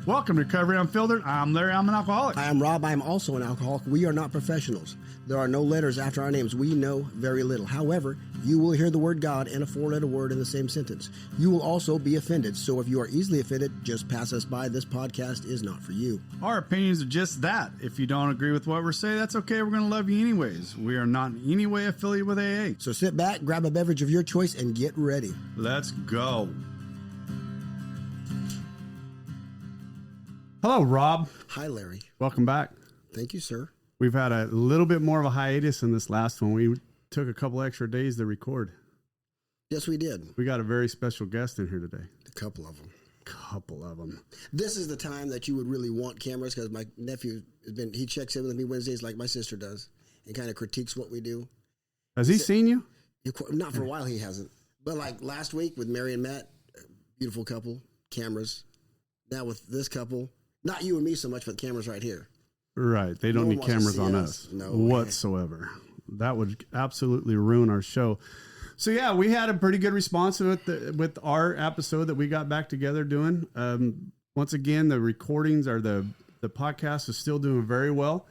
Welcome to Recovery Unfiltered. I'm Larry. I'm an alcoholic. I am Rob. I am also an alcoholic. We are not professionals. There are no letters after our names. We know very little. However, you will hear the word God and a four-letter word in the same sentence. You will also be offended. So if you are easily offended, just pass us by. This podcast is not for you. Our opinions are just that. If you don't agree with what we're saying, that's okay. We're going to love you anyways. We are not in any way affiliated with AA. So sit back, grab a beverage of your choice, and get ready. Let's go. Hello, Rob. Hi, Larry. Welcome back. Thank you, sir. We've had a little bit more of a hiatus in this last one. We took a couple extra days to record. Yes, we did. We got a very special guest in here today. A couple of them. This is the time that you would really want cameras because my nephew he checks in with me Wednesdays like my sister does and kind of critiques what we do. Has he seen you? Not for a while, he hasn't. But like last week with Mary and Matt, beautiful couple, cameras. Now with this couple, not you and me so much, but the cameras right here. Right. They don't need cameras on us whatsoever. That would absolutely ruin our show. So, yeah, we had a pretty good response with our episode that we got back together doing. Once again, the recordings or the podcast is still doing very well.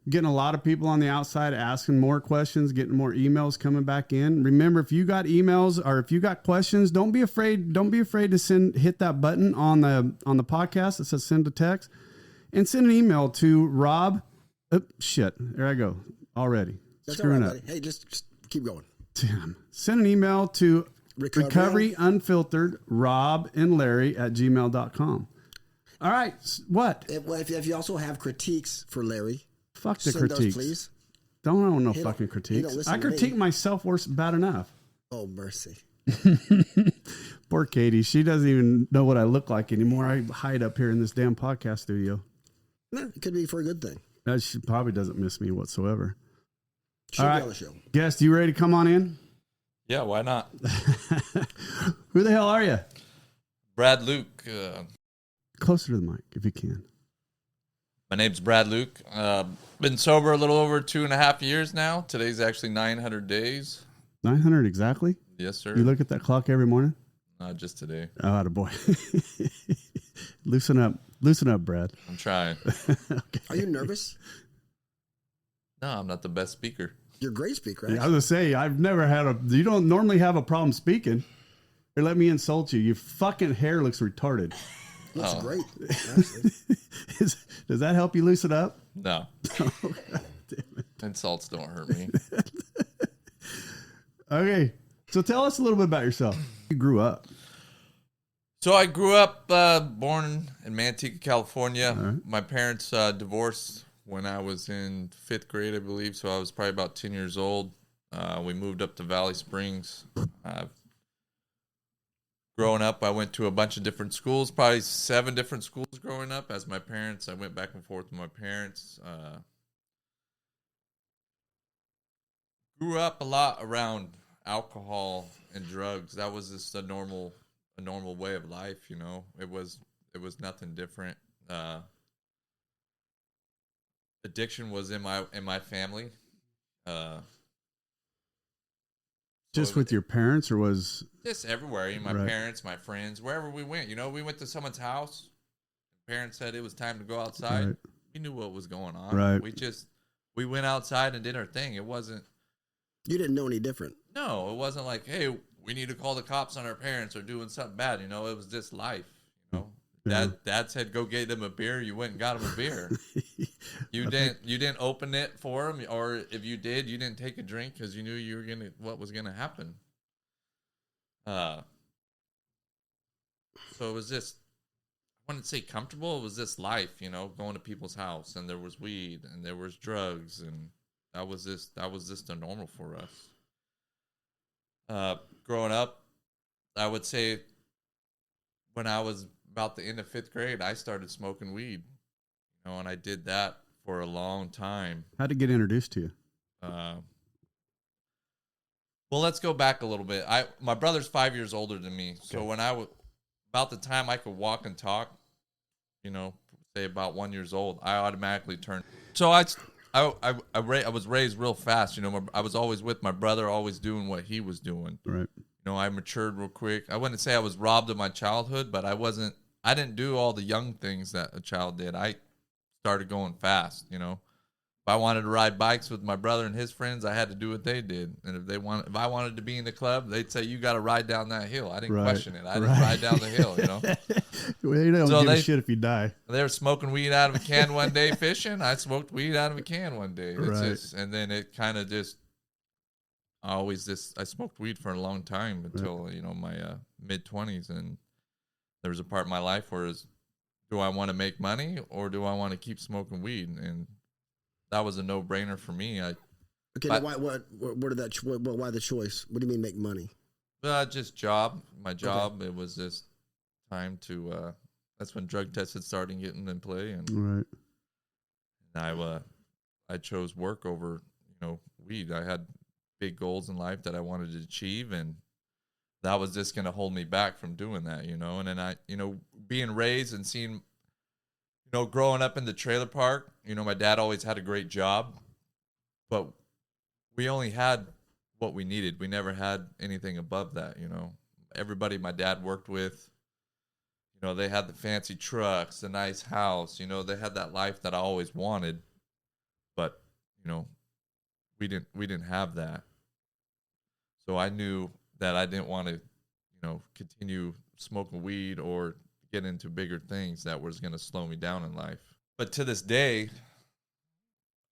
Getting a lot of people on the outside asking more questions, getting more emails coming back in. Remember, if you got emails or if you got questions, don't be afraid. Don't be afraid to hit that button on the podcast that says send a text and send an email to Rob. Oh, shit, there I go already. That's screwing all right, up. buddy. Hey, just keep going. Damn. Send an email to recoveryunfilteredrobnlarry@gmail.com. All right, what? If you also have critiques for Larry. Fuck the critiques. Those, please. Don't know no fucking critiques. I critique myself worse bad enough. Oh, mercy. Poor Katie. She doesn't even know what I look like anymore. I hide up here in this damn podcast studio. No, it could be for a good thing. She probably doesn't miss me whatsoever. She'll be on the show. Guest, you ready to come on in? Yeah, why not? Who the hell are you? Brad Luke. Closer to the mic if you can. My name's Brad Luke. Been sober a little over 2.5 years now. Today's actually 900 days. 900 exactly? Yes, sir. You look at that clock every morning? Not just today. Oh, attaboy. Loosen up, Brad. I'm trying. Okay. Are you nervous? No, I'm not the best speaker. You're a great speaker, right? Yeah, I was going to say, I've never you don't normally have a problem speaking. Here, let me insult you. Your fucking hair looks retarded. Looks great. Does that help you loosen up? No. Oh, God damn it. Insults don't hurt me. Okay. So tell us a little bit about yourself. You grew up. So I grew up born in Manteca, California. Right. My parents divorced when I was in 5th grade, I believe. So I was probably about 10 years old. We moved up to Valley Springs. Growing up, I went to a bunch of different schools, probably 7 different schools growing up. As my parents, I went back and forth with my parents. Grew up a lot around alcohol and drugs. That was just a normal way of life, you know. It was nothing different. Addiction was in my family. Just with your parents, or was just everywhere? You know, my parents, my friends, wherever we went. You know, we went to someone's house. Parents said it was time to go outside. Right. We knew what was going on. Right. We went outside and did our thing. It wasn't. You didn't know any different. No, it wasn't like, hey, we need to call the cops on our parents or doing something bad. You know, it was just life. You know, Yeah. Dad said go get them a beer. You went and got them a beer. You didn't open it for them, or if you did, you didn't take a drink because you knew what was gonna happen. So it was just, I wouldn't say comfortable. It was just life, you know, going to people's house, and there was weed and there was drugs, and that was just the normal for us. Growing up, I would say when I was about the end of 5th grade, I started smoking weed, you know, and I did that for a long time. How'd it get introduced to you? Well, let's go back a little bit. My brother's 5 years older than me, so when about the time I could walk and talk, you know, say about 1 year old, I automatically turned. So I was raised real fast, you know. I was always with my brother, always doing what he was doing. Right. You know, I matured real quick. I wouldn't say I was robbed of my childhood, but I wasn't I didn't do all the young things that a child did. I started going fast, you know. If I wanted to ride bikes with my brother and his friends, I had to do what they did. And if I wanted to be in the club, they'd say, you got to ride down that hill. I didn't question it. I just ride down the hill, you know. Well, you don't give a shit if you die. They were smoking weed out of a can one day fishing. I smoked weed out of a can one day. And then it kind of just, I smoked weed for a long time until, you know, my mid-20s. And there was a part of my life where do I want to make money or do I want to keep smoking weed? And that was a no-brainer for me. Now why the choice? What do you mean make money? Just job. My job. Okay. It was just time to. That's when drug tests had started getting in play, and I chose work over, you know, weed. I had big goals in life that I wanted to achieve, and that was just going to hold me back from doing that, you know. And then I, you know, being raised and seeing, you know, growing up in the trailer park, you know, my dad always had a great job, but we only had what we needed. We never had anything above that, you know. Everybody my dad worked with, you know, they had the fancy trucks, the nice house, you know, they had that life that I always wanted, but, you know, we didn't have that. So I knew that I didn't want to, you know, continue smoking weed or get into bigger things that was going to slow me down in life. But to this day,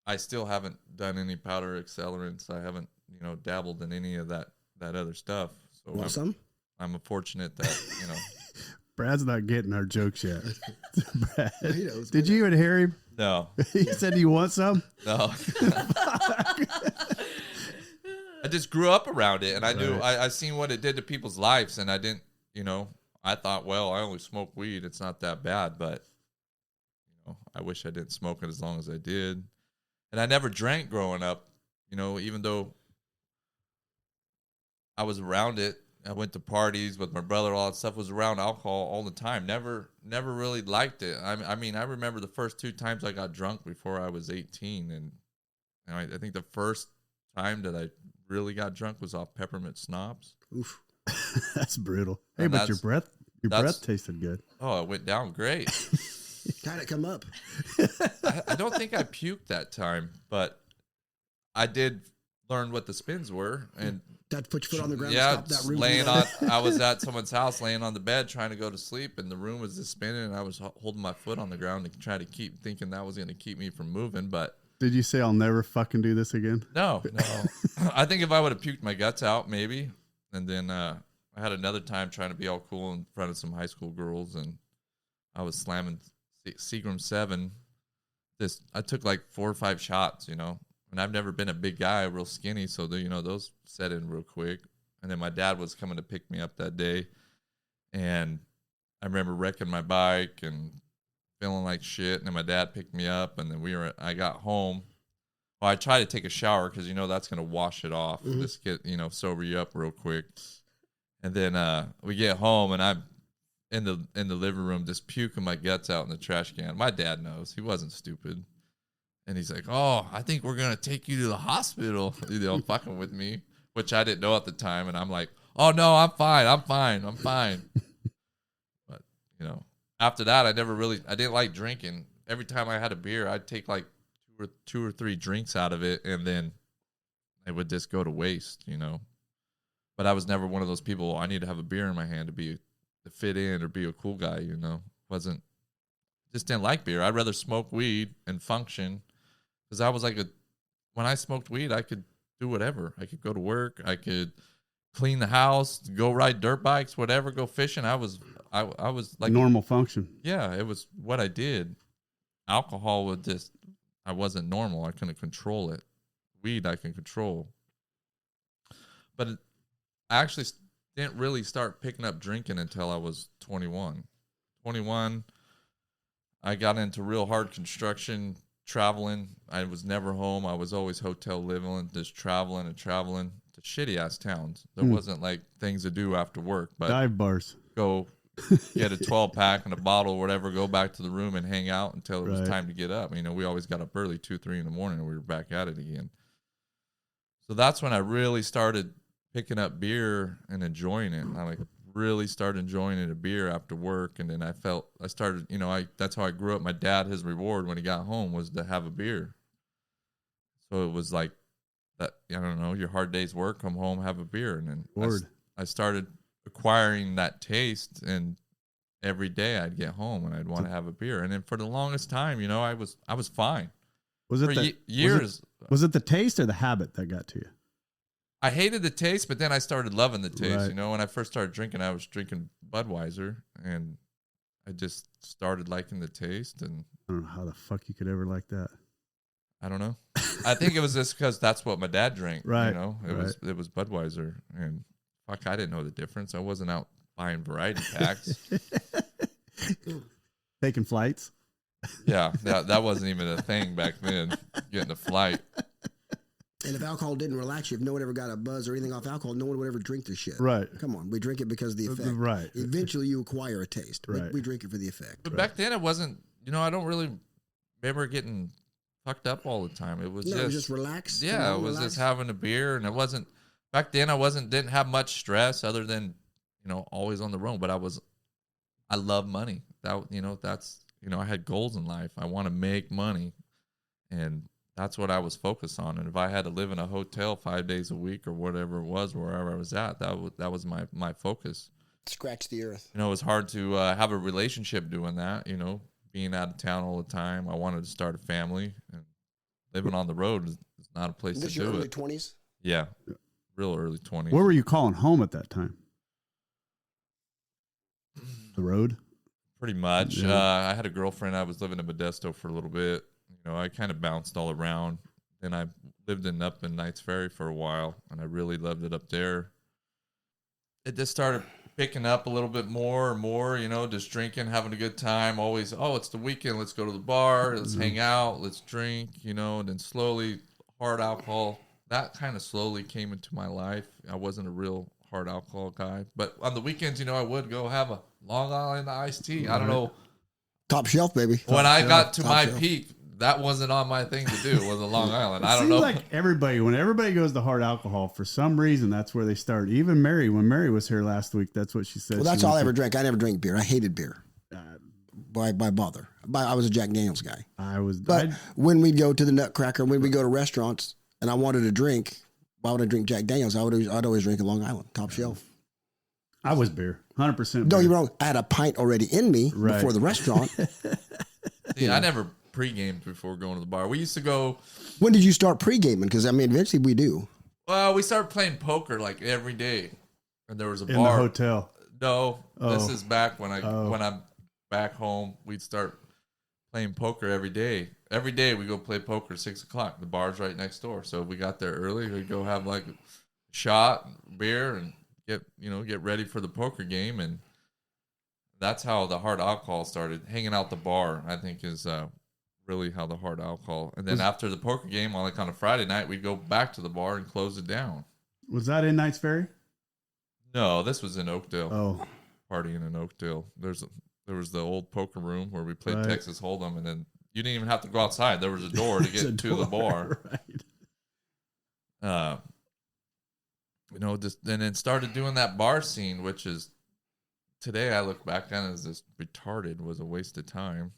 I still haven't done any powder accelerants. I haven't, you know, dabbled in any of that other stuff. So want some? I'm fortunate that, you know. Brad's not getting our jokes yet. Brad, did you even hear him? No. He said, "You want some?" No. I just grew up around it, and I knew I seen what it did to people's lives, and I didn't, you know, I thought, well, I only smoke weed. It's not that bad, but, you know, I wish I didn't smoke it as long as I did. And I never drank growing up, you know, even though I was around it. I went to parties with my brother, all that stuff, was around alcohol all the time. Never really liked it. I mean, I remember the first 2 times I got drunk before I was 18. And I think the first time that I really got drunk was off peppermint snobs. Oof. That's brutal. Hey, but your breath tasted good. Oh, it went down great. How'd it come up? I don't think I puked that time, but I did learn what the spins were. And had to put your foot on the ground. Yeah, and stop that room. I was at someone's house laying on the bed trying to go to sleep, and the room was just spinning, and I was holding my foot on the ground to try to keep thinking that was going to keep me from moving. But did you say I'll never fucking do this again? No. I think if I would have puked my guts out, maybe. And then I had another time trying to be all cool in front of some high school girls, and I was slamming Seagram 7. I took like 4 or 5 shots, you know. And I've never been a big guy, real skinny, so you know, those set in real quick. And then my dad was coming to pick me up that day, and I remember wrecking my bike and feeling like shit. And then my dad picked me up, and then I got home. Well, I tried to take a shower because, you know, that's going to wash it off. Mm-hmm. Just get, you know, sober you up real quick. And then we get home, and I'm in the living room just puking my guts out in the trash can. My dad knows. He wasn't stupid. And he's like, "Oh, I think we're going to take you to the hospital," you know, fucking with me, which I didn't know at the time. And I'm like, "Oh, no, I'm fine. But, you know, after that, I didn't like drinking. Every time I had a beer, I'd take like 2 or 3 drinks out of it, and then it would just go to waste, you know. But I was never one of those people, I need to have a beer in my hand to fit in or be a cool guy, you know. Just didn't like beer. I'd rather smoke weed and function. Because I was like when I smoked weed, I could do whatever. I could go to work. I could clean the house, go ride dirt bikes, whatever, go fishing. I was like normal function. Yeah, it was what I did. Alcohol I wasn't normal. I couldn't control it. Weed, I can control. But I actually didn't really start picking up drinking until I was 21. 21, I got into real hard construction, traveling. I was never home. I was always hotel living, just traveling to shitty ass towns. There wasn't like things to do after work, but dive bars. Go get a 12-pack and a bottle or whatever, go back to the room and hang out until it was time to get up. You know, we always got up early, 2, 3 in the morning, and we were back at it again. So that's when I really started picking up beer and enjoying it. And I really started enjoying a beer after work. And then I started, that's how I grew up. My dad, his reward when he got home was to have a beer. So it was like that, I don't know, your hard day's work, come home, have a beer. And then I started acquiring that taste, and every day I'd get home and I'd want to have a beer. And then for the longest time, I was fine. Was it for years? Was it the taste or the habit that got to you? I hated the taste, but then I started loving the taste. Right. When I first started drinking, I was drinking Budweiser, and I just started liking the taste. And I don't know how the fuck you could ever like that. I don't know. I think it was just because that's what my dad drank. Right. It was Budweiser, and fuck, I didn't know the difference. I wasn't out buying variety packs. Taking flights. Yeah, that wasn't even a thing back then. Getting a flight. And if alcohol didn't relax you, if no one ever got a buzz or anything off alcohol, no one would ever drink this shit. Right. Come on. We drink it because of the effect. Right. Eventually you acquire a taste. Right. We drink it for the effect. But back then it wasn't, I don't really remember getting fucked up all the time. It was just relaxed. Yeah, it was just having a beer, and it wasn't, back then didn't have much stress other than, always on the road. But I love money. That's, I had goals in life. I want to make money, and that's what I was focused on. And if I had to live in a hotel 5 days a week or whatever it was, wherever I was at, that was my focus. Scratch the earth. It was hard to have a relationship doing that, being out of town all the time. I wanted to start a family, and living on the road is not a place to do it. Your early 20s? Yeah, real early 20s. Where were you calling home at that time? The road? Pretty much. Yeah. I had a girlfriend. I was living in Modesto for a little bit. I kind of bounced all around. Then I lived up in Knights Ferry for a while, and I really loved it up there. It just started picking up a little bit more and more, just drinking, having a good time. Always, it's the weekend. Let's go to the bar. Let's hang out. Let's drink, and then slowly hard alcohol. That kind of slowly came into my life. I wasn't a real hard alcohol guy. But on the weekends, I would go have a Long Island iced tea. I don't know. Top shelf, baby. When I got to my peak, that wasn't on my thing to do, was a Long Island. I don't know. Like when everybody goes to hard alcohol, for some reason, that's where they start. Even Mary, when Mary was here last week, that's what she said. Well, that's all I ever drank. I never drank beer. I hated beer. By bother. I was a Jack Daniels guy. But when we'd go to the Nutcracker, when we go to restaurants, and I wanted a drink, why would I drink Jack Daniels? I'd always drink a Long Island, top shelf. I was beer, 100%. Don't get me wrong. I had a pint already in me before the restaurant. See, I never pre-gamed before going to the bar. We used to go. When did you start pre-gaming? Because eventually we do. Well, we started playing poker like every day, and there was a bar in the hotel. No, this is back when I'm back home. We'd start playing poker every day. Every day we go play poker at 6 o'clock. The bar's right next door, so we got there early. We'd go have like a shot, beer, and get ready for the poker game. And that's how the hard alcohol started. Hanging out the bar, I think, is really how the hard alcohol. And then after the poker game, on a Friday night, we'd go back to the bar and close it down. Was that in Knights Ferry? No, this was in Oakdale. Oh, partying in Oakdale. There was the old poker room where we played Texas Hold'em, and then you didn't even have to go outside. There was a door to get to the bar. Right. And then started doing that bar scene, which is today I look back on as this retarded, was a waste of time.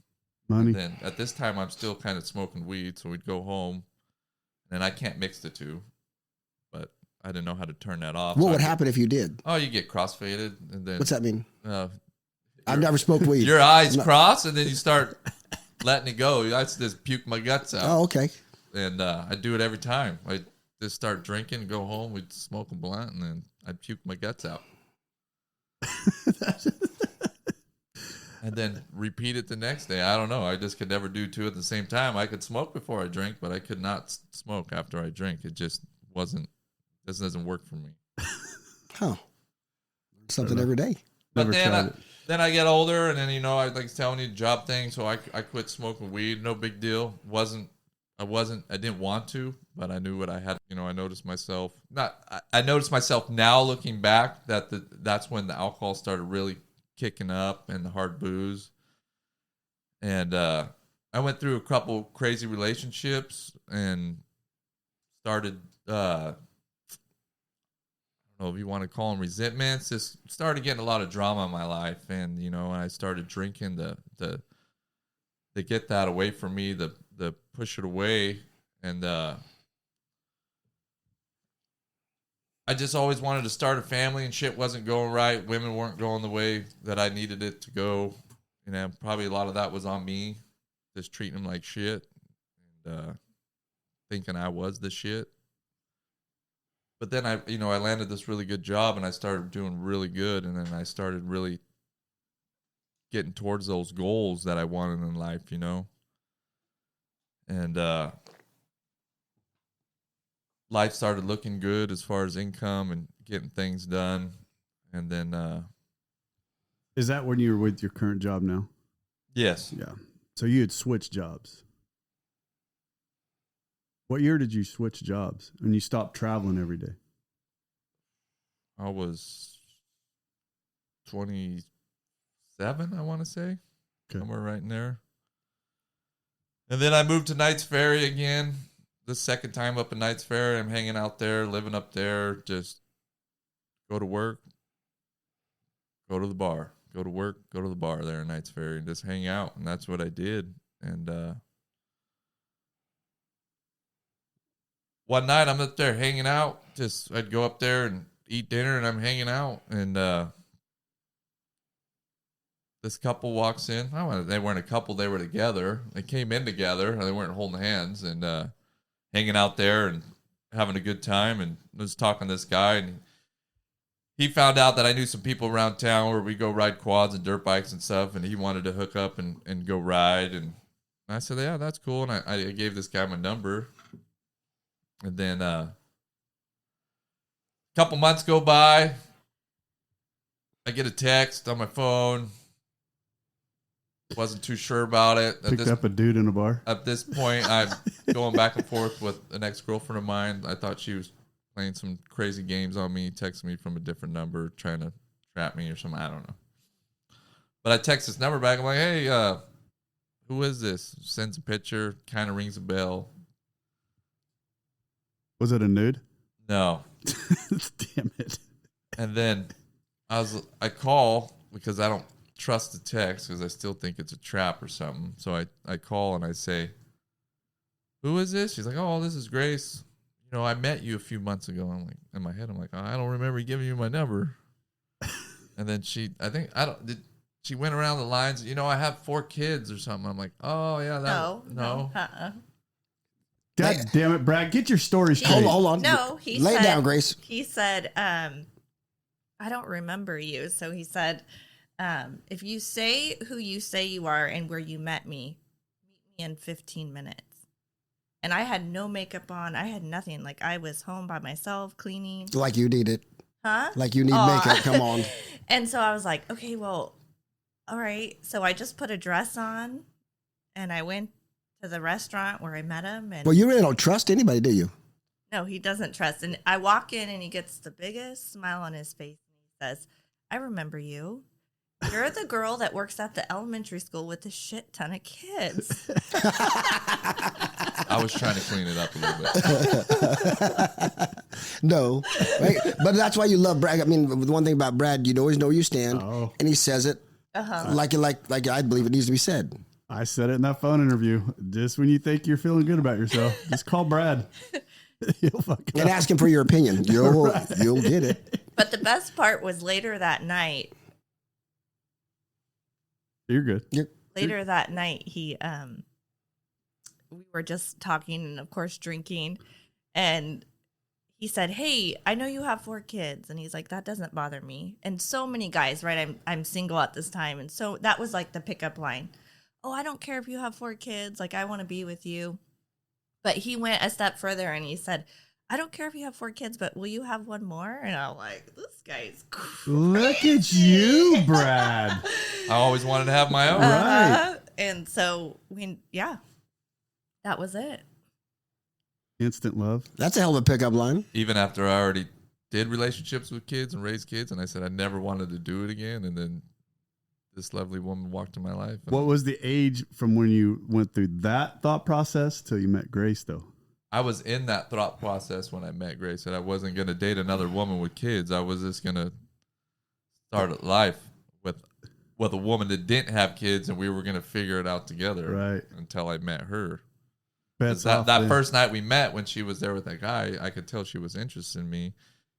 Money. And then at this time I'm still kind of smoking weed, so we'd go home, and I can't mix the two, but I didn't know how to turn that off. What would happen if you did? Oh, you get crossfaded, and then what's that mean? I've never smoked weed. Your eyes cross, and then you start letting it go. I just puke my guts out. Oh, okay. And I do it every time. I just start drinking, go home, we'd smoke a blunt, and then I'd puke my guts out. And then repeat it the next day. I don't know. I just could never do two at the same time. I could smoke before I drink, but I could not smoke after I drink. It just this doesn't work for me. Huh. Something every day. But then I get older, and then, I like telling you job thing, so I quit smoking weed. No big deal. I didn't want to, but I knew what I had. I noticed myself. I noticed myself now looking back that's when the alcohol started really kicking up and the hard booze. And I went through a couple crazy relationships and started, I don't don't know if you want to call them resentments, just started getting a lot of drama in my life. And, you know, I started drinking to get that away from me, the push it away. And I just always wanted to start a family, and shit wasn't going right. Women weren't going the way that I needed it to go. You know, probably a lot of that was on me, just treating them like shit and thinking I was the shit. But then I landed this really good job, and I started doing really good, and then I started really getting towards those goals that I wanted in life, you know. And life started looking good as far as income and getting things done. And then is that when you were with your current job now? Yes. Yeah. So you had switched jobs. What year did you switch jobs and you stopped traveling every day? I was 27, I want to say. Okay. Somewhere right in there. And then I moved to Knights Ferry again. The second time up in Knights Ferry, I'm hanging out there, living up there, just go to work, go to the bar, go to work, go to the bar there in Knights Ferry, and just hang out. And that's what I did. And one night I'm up there hanging out. I'd go up there and eat dinner, and I'm hanging out. And this couple walks in. They weren't a couple, they were together. They came in together, and they weren't holding hands, and hanging out there and having a good time. And I was talking to this guy, and he found out that I knew some people around town where we go ride quads and dirt bikes and stuff, and he wanted to hook up and go ride. And I said, yeah, that's cool. And I gave this guy my number. And then a couple months go by. I get a text on my phone. Wasn't too sure about it. Picked up a dude in a bar. At this point, I'm going back and forth with an ex-girlfriend of mine. I thought she was playing some crazy games on me, texting me from a different number, trying to trap me or something. I don't know. But I text this number back. I'm like, hey, who is this? Sends a picture, kind of rings a bell. Was it a nude? No. Damn it. And then I call because I don't trust the text because I still think it's a trap or something. So I call and I say, who is this? She's like, oh, this is Grace. You know, I met you a few months ago. I'm like, in my head, I'm like, oh, I don't remember giving you my number. And then she went around the lines, you know, I have 4 kids or something. I'm like, oh yeah, no. God damn it, Brad, get your story straight. Hold on. No, lay it down, Grace. He said, I don't remember you. So he said, if you say who you say you are and where you met me, meet me in 15 minutes. And I had no makeup on. I had nothing. Like, I was home by myself cleaning. Like you need it. Huh? Like you need makeup. Come on. And so I was like, okay, well, all right. So I just put a dress on and I went to the restaurant where I met him. And well, you really don't trust anybody, do you? No, he doesn't trust. And I walk in and he gets the biggest smile on his face. And he says, I remember you. You're the girl that works at the elementary school with a shit ton of kids. I was trying to clean it up a little bit. No, right? But that's why you love Brad. I mean, the one thing about Brad, you always know where you stand, and he says it like I believe it needs to be said. I said it in that phone interview. Just when you think you're feeling good about yourself, just call Brad. And ask him for your opinion. You'll get it. But the best part was later that night. You're good. Later that night, we were just talking and, of course, drinking. And he said, hey, I know you have 4 kids. And he's like, that doesn't bother me. And so many guys, right? I'm single at this time. And so that was like the pickup line. Oh, I don't care if you have 4 kids. Like, I want to be with you. But he went a step further and he said, I don't care if you have 4 kids, but will you have one more? And I'm like, this guy's crazy. Look at you, Brad. I always wanted to have my own. Right. And so, that was it. Instant love. That's a hell of a pickup line. Even after I already did relationships with kids and raised kids, and I said I never wanted to do it again, and then this lovely woman walked in my life. What was the age from when you went through that thought process till you met Grace, though? I was in that thought process when I met Grace, that I wasn't going to date another woman with kids. I was just going to start a life with a woman that didn't have kids, and we were going to figure it out together. Right. Until I met her. That first night we met, when she was there with that guy, I could tell she was interested in me,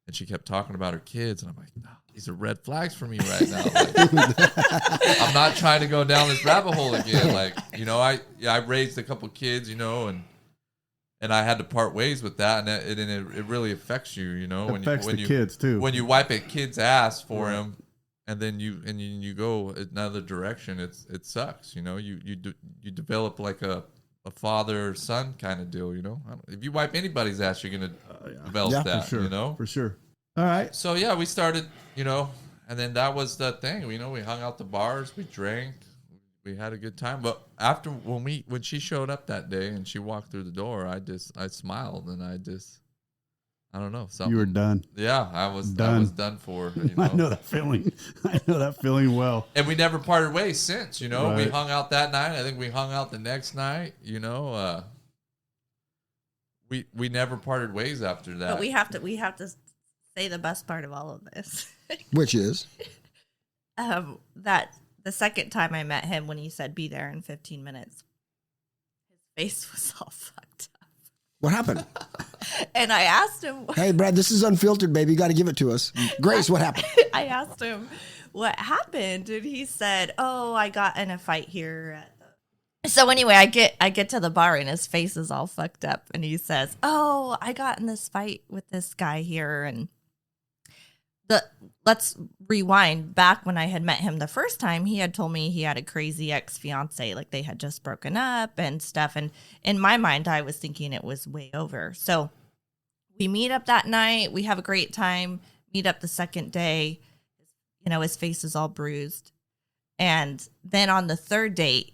and she kept talking about her kids, and I'm like, no, these are red flags for me right now. Like, I'm not trying to go down this rabbit hole again. Like, you know, I raised a couple kids, you know, and I had to part ways with that, and it really affects you, you know, when you kids too. When you wipe a kid's ass for him, and then you go another direction, it sucks, you know. You develop like a father-son kind of deal, you know. If you wipe anybody's ass, you're gonna develop that, for sure, you know, for sure. All right. So yeah, we started, you know, and then that was the thing, you know. We hung out the bars, we drank, we had a good time. But after when she showed up that day and she walked through the door, I smiled, and I don't know, something. You were done. Yeah, I was done for. You know? I know that feeling. I know that feeling well. And we never parted ways since, you know. Right. We hung out that night. I think we hung out the next night, you know. We never parted ways after that. But we have to say the best part of all of this. Which is? That the second time I met him, when he said be there in 15 minutes, his face was all fucked up. What happened? And I asked him. Hey, Brad, this is unfiltered, baby. You got to give it to us. Grace, what happened? I asked him what happened, and he said, "Oh, I got in a fight here." So anyway, I get to the bar, and his face is all fucked up, and he says, "Oh, I got in this fight with this guy here." And let's rewind back when I had met him the first time. He had told me he had a crazy ex-fiance, like they had just broken up and stuff. And in my mind, I was thinking it was way over. So we meet up that night. We have a great time. Meet up the second day. You know, his face is all bruised. And then on the third date,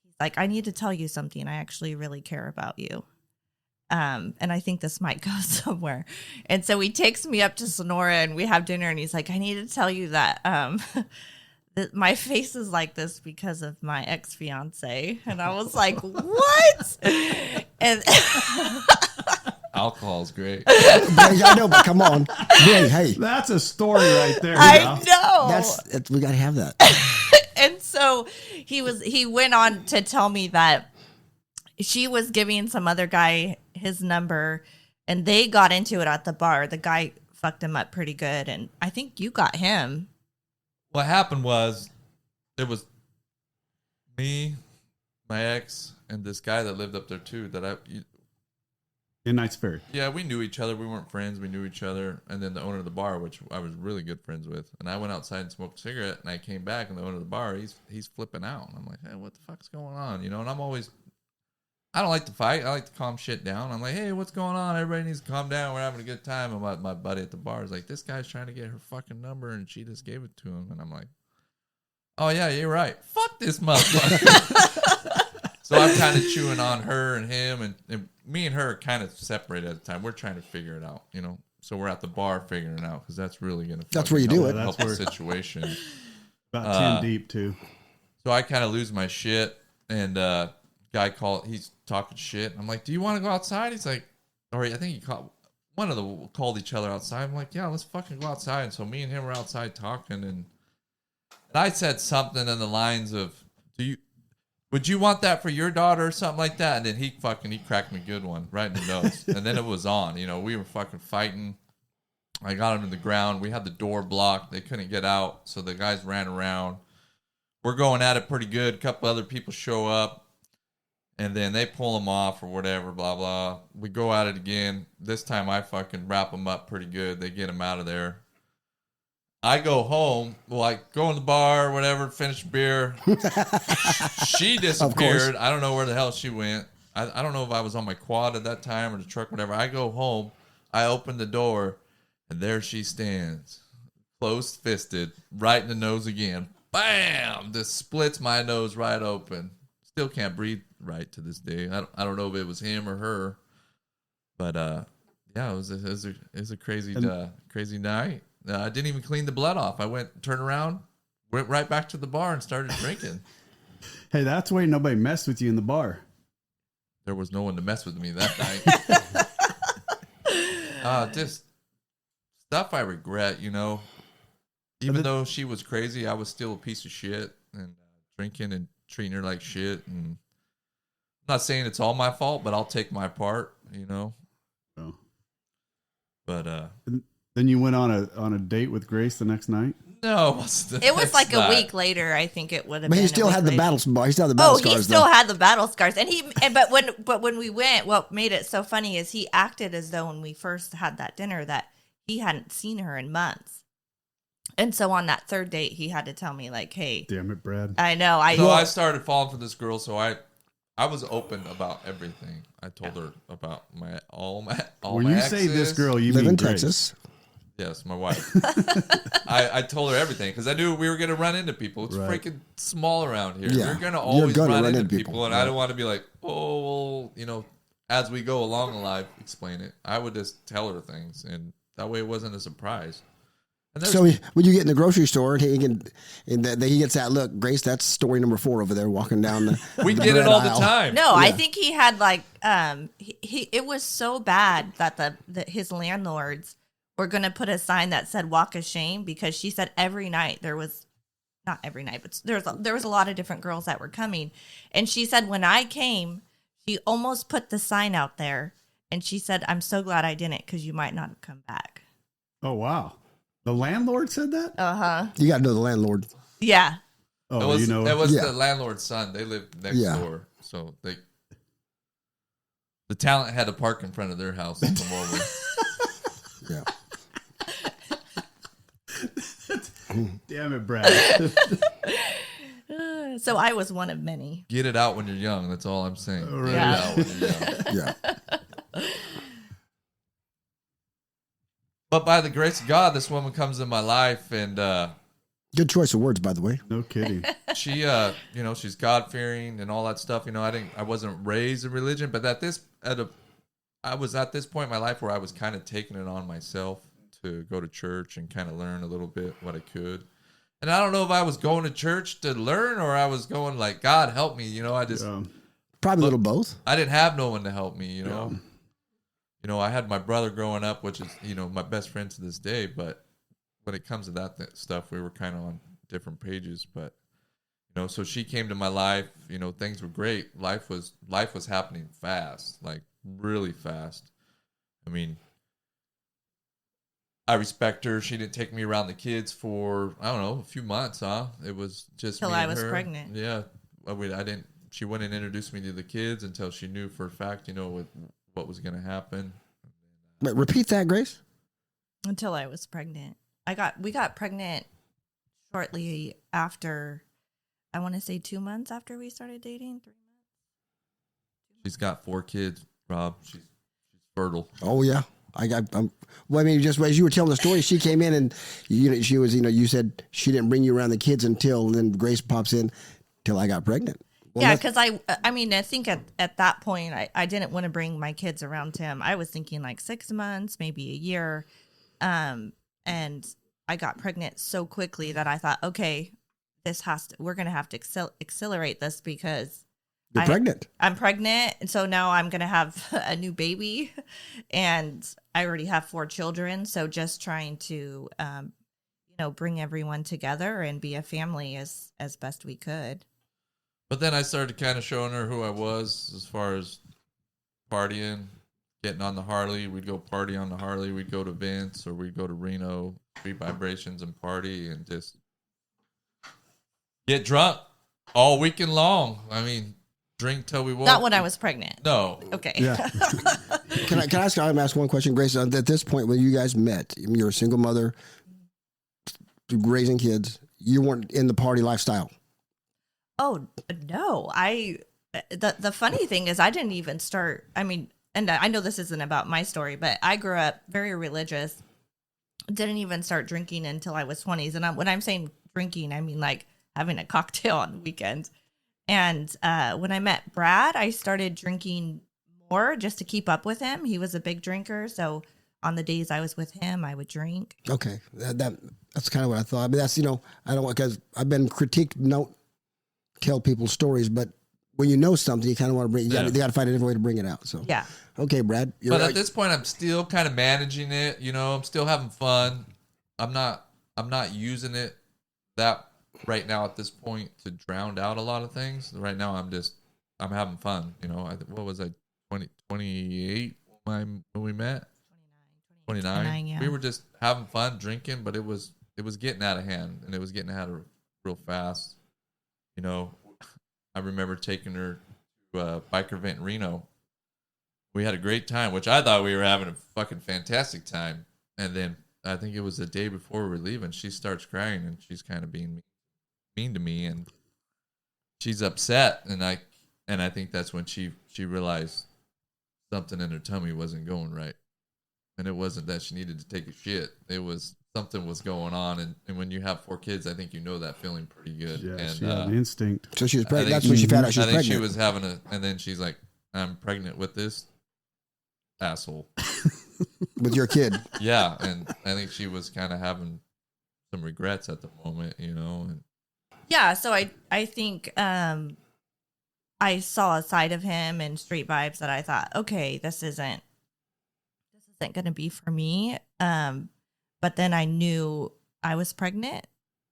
he's like, I need to tell you something. I actually really care about you. And I think this might go somewhere. And so he takes me up to Sonora, and we have dinner, and he's like, I need to tell you that that my face is like this because of my ex-fiance. And I was like, what? And alcohol's great. I know, but come on. Hey. That's a story right there. I know. We got to have that. And so he went on to tell me that she was giving some other guy his number, and they got into it at the bar. The guy fucked him up pretty good, and I think you got him. What happened was, it was me, my ex, and this guy that lived up there too. In Knights Ferry. Yeah, we knew each other. We weren't friends. We knew each other. And then the owner of the bar, which I was really good friends with. And I went outside and smoked a cigarette, and I came back, and the owner of the bar, he's flipping out. And I'm like, hey, what the fuck's going on? You know, and I don't like to fight. I like to calm shit down. I'm like, hey, what's going on? Everybody needs to calm down. We're having a good time. And my buddy at the bar is like, this guy's trying to get her fucking number, and she just gave it to him. And I'm like, oh, yeah, you're right. Fuck this motherfucker. So I'm kind of chewing on her and him, and me and her are kind of separated at the time. We're trying to figure it out, you know. So we're at the bar figuring it out, because that's really going to That's where you do it. help the situation. About 10 deep, too. So I kind of lose my shit, and guy he's talking shit. I'm like, do you want to go outside? He's like, or I think he called each other outside. I'm like, yeah, let's fucking go outside. And so me and him were outside talking, and I said something in the lines of, would you want that for your daughter or something like that? And then he cracked me a good one right in the nose. And then it was on. You know, we were fucking fighting. I got him to the ground. We had the door blocked. They couldn't get out. So the guys ran around. We're going at it pretty good. A couple other people show up, and then they pull them off or whatever, blah, blah. We go at it again. This time I fucking wrap them up pretty good. They get them out of there. I go home, like go in the bar or whatever, finish beer. She disappeared. I don't know where the hell she went. I don't know if I was on my quad at that time or the truck, whatever. I go home. I open the door, and there she stands, close-fisted, right in the nose again. Bam! This splits my nose right open. Still can't breathe right to this day. I don't know if it was him or her, but yeah, it was a crazy crazy night. I didn't even clean the blood off. I turned around, went right back to the bar and started drinking. Hey, that's why nobody messed with you in the bar. there was no one to mess with me that night. Just stuff I regret, you know. Even though she was crazy, I was still a piece of shit and drinking and treating her like shit. And I'm not saying it's all my fault, but I'll take my part, you know. Oh. But then you went on a date with Grace the next night? no, It was like a week later. I think it would have. But been he still had the battle. He still had the battle scars. Oh, he still had the battle scars, but when we went, what made it so funny is he acted as though when we first had that dinner that he hadn't seen her in months. And so on that third date, he had to tell me like, "Hey, damn it, Brad." I know." So I started falling for this girl. So I was open about everything. I told her about all my when you exes. say this girl, you live mean in Grace. Texas. Yes, my wife. I told her everything because I knew we were going to run into people. It's freaking small around here. Yeah. You're going to always run into people. And right. I don't want to be like, oh, well, you know, as we go along in life, explain it. I would just tell her things, and that way it wasn't a surprise. So when you get in the grocery store and he gets that look, Grace, that's story number 4 over there walking down the we get it all the time. No, I think he had like it was so bad that his landlords were going to put a sign that said "walk of shame" because she said every night there was, not every night, but there was a lot of different girls that were coming, and she said when I came, she almost put the sign out there, and she said I'm so glad I didn't because you might not have come back. Oh wow. The landlord said that? You got to know the landlord. Yeah. Oh, it was yeah. the landlord's son. They lived next door, so the talent had to park in front of their house and come over. Yeah. Damn it, Brad. So I was one of many. Get it out when you're young. That's all I'm saying. Right. Get it out when you're young. Yeah. But by the grace of God, this woman comes in my life, and Good choice of words, by the way. No kidding. she, you know, she's God fearing and all that stuff. You know, I wasn't raised in religion, but I was at this point in my life where I was kind of taking it on myself to go to church and kind of learn a little bit what I could. And I don't know if I was going to church to learn or I was going like, God help me. You know, I just probably a little both. I didn't have no one to help me. You know. You know, I had my brother growing up, which is, you know, my best friend to this day. But when it comes to that stuff, we were kind of on different pages. But, you know, so she came to my life. You know, things were great. Life was happening fast, like really fast. I mean, I respect her. She didn't take me around the kids for, I don't know, a few months, huh? It was just till me I and was her. pregnant. Yeah, I didn't. She wouldn't introduce me to the kids until she knew for a fact, you know, what was going to happen. But repeat that, Grace. Until I was pregnant. We got pregnant shortly after, I want to say 2 months after we started dating, 3 months. She's got 4 kids, Rob. She's fertile. Oh yeah. Well, I mean, just as you were telling the story, she came in and she was, you said she didn't bring you around the kids until, and then Grace pops in till I got pregnant. Well, yeah, because I mean, I think at that point, I didn't want to bring my kids around him. I was thinking like 6 months, maybe a year. And I got pregnant so quickly that I thought, okay, we're going to have to accelerate this because you're pregnant. I'm pregnant. And so now I'm going to have a new baby and I already have 4 children. So just trying to, bring everyone together and be a family as best we could. But then I started kind of showing her who I was as far as partying, getting on the Harley. We'd go party on the Harley. We'd go to Vince or we'd go to Reno, 3 Vibrations and party and just get drunk all weekend long. I mean, drink till we woke. Not when I was pregnant. No. Okay. Yeah. Can I ask one question, Grace? At this point, when you guys met, you're a single mother, raising kids. You weren't in the party lifestyle. Oh, no. The funny thing is I didn't even start. I mean, and I know this isn't about my story, but I grew up very religious. Didn't even start drinking until I was 20s. And when I'm saying drinking, I mean like having a cocktail on the weekends. And when I met Brad, I started drinking more just to keep up with him. He was a big drinker. So on the days I was with him, I would drink. Okay. That's kind of what I thought. I mean, that's, I don't want, because I've been critiqued, don't tell people stories, but when you know something, you kind of want to bring. You got to find a different way to bring it out. So Yeah. Okay, Brad. But at this point, I'm still kind of managing it. You know, I'm still having fun. I'm not using it that right now at this point to drown out a lot of things. Right now, I'm having fun. You know, what was I, 28 when we met? 29. Yeah. We were just having fun, drinking, but it was getting out of hand, and it was getting out of real fast. You know, I remember taking her to a biker event in Reno. We had a great time, which I thought we were having a fucking fantastic time. And then I think it was the day before we were leaving, she starts crying, and she's kind of being mean to me, and she's upset. And I think that's when she realized something in her tummy wasn't going right. And it wasn't that she needed to take a shit. It was something was going on. And when you have 4 kids, I think you know that feeling pretty good. Yeah, and she had an instinct. So she was pregnant. That's when she found out she was pregnant. I think she was having and then she's like, I'm pregnant with this asshole. With your kid. Yeah, and I think she was kind of having some regrets at the moment, you know. And yeah, so I think I saw a side of him in Street Vibes that I thought, okay, this isn't going to be for me. But then I knew I was pregnant,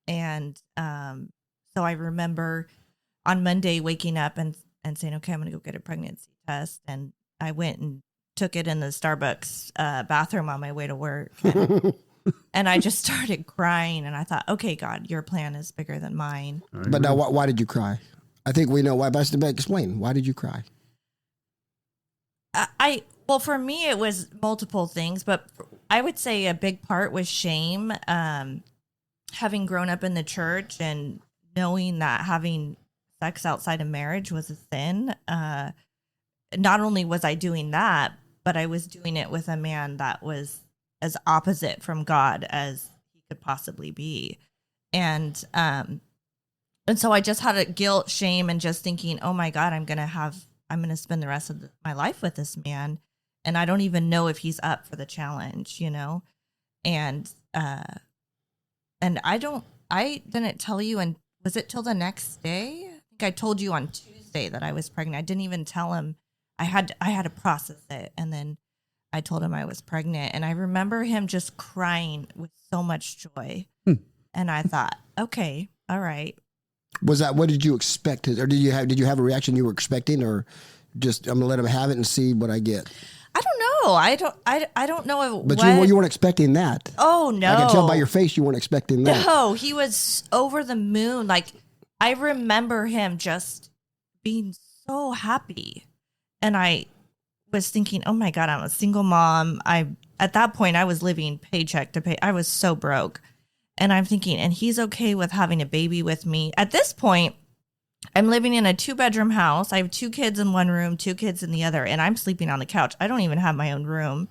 and so I remember on Monday waking up and saying, okay, I'm going to go get a pregnancy test, and I went and took it in the Starbucks bathroom on my way to work. And I just started crying, and I thought, okay, God, your plan is bigger than mine. But now, why did you cry? I think we know why, but explain. Why did you cry? Well, for me, it was multiple things, but I would say a big part was shame. Having grown up in the church and knowing that having sex outside of marriage was a sin. Not only was I doing that, but I was doing it with a man that was as opposite from God as he could possibly be. And so I just had a guilt, shame, and just thinking, oh my God, I'm going to spend the rest of my life with this man. And I don't even know if he's up for the challenge, you know? And I didn't tell you, and was it till the next day? I think I told you on Tuesday that I was pregnant. I didn't even tell him. I had to process it. And then I told him I was pregnant, and I remember him just crying with so much joy. And I thought, okay, all right. Was that, what did you expect? Or did you have a reaction you were expecting, or just, I'm gonna let him have it and see what I get? I don't know. I don't know. But you weren't expecting that. Oh no. I can tell by your face you weren't expecting that. No, he was over the moon. Like, I remember him just being so happy. And I was thinking, oh my God, I'm a single mom. At that point I was living paycheck to pay. I was so broke. And I'm thinking, and he's okay with having a baby with me. At this point, I'm living in a 2-bedroom house. I have 2 kids in one room, 2 kids in the other, and I'm sleeping on the couch. I don't even have my own room.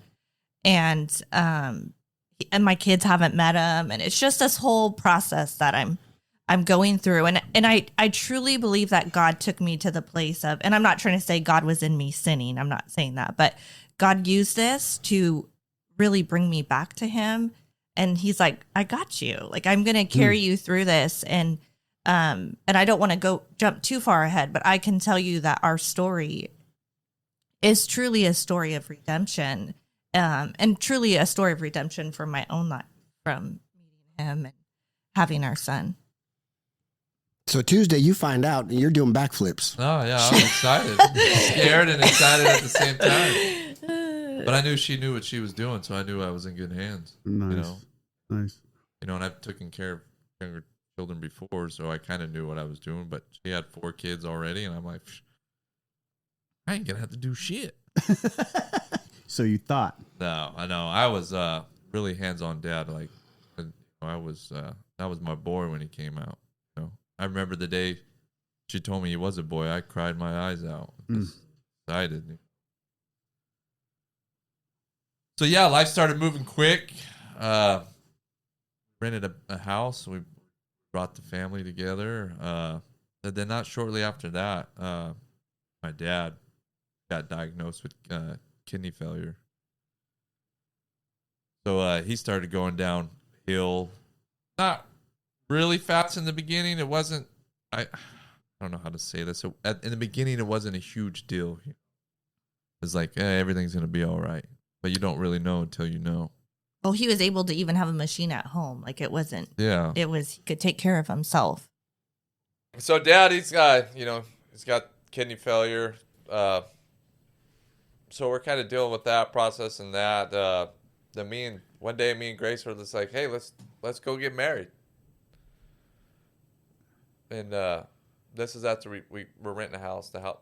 And my kids haven't met him. And it's just this whole process that I'm going through. And I truly believe that God took me to the place of, and I'm not trying to say God was in me sinning. I'm not saying that, but God used this to really bring me back to him. And he's like, I got you. Like, I'm going to carry you through this. And I don't want to jump too far ahead, but I can tell you that our story is truly a story of redemption, and truly a story of redemption from my own life, from meeting him and having our son. So Tuesday, you find out and you're doing backflips. Oh yeah, I was excited, scared and excited at the same time. But I knew she knew what she was doing, so I knew I was in good hands. Nice, you know? Nice. You know, and I've taken care of younger children before, so I kind of knew what I was doing. But she had 4 kids already, and I'm like, I ain't gonna have to do shit. So you thought? No, I know. I was really hands-on dad. Like, I was that was my boy when he came out. You know, I remember the day she told me he was a boy. I cried my eyes out. Excited. So yeah, life started moving quick. Rented a house. We brought the family together. And then not shortly after that, my dad got diagnosed with kidney failure. So he started going downhill. Not really fast in the beginning. It wasn't. I don't know how to say this. So in the beginning, it wasn't a huge deal. It's like, everything's going to be all right. But you don't really know until you know. Well, he was able to even have a machine at home. Like it wasn't. Yeah. It was, he could take care of himself. So Dad, he's got kidney failure. So we're kind of dealing with that process and that. One day me and Grace were just like, hey, let's go get married. And this is after we were renting a house. The house,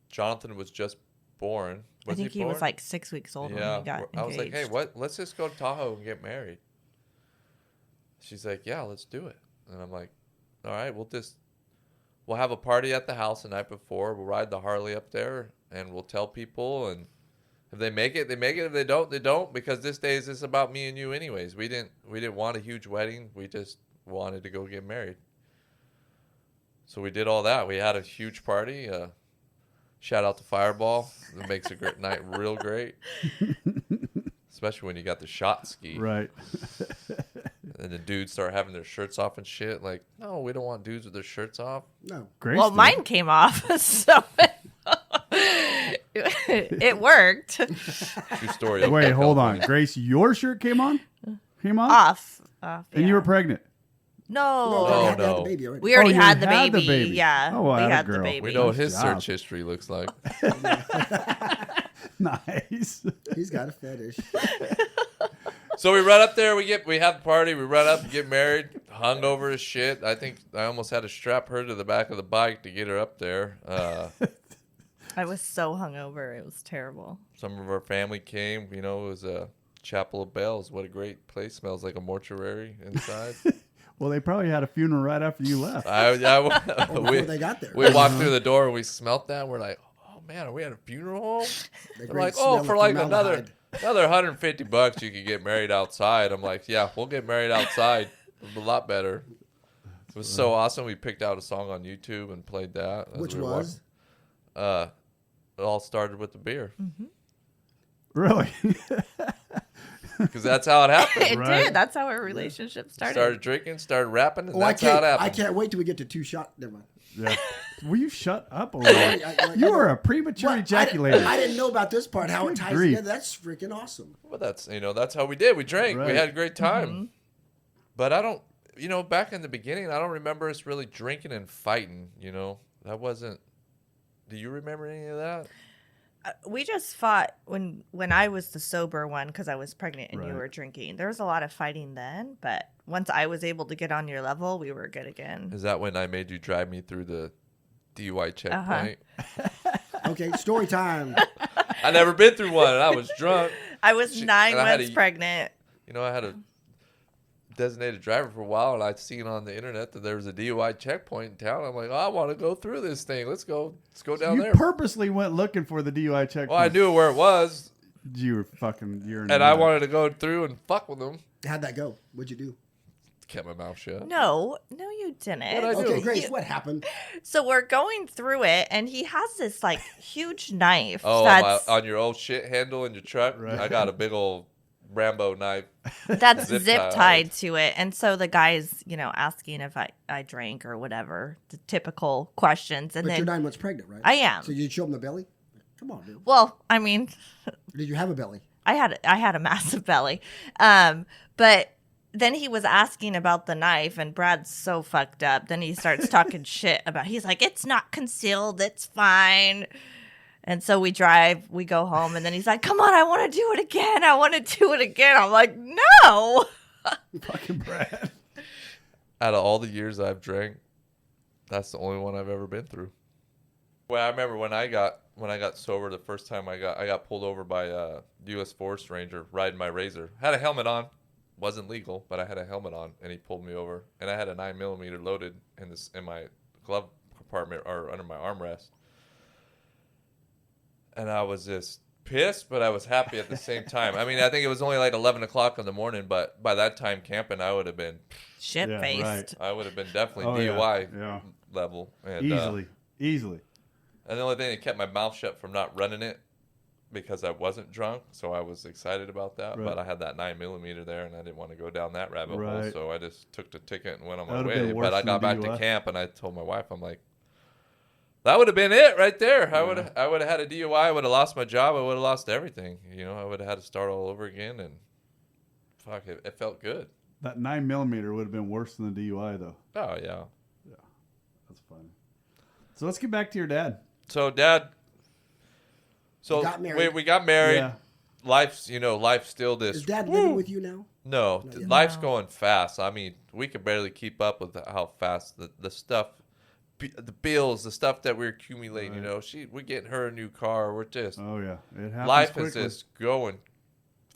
Jonathan was just born. I think he was like 6 weeks old when we got engaged. I was like, hey, let's just go to Tahoe and get married. She's like, yeah, let's do it. And I'm like, all right, we'll have a party at the house the night before. We'll ride the Harley up there and we'll tell people. And if they make it, they make it. If they don't, they don't. Because this day is just about me and you anyways. We didn't want a huge wedding. We just wanted to go get married. So we did all that. We had a huge party. Shout out to Fireball. It makes a great night real great. Especially when you got the shot ski. Right. And the dudes start having their shirts off and shit. Like, no, we don't want dudes with their shirts off. No. Grace Well, did. mine came off, so it worked. True story. Wait, hold on. Grace, your shirt came off? Off. And yeah. you were pregnant? No. They had the baby already. We already you had the had baby. the baby. Yeah. Oh, we atta had the girl. baby. We know what his Nice search job. history looks like. Nice. He's got a fetish. So we run up there. We have the party. We run up and get married. Hungover as shit. I think I almost had to strap her to the back of the bike to get her up there. I was so hungover. It was terrible. Some of our family came. It was a Chapel of Bells. What a great place. Smells like a mortuary inside. Well, they probably had a funeral right after you left. Before they got there. We walked through the door and we smelt that. We're like, oh man, are we at a funeral home? They're like, for like another $150 you could get married outside. I'm like, yeah, we'll get married outside. It's a lot better. It was so awesome. We picked out a song on YouTube and played that. Which was? It all started with the beer. Mm-hmm. Really? Because that's how it happened. It Right. did. That's how our relationship started. Started drinking, started rapping, and that's how it happened. I can't wait till we get to 2 shots. Never mind. Yeah. Will you shut up a little? You are a premature ejaculator. I didn't know about this part, how it Good ties grief. together. That's freaking awesome. Well, that's how we did. We drank. Right. We had a great time. Mm-hmm. But I don't, back in the beginning, I don't remember us really drinking and fighting. That wasn't. Do you remember any of that? We just fought when I was the sober one because I was pregnant and you Right. were drinking. There was a lot of fighting then, but once I was able to get on your level, we were good again. Is that when I made you drive me through the DUI checkpoint? Okay, story time. I never been through one, and I was drunk. I was 9 and I had months a- pregnant. I had a designated driver for a while, and I'd seen on the internet that there was a DUI checkpoint in town. I'm like, I want to go through this thing. Let's go down You there. purposely went looking for the DUI checkpoint. Well, I knew where it was, You were fucking. and I wanted to go through and fuck with them. How'd that go? What'd you do? Kept my mouth shut. No, you didn't. What'd I do? Okay, Grace, what happened? So we're going through it, and he has this like huge knife. Oh, that's on your old shit handle in your truck? Right. I got a big old Rambo knife. that's zip zip tied. tied to it. And so the guy's, asking if I drank or whatever, the typical questions. And But you're then 9 months pregnant, right? I am. So you show him the belly? Come on, dude. Well, I mean, Did you have a belly? I had a massive belly. But then he was asking about the knife, and Brad's so fucked up. Then he starts talking shit about. He's like, "It's not concealed. It's fine." And so we go home, and then he's like, "Come on, I want to do it again. I want to do it again." I'm like, "No." Fucking Brad. Out of all the years I've drank, that's the only one I've ever been through. Well, I remember when I got sober the first time I got pulled over by a U.S. Forest Ranger riding my Razor. Had a helmet on. Wasn't legal, but I had a helmet on, and he pulled me over. And I had a 9mm loaded in my glove compartment or under my armrest. And I was just pissed, but I was happy at the same time. I mean, I think it was only like 11 o'clock in the morning, but by that time camping, I would have been Shit faced. right. I would have been definitely Oh, yeah. DUI Yeah. level. And, Easily. And the only thing that kept my mouth shut from not running it because I wasn't drunk, so I was excited about that. Right. But I had that 9mm there, and I didn't want to go down that rabbit hole, Right. so I just took the ticket and went on That my would've been way. worse But I than got the back to DUI. camp, and I told my wife, I'm like, that would have been it right there. I would have had a DUI. I would have lost my job. I would have lost everything. You know, I would have had to start all over again, and fuck, it felt good. That 9mm would have been worse than the DUI, though. Oh yeah. Yeah, that's funny. So let's get back to your dad. So Dad. So You got married. we got married. Yeah. Life's still this. Is Dad living with you now? No, Not yet. life's No. going fast. I mean, we could barely keep up with how fast the stuff, the bills, the stuff that we're accumulating. You Right. know, we're getting her a new car. We're just Oh yeah, it happens life quickly. is just going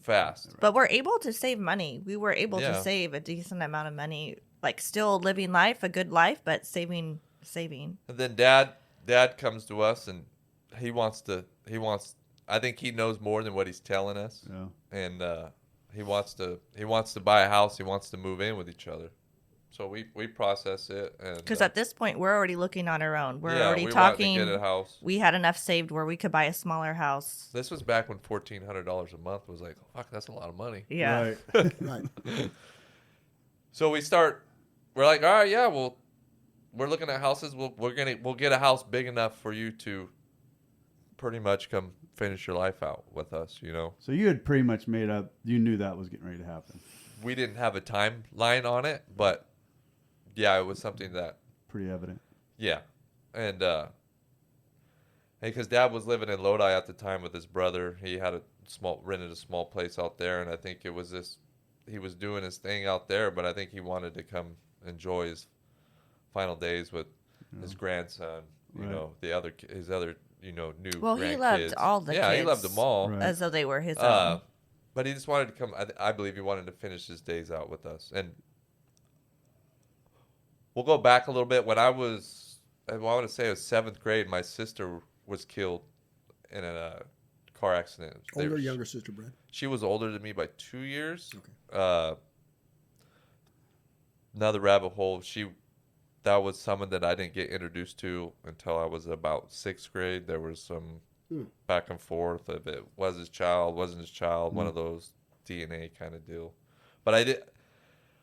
fast. But we're able to save money. We were able Yeah. to save a decent amount of money, like still living life, a good life, but saving. And then Dad comes to us and he wants. I think he knows more than what he's telling us. Yeah. And he wants to buy a house. He wants to move in with each other. So we process it, and Because at this point, we're already looking on our own. We're yeah, already we talking. wanted to get a house. We had enough saved where we could buy a smaller house. This was back when $1,400 a month was like, fuck, that's a lot of money. Yeah. Right. Right. So we're like, all right, yeah, well, we're looking at houses. We'll get a house big enough for you to pretty much come finish your life out with us, you know. So you had pretty much made up. You knew that was getting ready to happen. We didn't have a timeline on it, but yeah, it was something that, Pretty evident. yeah. And because Dad was living in Lodi at the time with his brother. He had rented a small place out there, and I think it was he was doing his thing out there, but I think he wanted to come enjoy his final days with his grandson, you Right. know, his other, you know, new Well, he grandkids. loved all the Yeah, he kids. loved them all. Right. As though they were his own. But he just wanted to come. I believe he wanted to finish his days out with us. And we'll go back a little bit. When I want to say it was 7th grade, my sister was killed in a car accident. Older or younger sister, Brad? She was older than me by 2 years. Okay. Another rabbit hole. That was someone that I didn't get introduced to until I was about 6th grade. There was some back and forth if it was his child, wasn't his child, one of those DNA kind of deal. But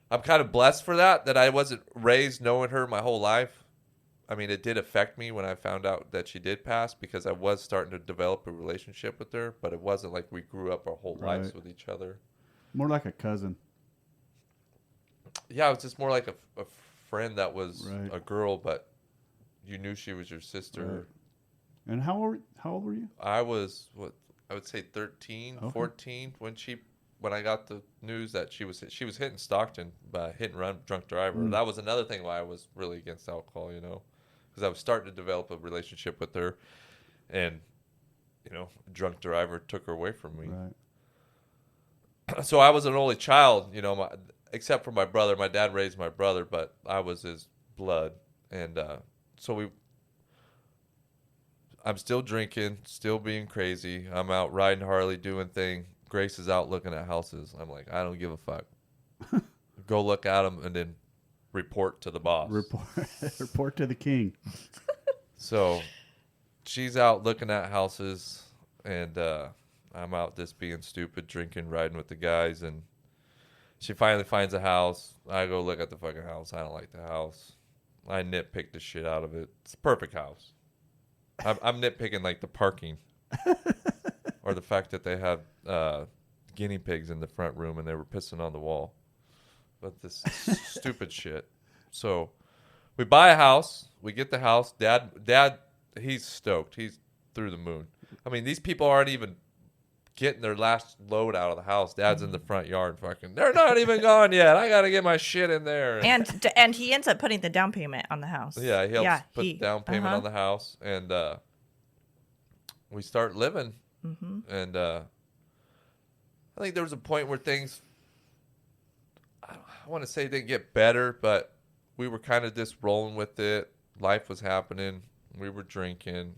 I'm kind of blessed for that I wasn't raised knowing her my whole life. I mean, it did affect me when I found out that she did pass because I was starting to develop a relationship with her, but it wasn't like we grew up our whole lives Right. with each other. More like a cousin. Yeah, it was just more like a friend that was Right. a girl, but you knew she was your sister. Right. And how old were you? I was, I would say 13, Okay. 14 when I got the news that she was hit in Stockton by hit and run drunk driver. That was another thing why I was really against alcohol, you know, because I was starting to develop a relationship with her, and you know, a drunk driver took her away from me. Right. So I was an only child, you know, except for my brother. My dad raised my brother, but I was his blood, and I'm still drinking, still being crazy. I'm out riding Harley, doing thing. Grace is out looking at houses. I'm like, I don't give a fuck. Go look at them and then report to the boss. Report to the king. So she's out looking at houses, and I'm out just being stupid, drinking, riding with the guys, and she finally finds a house. I go look at the fucking house. I don't like the house. I nitpick the shit out of it. It's a perfect house. I'm nitpicking like the parking or the fact that they had guinea pigs in the front room and they were pissing on the wall. But this stupid shit. So we buy a house. We get the house. Dad, he's stoked. He's through the moon. I mean, these people aren't even getting their last load out of the house. Dad's in the front yard fucking, they're not even gone yet. I got to get my shit in there. And he ends up putting the down payment on the house. Yeah, he helps put the down payment on the house. And we start living. Mm-hmm. And I think there was a point where things, I want to say didn't get better, but we were kind of just rolling with it. Life was happening. We were drinking.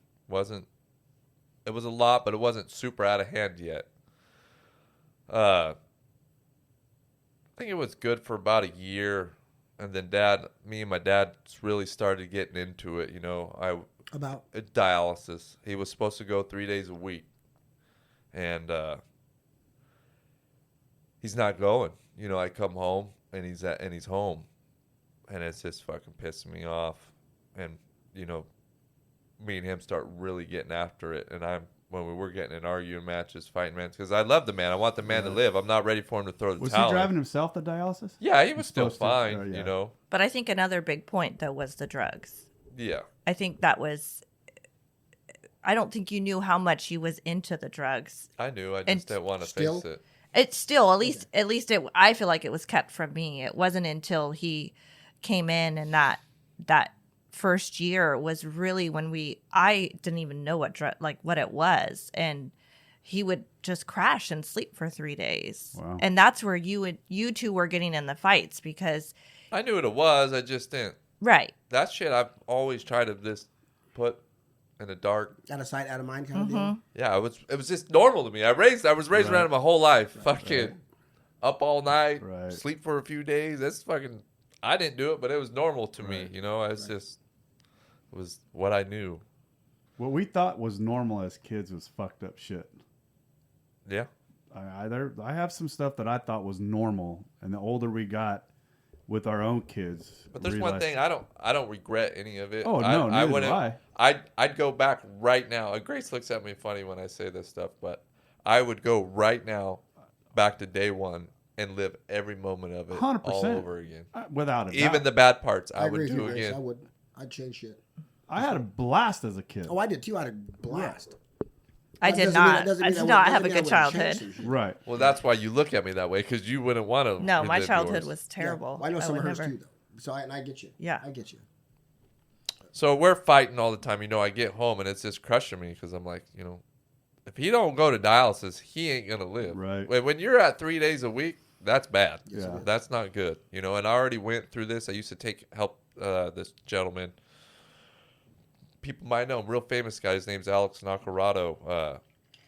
It was a lot, but it wasn't super out of hand yet. I think it was good for about a year. And then me and my dad really started getting into it. You know, About dialysis. He was supposed to go 3 days a week. and he's not going. You know, I come home and he's home, and it's just fucking pissing me off. And you know, me and him start really getting after it, and when we were getting in arguing matches, fighting matches, because I love the man. I want the man to live. I'm not ready for him to throw the Was towel. he driving himself to dialysis? Yeah, he was still fine, you know. But I think another big point, though, was the drugs. Yeah. I think that was... I don't think you knew how much he was into the drugs. I knew. I just didn't want to face it. It's still, at least I feel like it was kept from me. It wasn't until he came in, and that first year was really when I didn't even know what it was, and he would just crash and sleep for 3 days. Wow. And that's where you two were getting in the fights, because I knew what it was. I just didn't. Right. That shit I've always tried to just put in a dark, out of sight, out of mind kind of deal. Yeah, it was just normal to me. I was raised around it my whole life. Fucking up all night, sleep for a few days. That's fucking. I didn't do it, but it was normal to me. You know, it was what I knew. What we thought was normal as kids was fucked up shit. Yeah. I have some stuff that I thought was normal, and the older we got with our own kids. But there's one thing I don't regret any of it. Oh no, I wouldn't. I. I'd go back right now. Grace looks at me funny when I say this stuff, but I would go right now back to day one and live every moment of it 100%. all over again. Without a doubt. Even the bad parts, I would agree with do you, Grace. again. I'd change shit. I had a blast as a kid. Oh, I did too. I had a blast. I did not have a good childhood. Right. Well, that's why you look at me that way, because you wouldn't want to. No, my childhood was terrible. Yeah. Well, I know some of hers too, though. So I get you. Yeah, I get you. So we're fighting all the time. You know, I get home and it's just crushing me, because I'm like, you know, if he don't go to dialysis, he ain't gonna live. Right. When you're at 3 days a week, that's bad. Yeah. That's not good. You know, and I already went through this. I used to help this gentleman. People might know him, real famous guy. His name's Alex Nacarado.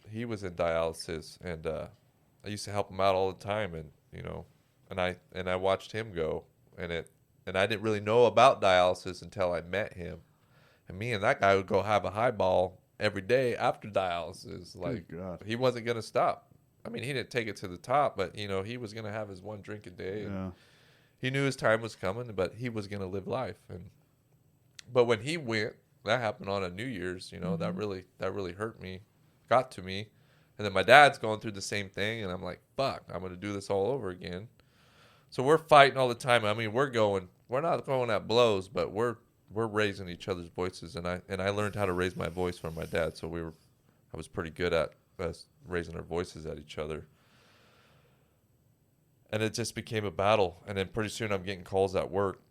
He was in dialysis, and I used to help him out all the time. And you know, and I watched him go, and I didn't really know about dialysis until I met him. And me and that guy would go have a highball every day after dialysis. Like, he wasn't gonna stop. I mean, he didn't take it to the top, but you know, he was gonna have his one drink a day. And he knew his time was coming, but he was gonna live life. But when he went, that happened on a New Year's. You know, that really hurt me, got to me. And then my dad's going through the same thing, and I'm like, fuck, I'm gonna do this all over again. So we're fighting all the time. I mean, we're not going at blows, but we're raising each other's voices, and I learned how to raise my voice from my dad. So I was pretty good at us raising our voices at each other. And it just became a battle. And then pretty soon I'm getting calls at work.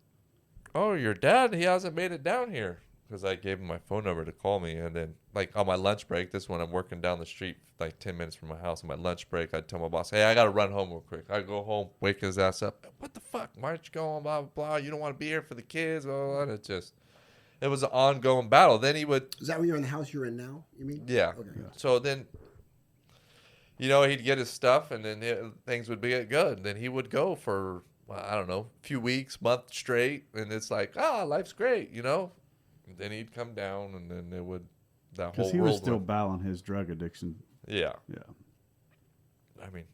Oh, your dad, he hasn't made it down here. Because I gave him my phone number to call me. And then, like, on my lunch break, this one I'm working down the street, like 10 minutes from my house. On my lunch break, I'd tell my boss, hey, I got to run home real quick. I'd go home, wake his ass up. What the fuck? Why aren't you going? Blah, blah, blah. You don't want to be here for the kids. Blah, blah, blah. It was an ongoing battle. Then he would. Is that when you're in the house you're in now, you mean? Yeah. Okay. So then, you know, he'd get his stuff, and then things would be good. Then he would go for, I don't know, a few weeks, month straight. And it's like, life's great, you know? And then he'd come down, and then it would, that whole world. Because he was still battling his drug addiction. Yeah. Yeah. I mean,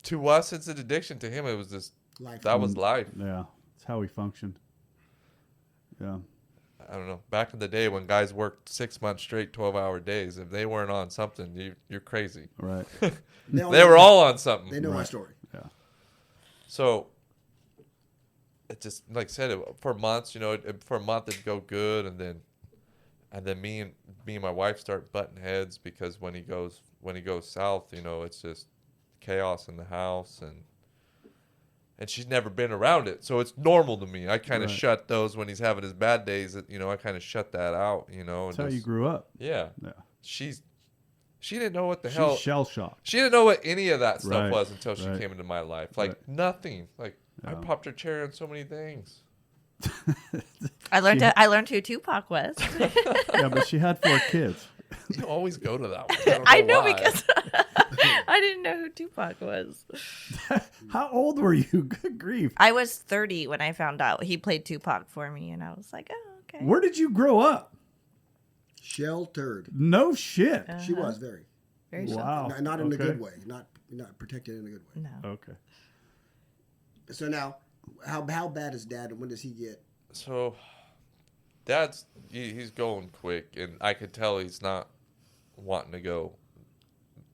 to us, it's an addiction. To him, it was just, life. That was life. Yeah. It's how he functioned. Yeah. I don't know. Back in the day when guys worked 6 months straight, 12-hour days, if they weren't on something, you're crazy. Right. They were all on something. They know my story. Yeah. So it just, like I said, for months, you know, for a month it'd go good, and then me and my wife start butting heads, because when he goes south, you know, it's just chaos in the house, and she's never been around it, so it's normal to me. I kind of shut those when he's having his bad days. You know, I kind of shut that out. You know, that's how you grew up. Yeah. Yeah. She didn't know what the hell. She's shell shocked. She didn't know what any of that stuff Right. was until she came into my life. Like nothing. Like I popped her cherry on so many things. I learned who Tupac was. Yeah, but she had 4 kids. You always go to that one. I know because I didn't know who Tupac was. How old were you? Good grief. I was 30 when I found out he played Tupac for me, and I was like, oh, okay. Where did you grow up? Sheltered. No shit. She was very. Very sheltered. Wow. Not in a good way. Not protected in a good way. No. Okay. So now, how bad is Dad, and when does he get? So, Dad's he's going quick, and I could tell he's not wanting to go,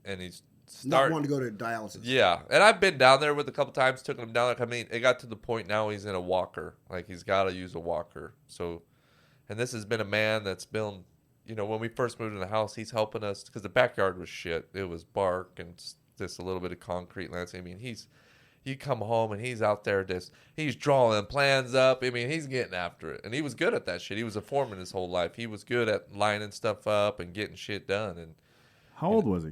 and he's Not wanting to go to dialysis. Yeah, and I've been down there with a couple times, took him down there. I mean, it got to the point now he's in a walker, like he's got to use a walker. So, and this has been a man that's been, when we first moved in the house, he's helping us because the backyard was shit. It was bark and just a little bit of concrete landscape. I mean, you come home and he's out there he's drawing plans up. I mean, he's getting after it. And he was good at that shit. He was a foreman his whole life. He was good at lining stuff up and getting shit done. And how old was he?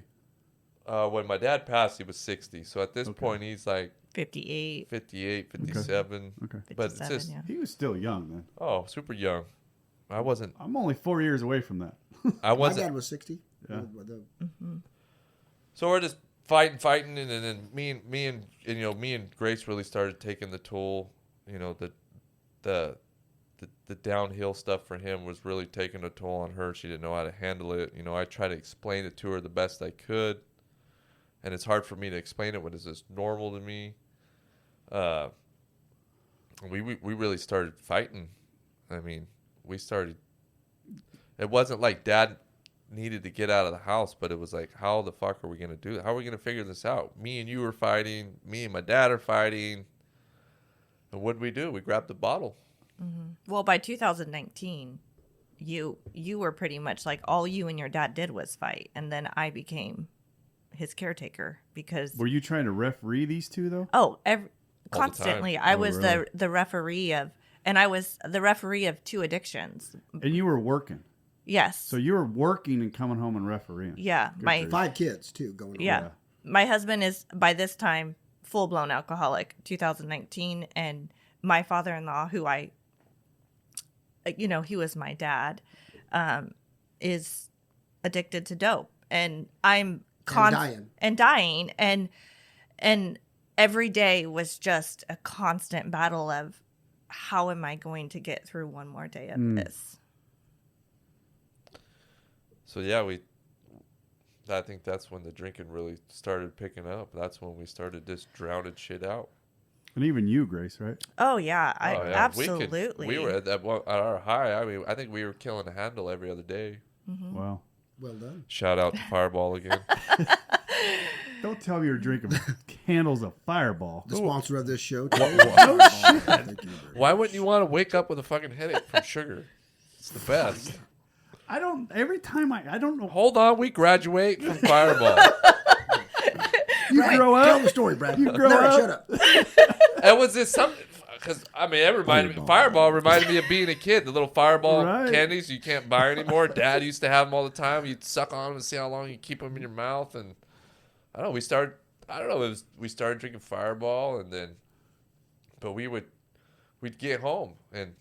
When my dad passed, he was 60. So at this point, he's like 58, 57. Okay. But it's just, he was still young then. Oh, super young. I wasn't. I'm only 4 years away from that. I wasn't. My dad was 60. Yeah. So we're just fighting, and then me and Grace really started taking the toll. The downhill stuff for him was really taking a toll on her. She didn't know how to handle it. I tried to explain it to her the best I could, and it's hard for me to explain it when it's just normal to me. We really started fighting. I mean, it wasn't like Dad needed to get out of the house, but it was like, how the fuck are we going to do that? How are we going to figure this out? Me and you are fighting. Me and my dad are fighting. And what did we do? We grabbed the bottle. Mm-hmm. Well, by 2019, you were pretty much like all you and your dad did was fight. And then I became his caretaker because... Were you trying to referee these two, though? Oh, constantly. I was really? the referee of... And I was the referee of 2 addictions. And you were working. Yes. So you were working and coming home and refereeing. Yeah. Good 5 kids, too, going on. Yeah. My husband is, by this time, full-blown alcoholic, 2019. And my father-in-law, who he was my dad, is addicted to dope. And I'm dying. And every day was just a constant battle of, how am I going to get through one more day of this? So yeah, I think that's when the drinking really started picking up. That's when we started just drowning shit out. And even you, Grace, right? Oh yeah, absolutely. We were at our high. I mean, I think we were killing a handle every other day. Mm-hmm. Wow. Well done. Shout out to Fireball again. Don't tell me you're drinking candles of Fireball. The sponsor of this show. Why wouldn't you want to wake up with a fucking headache from sugar? It's the best. I don't know. Hold on, we graduate from Fireball. You grow up. Tell the story, Brad. You grow Larry, up. shut up. And was this something? Because Fireball reminded me of being a kid. The little Fireball candies you can't buy anymore. Dad used to have them all the time. You'd suck on them and see how long you keep them in your mouth. And I don't know. We started drinking Fireball, and then, but we'd get home, and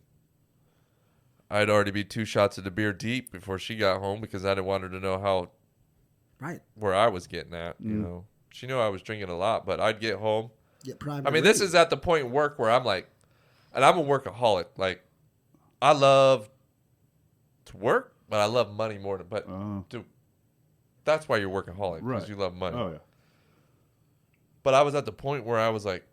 I'd already be 2 shots of the beer deep before she got home because I didn't want her to know where I was getting at. You know, she knew I was drinking a lot, but I'd get home. This is at the point in work where I'm like, and I'm a workaholic. Like, I love to work, but I love money more than. But dude, that's why you're workaholic, because you love money. Oh yeah. But I was at the point where I was like,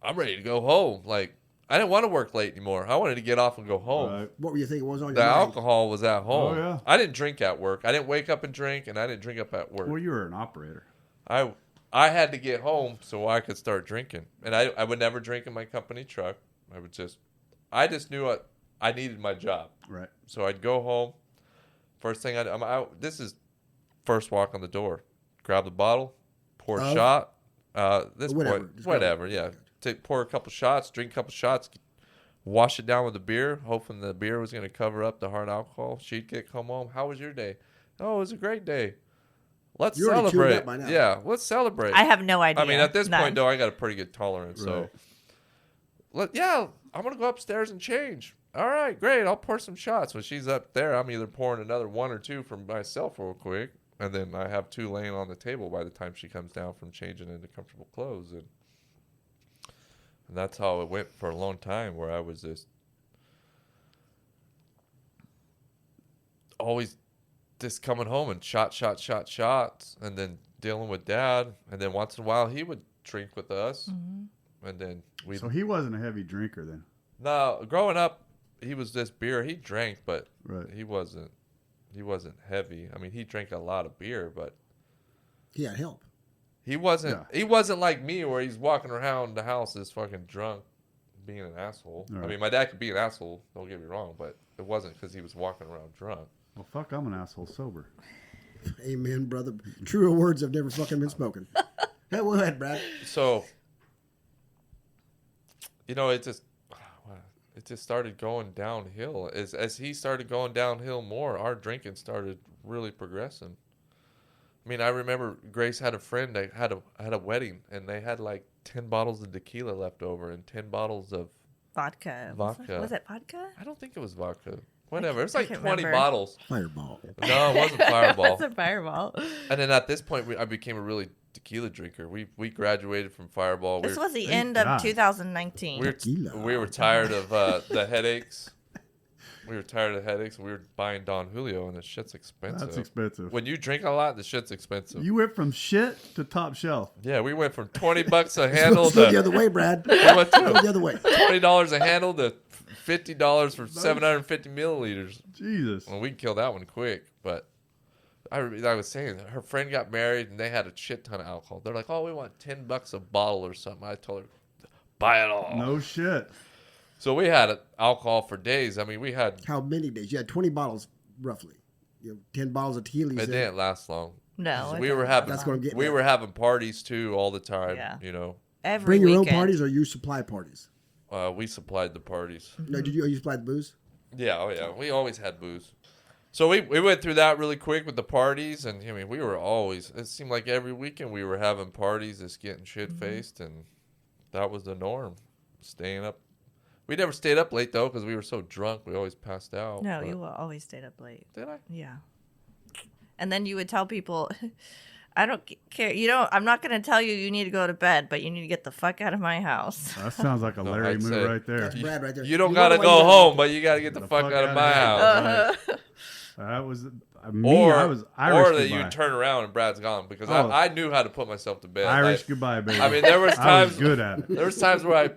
I'm ready to go home. Like, I didn't want to work late anymore. I wanted to get off and go home. Right. What were you thinking? What was on your The mind? alcohol was at home. Oh, yeah. I didn't drink at work. I didn't wake up and drink, and I didn't drink up at work. Well, you were an operator. I had to get home so I could start drinking. And I would never drink in my company truck. I just knew I needed my job. Right. So I'd go home. First thing this is first walk on the door. Grab the bottle, pour a shot. Whatever. Yeah. Pour a couple shots, drink a couple shots, wash it down with the beer, hoping the beer was going to cover up the hard alcohol. She'd come home. How was your day? Oh, it was a great day. Let's celebrate. Yeah, let's celebrate. I have no idea. I mean, at this point, though, I got a pretty good tolerance. Right. So, I'm going to go upstairs and change. All right, great. I'll pour some shots. When she's up there, I'm either pouring another 1 or 2 for myself real quick. And then I have 2 laying on the table by the time she comes down from changing into comfortable clothes. And that's how it went for a long time, where I was just always just coming home and shots, and then dealing with Dad, and then once in a while he would drink with us, and then we. So he wasn't a heavy drinker then. No, growing up, he was just beer. He drank, but Right. he wasn't heavy. I mean, he drank a lot of beer, but He had help. he wasn't. Yeah. He wasn't like me, where he's walking around the house just fucking drunk, being an asshole. Right. I mean, my dad could be an asshole. Don't get me wrong, but it wasn't because he was walking around drunk. Well, fuck, I'm an asshole sober. Amen, brother. Truer words have never fucking been spoken. Hey, go ahead, Brad. So, you know, it just started going downhill. As he started going downhill more, our drinking started really progressing. I mean, I remember Grace had a friend that had a wedding, and they had like 10 bottles of tequila left over and 10 bottles of Vodka. Vodka. Was it vodka? I don't think it was vodka. Whatever. It's like can't 20 remember. bottles. Fireball. No, it wasn't Fireball. It's a fireball. And then at this point, I became a really tequila drinker. We graduated from Fireball. This was the Thank end of God. 2019. Tequila. We were tired of the headaches. We were tired of the headaches. We were buying Don Julio, and the shit's expensive. That's expensive. When you drink a lot, the shit's expensive. You went from shit to top shelf. Yeah, we went from $20 a handle Go the to other way, Brad. we went Go to the other way. $20 a handle to $50 for 750 milliliters. Jesus. Well, we can kill that one quick. But I was saying, her friend got married, and they had a shit ton of alcohol. They're like, "Oh, we want $10 a bottle or something." I told her, "Buy it all." No shit. So we had alcohol for days. I mean, we had. How many days? You had 20 bottles, roughly. 10 bottles of tequila. It didn't last long. No, We were having. That's gonna get we that. were having parties too all the time. Yeah. You know, every Bring your own weekend. parties or you supply parties? we supplied the parties. No, did you supply the booze? Yeah, oh yeah. We always had booze. So we went through that really quick with the parties, and I mean, we were always. It seemed like every weekend we were having parties, just getting shit faced, and that was the norm. Staying up. We never stayed up late though, because we were so drunk. We always passed out. No, but- you always stayed up late. Did I? Yeah. And then you would tell people, I don't care. I'm not going to tell you need to go to bed, but you need to get the fuck out of my house. That sounds like a No, Larry I'd move say- right there. That's Brad right there. You don't know gotta why go you home, but you gotta get the fuck out of my here. house. Right. That was me. Or, I was Irish or that goodbye. you turn around and Brad's gone, because Oh. I knew how to put myself to bed. Irish goodbye, baby. I mean, there was I was times good at it. There was times where I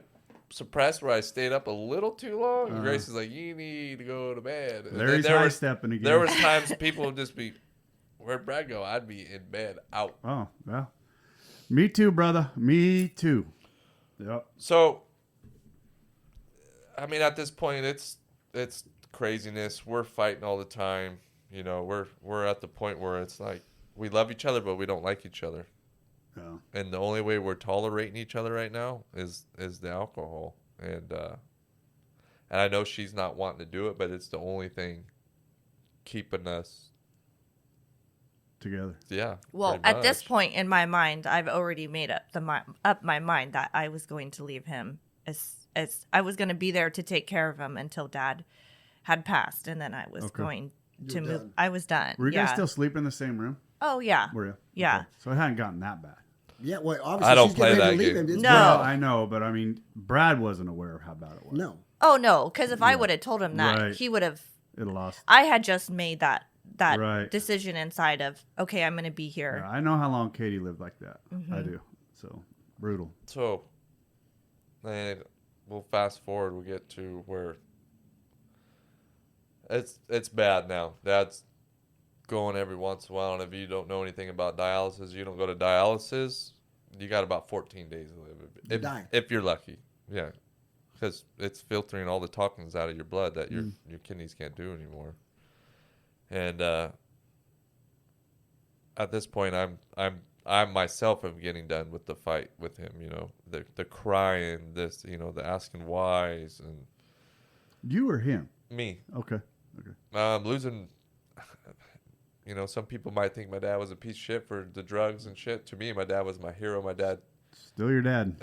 suppressed, where I stayed up a little too long, and Grace is like, "You need to go to bed." And then Larry's high stepping again. There was times people would just be, "Where'd Brad go?" I'd be in bed, out. Oh, well. Me too, brother. Me too. Yep. So, I mean, at this point, it's craziness. We're fighting all the time. You know, we're at the point where it's like we love each other, but we don't like each other. Yeah. And the only way we're tolerating each other right now is the alcohol. And I know she's not wanting to do it, but it's the only thing keeping us Together. Yeah. Well, pretty at this much. point in my mind, I've already made up my mind that I was going to leave him as I was going to be there to take care of him until Dad had passed, and then I was going to move. done. I was done. Were you yeah. guys still sleeping in the same room? Oh yeah. Were you? Yeah. Okay. So it hadn't gotten that bad. Yeah, well, obviously I don't she's getting play ready to that leave game. him. It's No. Well, I know, but I mean, Brad wasn't aware of how bad it was. No. Oh no, because if I would have told him that, Right. he would have. It lost. I had just made that Right. decision inside of okay, I'm going to be here. Yeah, I know how long Katie lived like that. Mm-hmm. I do. So brutal. So, and we'll fast forward. We'll get to where it's bad now. Dad's going every once in a while, and if you don't know anything about dialysis, you don't go to dialysis, you got about 14 days to live. Die. If you're lucky. Yeah. Because it's filtering all the toxins out of your blood that your kidneys can't do anymore. And at this point, I myself am getting done with the fight with him. You know, the crying, the asking whys, and You or him? me. Okay. Losing. You know, some people might think my dad was a piece of shit for the drugs and shit. To me, my dad was my hero. My dad. Still your dad.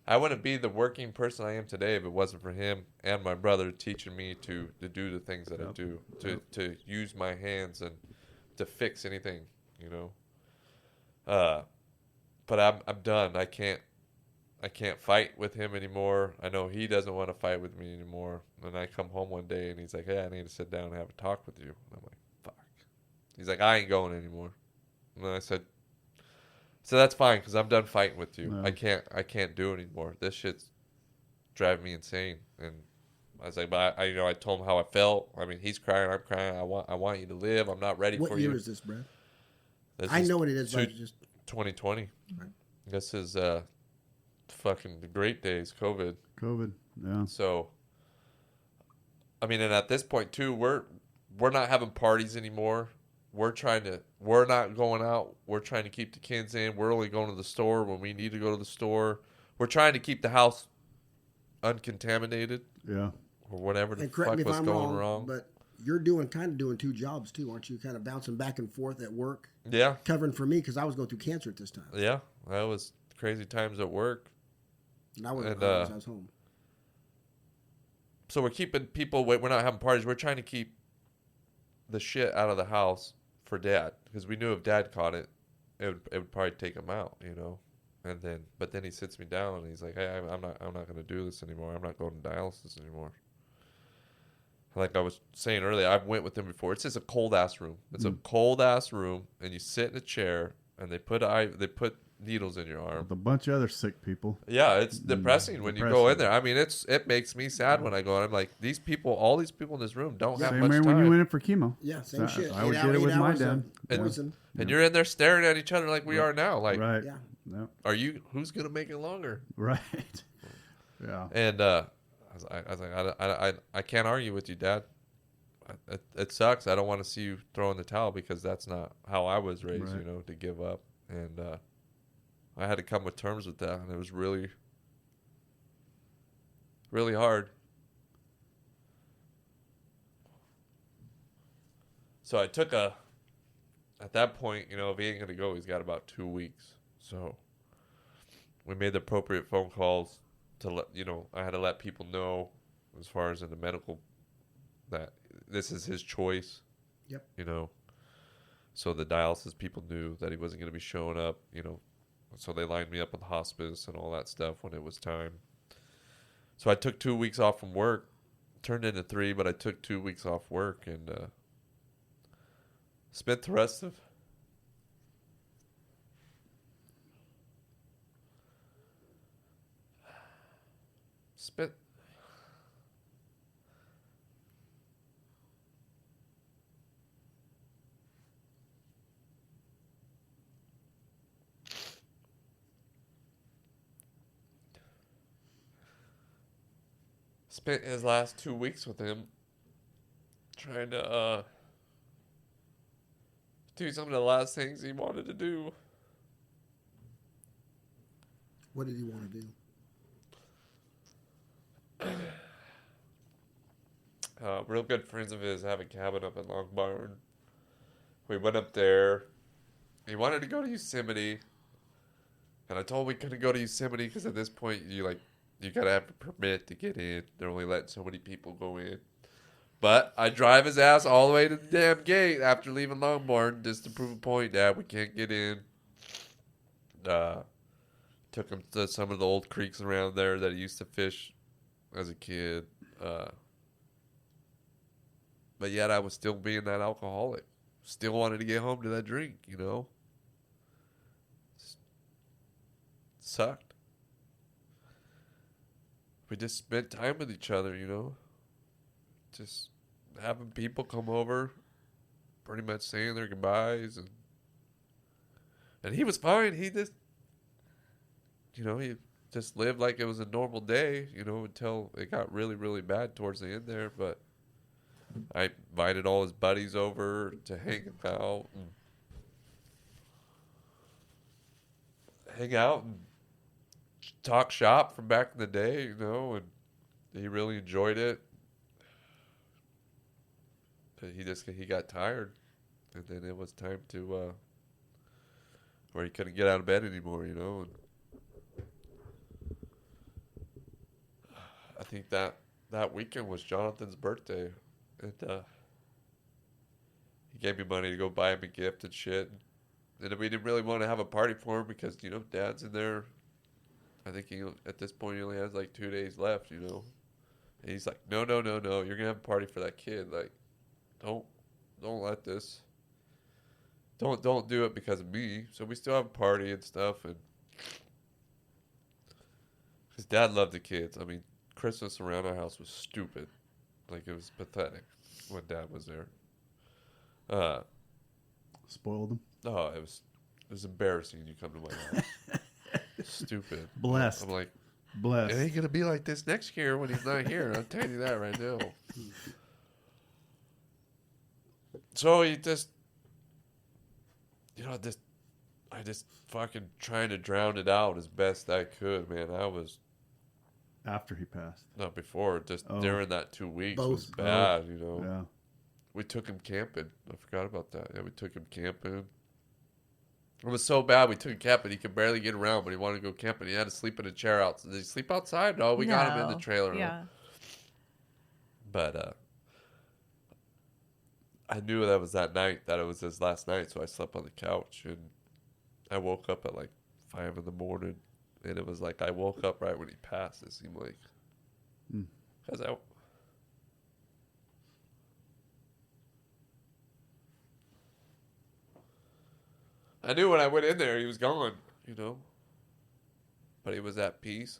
I wouldn't be the working person I am today if it wasn't for him and my brother teaching me to do the things that I do, to use my hands and to fix anything, you know. But I'm done. I can't fight with him anymore. I know he doesn't want to fight with me anymore. And I come home one day and he's like, "Hey, I need to sit down and have a talk with you." And I'm like, "Fuck." He's like, I ain't going anymore. And I said, so that's fine because I'm done fighting with you. No. I can't do it anymore. This shit's driving me insane. And I was like, but I told him how I felt. I mean, he's crying, I'm crying. I want you to live. I'm not ready for you. What year is this, Brad? This I is know what it is, but just 2020. Right. This is fucking the great days, COVID. Yeah. So, I mean, and at this point too, we're not having parties anymore. We're not going out. We're trying to keep the kids in. We're only going to the store when we need to go to the store. We're trying to keep the house uncontaminated. Yeah. Or whatever the and correct fuck me if was I'm going wrong. but you're kind of doing two jobs too, aren't you? Kind of bouncing back and forth at work. Yeah. Covering for me because I was going through cancer at this time. Yeah. That was crazy times at work. And I wasn't And, home, I was home. So we're keeping people. We're not having parties. We're trying to keep the shit out of the house for Dad because we knew if Dad caught it, it would probably take him out, you know. But then he sits me down and he's like, "Hey, I'm not going to do this anymore. I'm not going to dialysis anymore." Like I was saying earlier, I've went with him before. It's just a cold ass room. It's a cold ass room, and you sit in a chair, and they put needles in your arm. With a bunch of other sick people. Yeah, it's depressing when you go in there. I mean, it makes me sad when I go in. I'm like, all these people in this room don't have Same much way time. when you went in for chemo. Yeah, same shit. I would get it with my dad. Poison. And you're in there staring at each other like we are now. Like, Right. Yeah. Yeah. Who's gonna make it longer? Right. Yeah. And I was like, I can't argue with you, Dad. It sucks. I don't want to see you throw in the towel because that's not how I was raised, Right. you know, to give up. And I had to come with terms with that, and it was really, really hard. So I took at that point, you know, if he ain't going to go, he's got about 2 weeks. So we made the appropriate phone calls to I had to let people know as far as in the medical that this is his choice. Yep. You know, so the dialysis people knew that he wasn't going to be showing up, you know. So they lined me up with hospice and all that stuff when it was time. So I took 2 weeks off from work. Turned into 3, but I took 2 weeks off work and spent the rest of spent his last 2 weeks with him trying to do some of the last things he wanted to do. What did he want to do? Real good friends of his have a cabin up in Long Barn. We went up there. He wanted to go to Yosemite. And I told him we couldn't go to Yosemite because at this point you gotta have a permit to get in. They're only letting so many people go in. But I drive his ass all the way to the damn gate after leaving Longbarn just to prove a point. Dad, we can't get in. Took him to some of the old creeks around there that he used to fish as a kid. But yet I was still being that alcoholic. Still wanted to get home to that drink, you know. Sucked. We just spent time with each other, you know. Just having people come over, pretty much saying their goodbyes, and he was fine. He just, you know, he just lived like it was a normal day, you know, until it got really, really bad towards the end there. But I invited all his buddies over to hang out and talk shop from back in the day, you know, and he really enjoyed it. But he got tired, and then it was time to where he couldn't get out of bed anymore, you know. And I think that weekend was Jonathan's birthday, and he gave me money to go buy him a gift and shit. And we didn't really want to have a party for him because, you know, Dad's in there. I think at this point he only has like 2 days left, you know. And he's like, no, you're gonna have a party for that kid. Like, don't let this. don't do it because of me. So we still have a party and stuff, and his dad loved the kids. I mean, Christmas around our house was stupid. Like, it was pathetic when Dad was there. Spoiled them. Oh, it was embarrassing. You come to my house. Stupid. Blessed. I'm like, blessed. It ain't gonna be like this next year when he's not here. I'm telling you that right now. So he just, I just fucking trying to drown it out as best I could, man. I was. After he passed. Not before, just during that 2 weeks was Both. bad, you know. Yeah. We took him camping. I forgot about that. Yeah, we took him camping. It was so bad we took him camping. He could barely get around, but he wanted to go camping. He had to sleep in a chair out. Did he sleep outside? No, we got him in the trailer. Yeah. But I knew that was that night, that it was his last night, so I slept on the couch. And I woke up at like 5 in the morning. And it was like I woke up right when he passed, it seemed like. Because I knew when I went in there he was gone, you know. But he was at peace.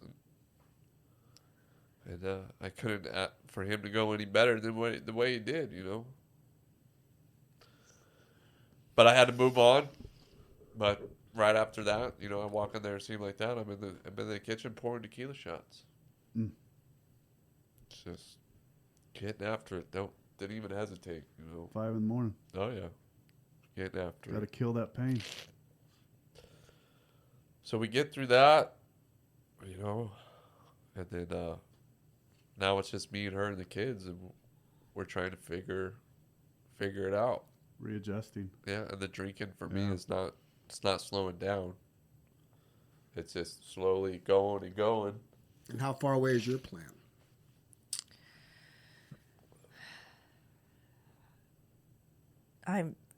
And I couldn't for him to go any better than the way he did, you know. But I had to move on. But right after that, you know, I walk in there, it seemed like that. I'm in the kitchen pouring tequila shots. Just getting after it. Didn't even hesitate, you know. 5 in the morning. Oh yeah, getting after Gotta it. kill that pain. So we get through that, you know, and then now it's just me and her and the kids, and we're trying to figure it out. Readjusting. Yeah, and the drinking for me is not. It's not slowing down. It's just slowly going and going. And how far away is your plan?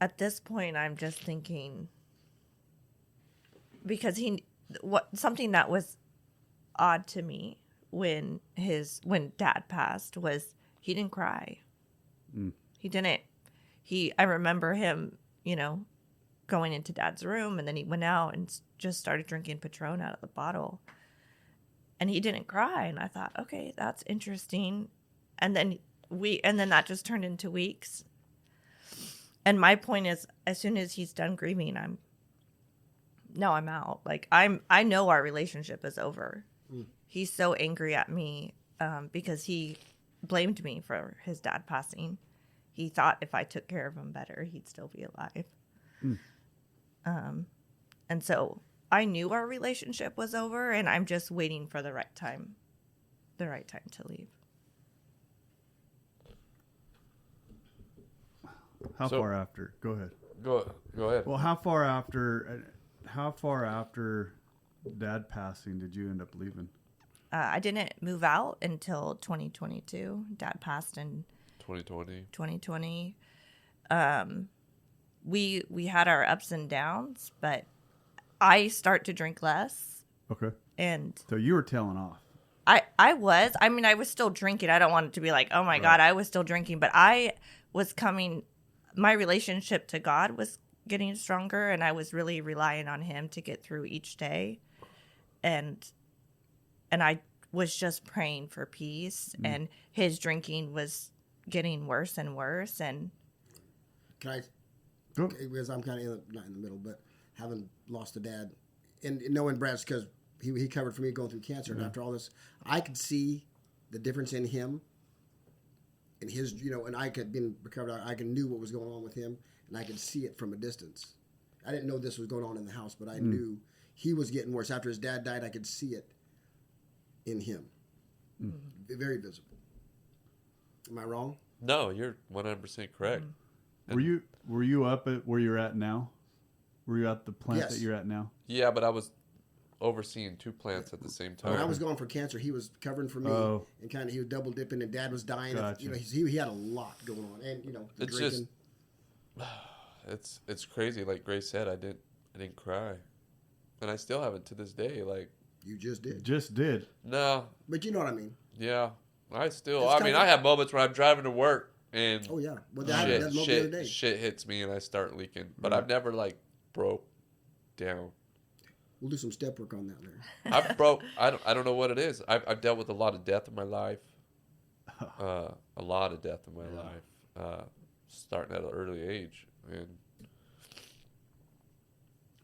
At this point, I'm just thinking, because something that was odd to me when Dad passed was he didn't cry. He didn't. I remember him, you know, going into Dad's room, and then he went out and just started drinking Patron out of the bottle, and he didn't cry. And I thought, okay, that's interesting. And then that just turned into weeks. And my point is, as soon as he's done grieving, I'm out. Like, I know our relationship is over. He's so angry at me because he blamed me for his dad passing. He thought if I took care of him better, he'd still be alive. And so I knew our relationship was over, and I'm just waiting for the right time to leave. How far after? Go ahead. Go ahead. Well, how far after Dad passing did you end up leaving? I didn't move out until 2022. Dad passed in 2020. We had our ups and downs, but I start to drink less. Okay. And so you were tailing off. I was. I mean, I was still drinking. I don't want it to be like, oh my God, I was still drinking, but I was my relationship to God was getting stronger, and I was really relying on him to get through each day. And I was just praying for peace, and his drinking was getting worse and worse. And Can I? Because I'm kind of not in the middle, but having lost a dad, and knowing Brad's, because he covered for me going through cancer, and after all this, I could see the difference in him. And his, you know, and I could been recovered. I knew what was going on with him, and I could see it from a distance. I didn't know this was going on in the house, but I knew he was getting worse. After his dad died, I could see it in him, very visible. Am I wrong? No, you're 100% correct. Were you up at where you're at now? Were you at the plant that you're at now? Yeah, but I was overseeing 2 plants at the same time. When I was going for cancer, he was covering for me, and kind of he was double dipping, and Dad was dying. Gotcha. You know, he had a lot going on, and you know, the it's drinking. just, it's crazy. Like Grace said, I didn't cry, and I still haven't to this day. Like You just did. Just did. No. But you know what I mean. Yeah, I have moments when I'm driving to work And oh yeah, well that happened the other day. Shit hits me and I start leaking. But I've never like broke down. We'll do some step work on that later. I've broke. I don't know what it is. I've dealt with a lot of death in my life. A lot of death in my life. Starting at an early age, and I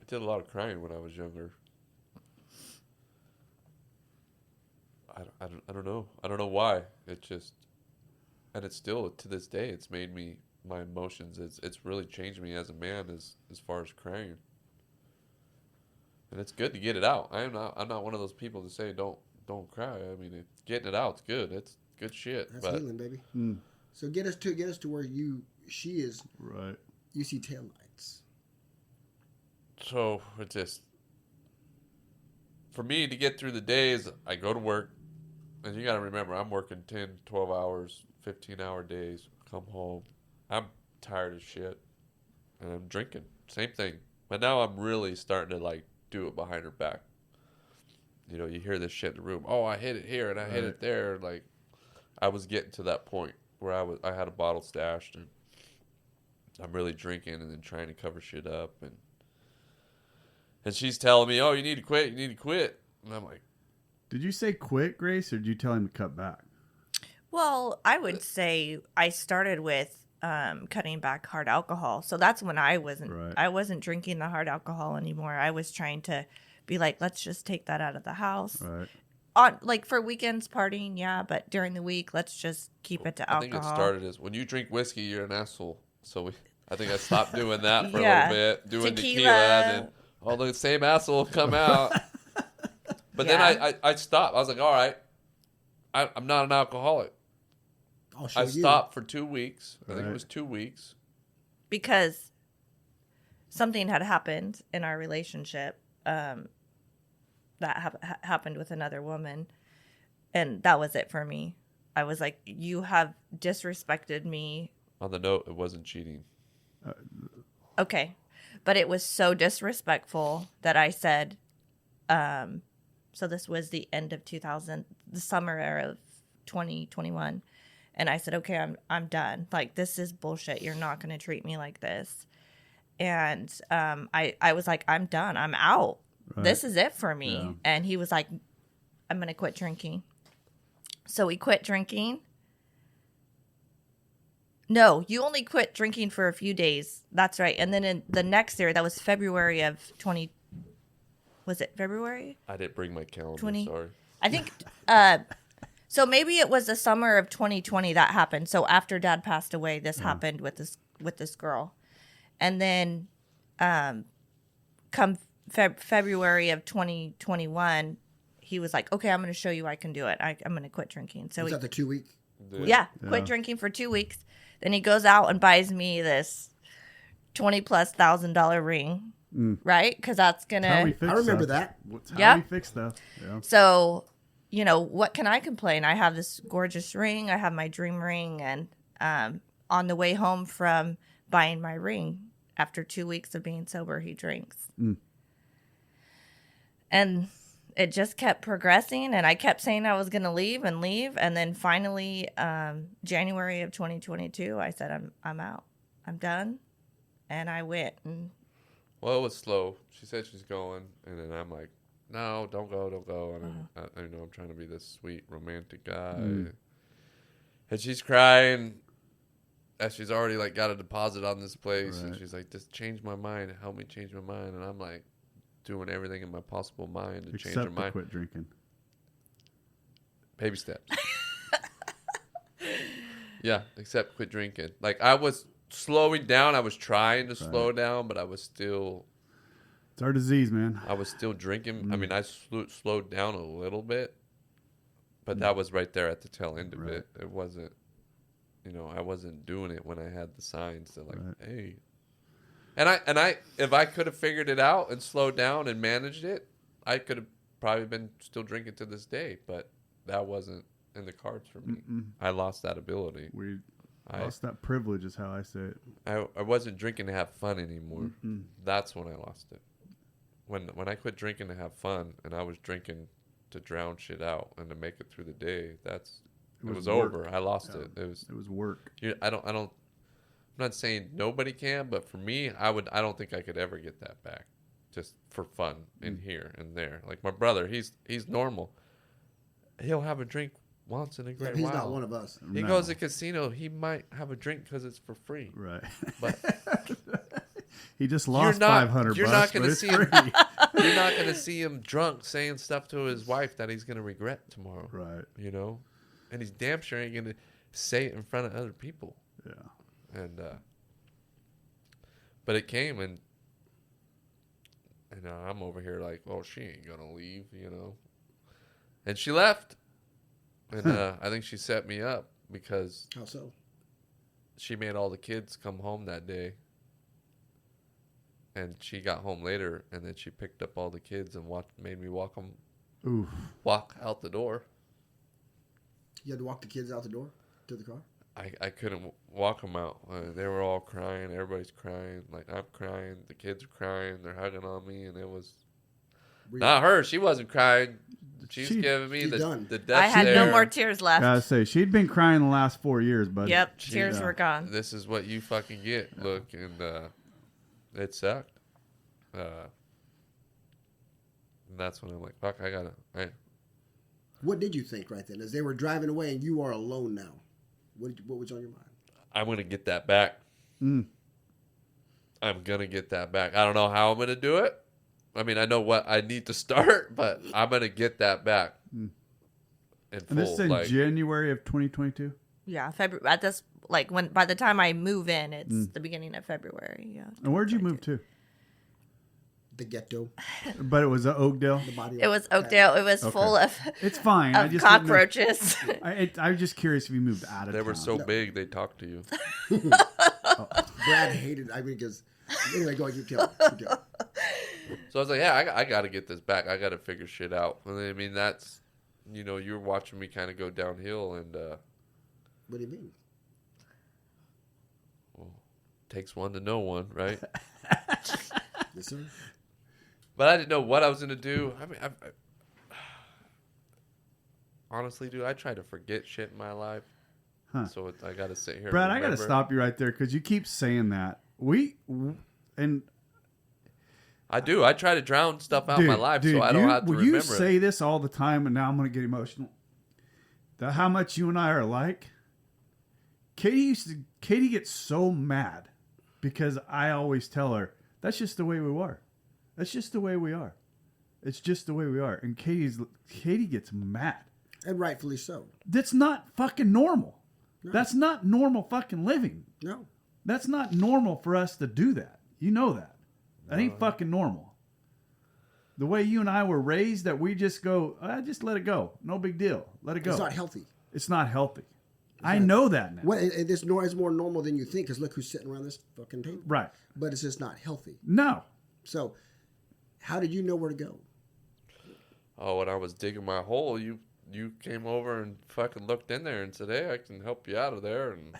did a lot of crying when I was younger. I don't know. I don't know why. It just, and it's still to this day. It's made me, my emotions. It's really changed me as a man as far as crying. And it's good to get it out. I'm not one of those people to say don't cry. I mean, getting it out's good. It's good shit. That's healing, baby. So get us to where she is. Right. You see taillights. So it just, for me to get through the days, I go to work, and you got to remember, I'm working 10, 12 hours, 15-hour days, come home. I'm tired as shit, and I'm drinking. Same thing. But now I'm really starting to, like, do it behind her back. You know, you hear this shit in the room. Oh, I hit it here, and I hit it there. Like, I was getting to that point where I had a bottle stashed, and I'm really drinking and then trying to cover shit up. And she's telling me, oh, you need to quit. And I'm like, did you say quit, Grace, or did you tell him to cut back? Well, I would say I started with cutting back hard alcohol. So that's when I wasn't drinking the hard alcohol anymore. I was trying to be like, let's just take that out of the house. Right. On like for weekends partying, yeah, but during the week, let's just keep it to alcohol. I think it started as when you drink whiskey, you're an asshole. So I think I stopped doing that for a little bit, doing tequila and then all the same asshole will come out. But then I stopped. I was like, all right, I'm not an alcoholic. I stopped for 2 weeks. I think it was 2 weeks. Because something had happened in our relationship that happened with another woman. And that was it for me. I was like, you have disrespected me. On the note, it wasn't cheating. Okay. But it was so disrespectful that I said, so this was the end of the summer of 2021. And I said, okay, I'm done. Like, this is bullshit. You're not going to treat me like this. And I was like, I'm done. I'm out. Right. This is it for me. Yeah. And he was like, I'm going to quit drinking. So we quit drinking. No, you only quit drinking for a few days. That's right. And then in the next year, that was February of 20. Was it February? I didn't bring my calendar. 20. Sorry. I think. So maybe it was the summer of 2020 that happened. So after Dad passed away, this happened with this girl, and then, come February of 2021, he was like, "Okay, I'm going to show you I can do it. I'm going to quit drinking." So was that the 2 week? Yeah, quit drinking for 2 weeks. Then he goes out and buys me this $20,000+ ring, right? Because that's gonna. I remember that. How we fix stuff. Yeah. So, you know, what can I complain? I have this gorgeous ring. I have my dream ring, and on the way home from buying my ring, after 2 weeks of being sober, he drinks, and it just kept progressing, and I kept saying I was going to leave, and then finally, January of 2022, I said, I'm out. I'm done, and I went. And well, it was slow. She said she's going, and then I'm like, no, don't go. And I know I'm trying to be this sweet, romantic guy. And she's crying as she's already, like, got a deposit on this place, and she's like, just change my mind. Help me change my mind. And I'm like, doing everything in my possible mind to change her mind. Quit drinking. Baby steps. Yeah, except quit drinking. Like, I was slowing down. I was trying to slow down, but I was still. It's our disease, man. I was still drinking. I mean, I slowed down a little bit, but that was right there at the tail end of it. It wasn't, I wasn't doing it when I had the signs that, like, hey. And I, if I could have figured it out and slowed down and managed it, I could have probably been still drinking to this day. But that wasn't in the cards for me. I lost that ability. We lost that privilege, is how I say it. I wasn't drinking to have fun anymore. That's when I lost it. When I quit drinking to have fun, and I was drinking to drown shit out and to make it through the day, It was over. I lost it. It was work. I'm not saying nobody can, but for me, I don't think I could ever get that back, just for fun in here and there. Like my brother, he's normal. He'll have a drink once in a great while. He's not one of us. He goes to the casino. He might have a drink because it's for free. Right. But he just lost $500. You're not going to see him. Free. You're not going to see him drunk saying stuff to his wife that he's going to regret tomorrow. Right. You know, and he's damn sure ain't going to say it in front of other people. Yeah. And but it came, and I'm over here like, oh, she ain't gonna leave, you know. And she left, and I think she set me up because how so? She made all the kids come home that day, and she got home later, and then she picked up all the kids and made me walk out the door. You had to walk the kids out the door to the car? I couldn't walk them out. They were all crying. Everybody's crying. Like, I'm crying. The kids are crying. They're hugging on me. And it was not her. She wasn't crying. She's giving me the death I had stare. no more tears left. Gotta say, she'd been crying the last 4 years, buddy. Yep, tears were gone. This is what you fucking get. Look, and it sucked. And that's when I'm like, fuck, I gotta. What did you think right then? As they were driving away and you are alone now, what was on your mind? I'm going to get that back. I'm going to get that back. I don't know how I'm going to do it. I mean, I know what I need to start, but I'm going to get that back in full. And this is in January of 2022? Yeah, February. At this, by the time I move in, it's the beginning of February. Yeah. And where'd you move to? The ghetto. But it was Oakdale? It was Oakdale. It was full of it's fine. Of cockroaches. I'm just curious if you moved out of town. They were so big, they talked to you. Brad hated because... Anyway, go ahead, keep telling. So I was like, yeah, I got to get this back. I got to figure shit out. I mean, that's... you're watching me kind of go downhill, and... What do you mean? Well, takes one to know one, right? Yes, sir. But I didn't know what I was going to do. I mean, honestly, dude, I try to forget shit in my life. So I got to sit here. Brad, I got to stop you right there because you keep saying that. And I do. I try to drown stuff out of my life so I don't have to remember it. You say this all the time, and now I'm going to get emotional. How much you and I are alike. Katie gets so mad because I always tell her, that's just the way we are. That's just the way we are. It's just the way we are. And Katie gets mad. And rightfully so. That's not fucking normal. No. That's not normal fucking living. No. That's not normal for us to do that. You know that. That ain't fucking normal. The way you and I were raised, that we just go, just let it go. No big deal. Let it go. It's not healthy. It's not healthy. I know that now. Well, it's more normal than you think, because look who's sitting around this fucking table. Right. But it's just not healthy. No. So, how did you know where to go? Oh, when I was digging my hole, you came over and fucking looked in there and said, hey, I can help you out of there. And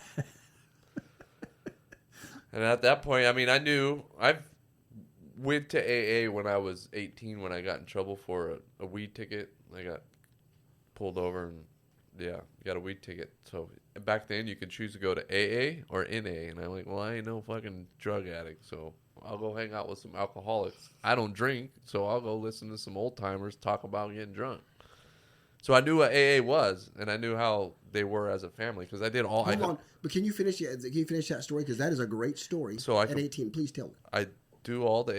and at that point, I mean, I knew. I went to AA when I was 18 when I got in trouble for a weed ticket. I got pulled over and, got a weed ticket. So back then you could choose to go to AA or NA. And I'm like, well, I ain't no fucking drug addict, so I'll go hang out with some alcoholics. I don't drink, so I'll go listen to some old timers talk about getting drunk. So I knew what AA was, and I knew how they were as a family because I did all. Hold on, but can you finish that story? Because that is a great story. So at 18, please tell me. I do all the,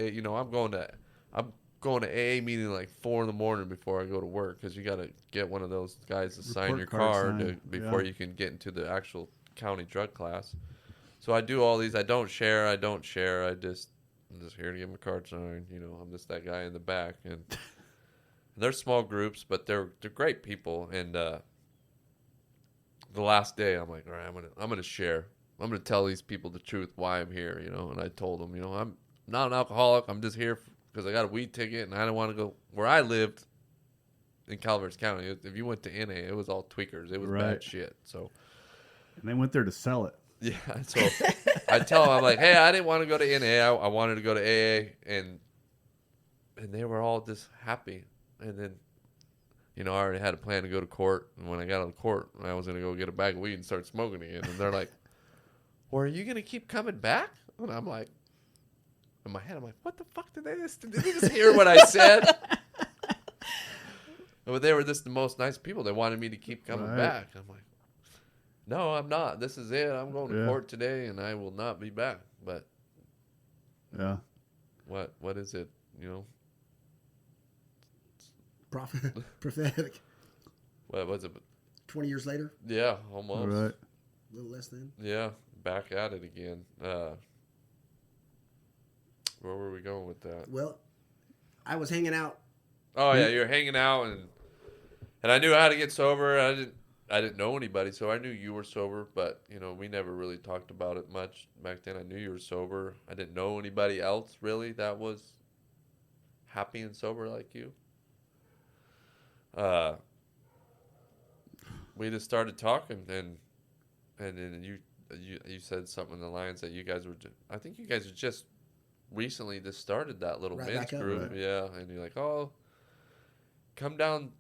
I'm going to AA meeting like 4 a.m. before I go to work because you got to get one of those guys to sign your card before you can get into the actual county drug class. So I do all these. I don't share. I'm just here to get my card signed. I'm just that guy in the back, and they're small groups, but they're great people. And the last day, I'm like, all right, I'm gonna share. I'm gonna tell these people the truth why I'm here. And I told them, I'm not an alcoholic. I'm just here because I got a weed ticket, and I don't want to go where I lived in Calaveras County. If you went to NA, it was all tweakers. It was bad shit. So, and they went there to sell it. Yeah, so I tell them, I'm like, hey, I didn't want to go to NA. I wanted to go to AA, and they were all just happy. And then, I already had a plan to go to court. And when I got out of court, I was going to go get a bag of weed and start smoking again. And they're like, well, are you going to keep coming back? And I'm like, in my head, I'm like, what the fuck did they just hear what I said? But they were just the most nice people. They wanted me to keep coming back. I'm like, no, I'm not. This is it. I'm going to court today, and I will not be back. But what is it? Prophetic. What was it? 20 years later? Yeah, almost. Right. A little less than. Yeah, back at it again. Where were we going with that? Well, I was hanging out. Oh yeah, you were hanging out, and I knew how to get sober. I didn't know anybody, so I knew you were sober, but we never really talked about it much back then. I knew you were sober. I didn't know anybody else really that was happy and sober like you. We just started talking, and then you said something in the lines that you guys were. I think you guys just recently just started that little men's group, right? Yeah. And you're like, oh, come to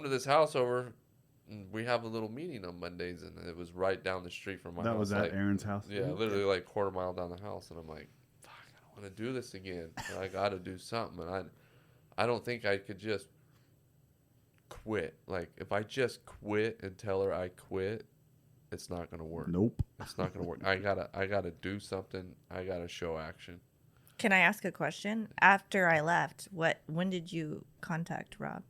this house over. And we have a little meeting on Mondays, and it was right down the street from my house. That was at Aaron's house? Yeah, literally like quarter mile down the house. And I'm like, fuck, I don't want to do this again. I got to do something. And I don't think I could just quit. Like, if I just quit and tell her I quit, it's not going to work. Nope. It's not going to work. I gotta do something. I got to show action. Can I ask a question? After I left, when did you contact Rob?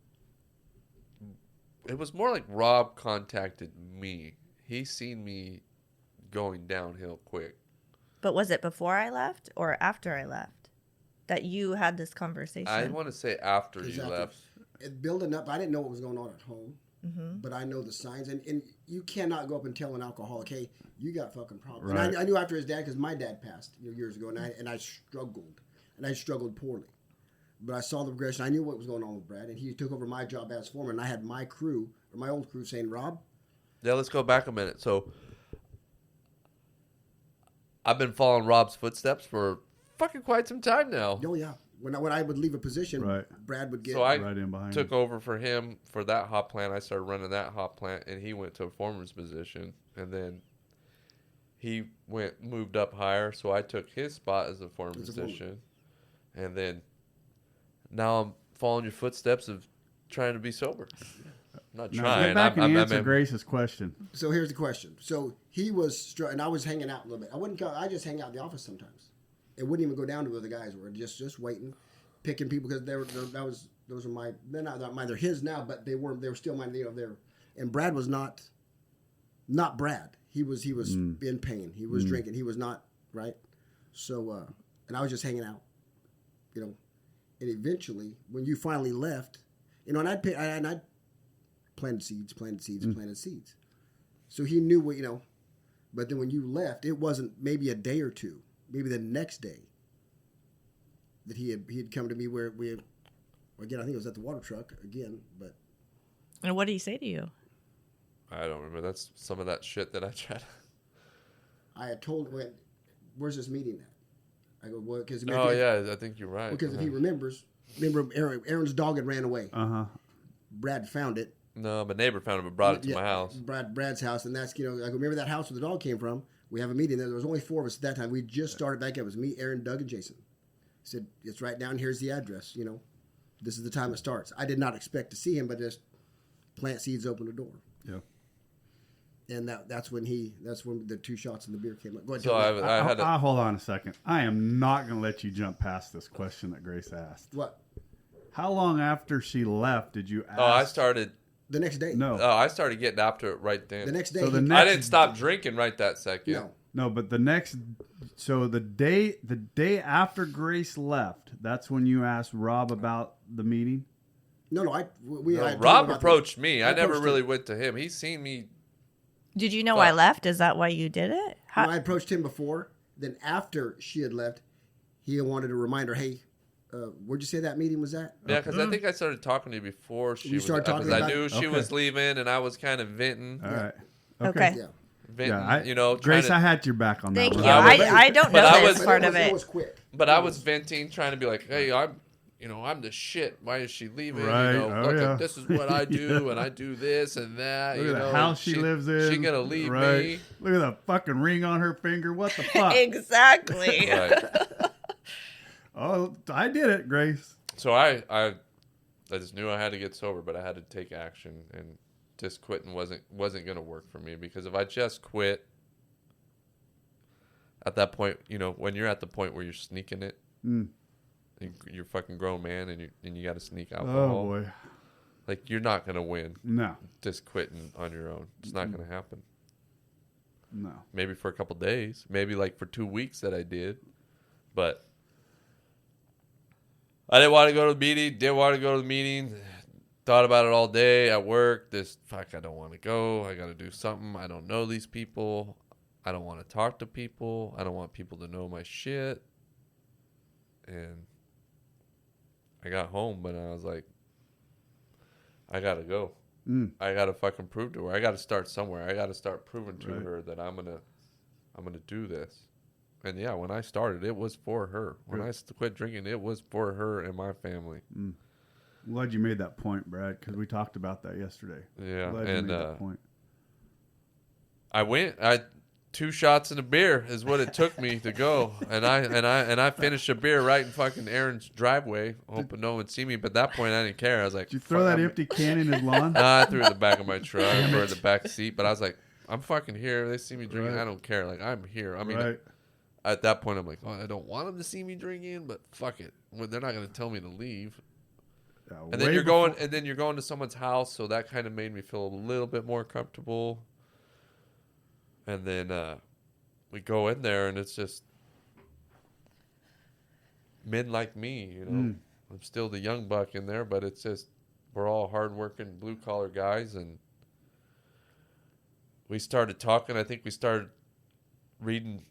It was more like Rob contacted me. He seen me going downhill quick. But was it before I left or after I left that you had this conversation? I want to say after you left. It building up. I didn't know what was going on at home, but I know the signs. And you cannot go up and tell an alcoholic, hey, you got fucking problems. Right. And I knew after his dad, because my dad passed years ago, and I struggled. And I struggled poorly. But I saw the progression. I knew what was going on with Brad, and he took over my job as foreman. And I had my crew, or my old crew, saying, Rob? Yeah, let's go back a minute. So I've been following Rob's footsteps for fucking quite some time now. Oh, yeah. When I would leave a position, right, Brad would get right in behind took over for him for that hop plant. I started running that hop plant, and he went to a foreman's position. And then he moved up higher, so I took his spot as a foreman position. And then now I'm following your footsteps of trying to be sober. I'm not trying. Get back and answer Grace's question. So here's the question. So he was, and I was hanging out a little bit. I wouldn't go. I just hang out in the office sometimes. It wouldn't even go down to where the guys were. Just waiting, picking people because those are my. They're not mine. They're his now, but they were still mine. They're. And Brad was not Brad. He was in pain. He was drinking. He was not right. So and I was just hanging out. And eventually, when you finally left, and I'd planted seeds. So he knew what, but then when you left, it wasn't maybe a day or two, maybe the next day that he had come to me again, I think it was at the water truck again, but. And what did he say to you? I don't remember. That's some of that shit that I tried. I had told him, where's this meeting at? I go, well, because I think you're right. Because if he remember Aaron's dog had ran away. Brad found it. No, my neighbor found it, but brought it to my house. Brad's house, and that's I go, remember that house where the dog came from? We have a meeting there. There was only 4 of us at that time. We just started back up. It was me, Aaron, Doug, and Jason. I said, it's right down. Here's the address. This is the time it starts. I did not expect to see him, but just plant seeds, open the door. Yeah. And that's when the 2 shots in the beer came up. Go ahead. So I had hold on a second. I am not going to let you jump past this question that Grace asked. What? How long after she left did you ask? Oh, I started the next day. No. Oh, I started getting after it right then. The next day. So I didn't stop drinking right that second. No, but the day after Grace left, that's when you asked Rob about the meeting? No, Rob approached me. I never really went to him. He's seen me. Did you know I left? Is that why you did it? I approached him before. Then after she had left, he wanted to remind her, hey, where'd you say that meeting was at? Yeah, because I think I started talking to you before she was. Because I knew she was leaving, and I was kind of venting. All right. Okay. Yeah. Venting, Grace, I had your back on that. Thank you. I don't know this part of it. It was quick. But I was venting, trying to be like, hey, I'm the shit. Why is she leaving? Right. Look, this is what I do, and I do this and that. Look at the house she lives in. She gonna leave me. Look at the fucking ring on her finger. What the fuck? Exactly. Right. Oh, I did it, Grace. So I just knew I had to get sober, but I had to take action, and just quitting wasn't gonna work for me, because if I just quit at that point, when you're at the point where you're sneaking it, you're a fucking grown man, and you got to sneak alcohol. Oh boy, like you're not gonna win. No, just quitting on your own, it's not gonna happen. No, maybe for a couple days, maybe like for 2 weeks that I did, but I didn't want to go to the meeting. Thought about it all day at work. I don't want to go. I got to do something. I don't know these people. I don't want to talk to people. I don't want people to know my shit. And I got home, but I was like, I got to go. I got to fucking prove to her. I got to start somewhere. I got to start proving to her that I'm going to do this. And yeah, when I started, it was for her. When I quit drinking, it was for her and my family. I'm glad you made that point, Brad, because we talked about that yesterday. Yeah, glad you made that point. I 2 shots and a beer is what it took me to go, and I finished a beer right in fucking Aaron's driveway, hoping no one would see me. But at that point, I didn't care. I was like, did you throw that empty can in his lawn? I threw it in the back of my truck or in the back seat. But I was like, I'm fucking here. They see me drinking. I don't care. Like, I'm here. I mean. At that point, I'm like, I don't want them to see me drinking, but fuck it. They're not going to tell me to leave. And then you're going to someone's house, so that kind of made me feel a little bit more comfortable. And then we go in there, and it's just men like me, I'm still the young buck in there, but it's just we're all hardworking blue collar guys, and we started talking. I think we started reading.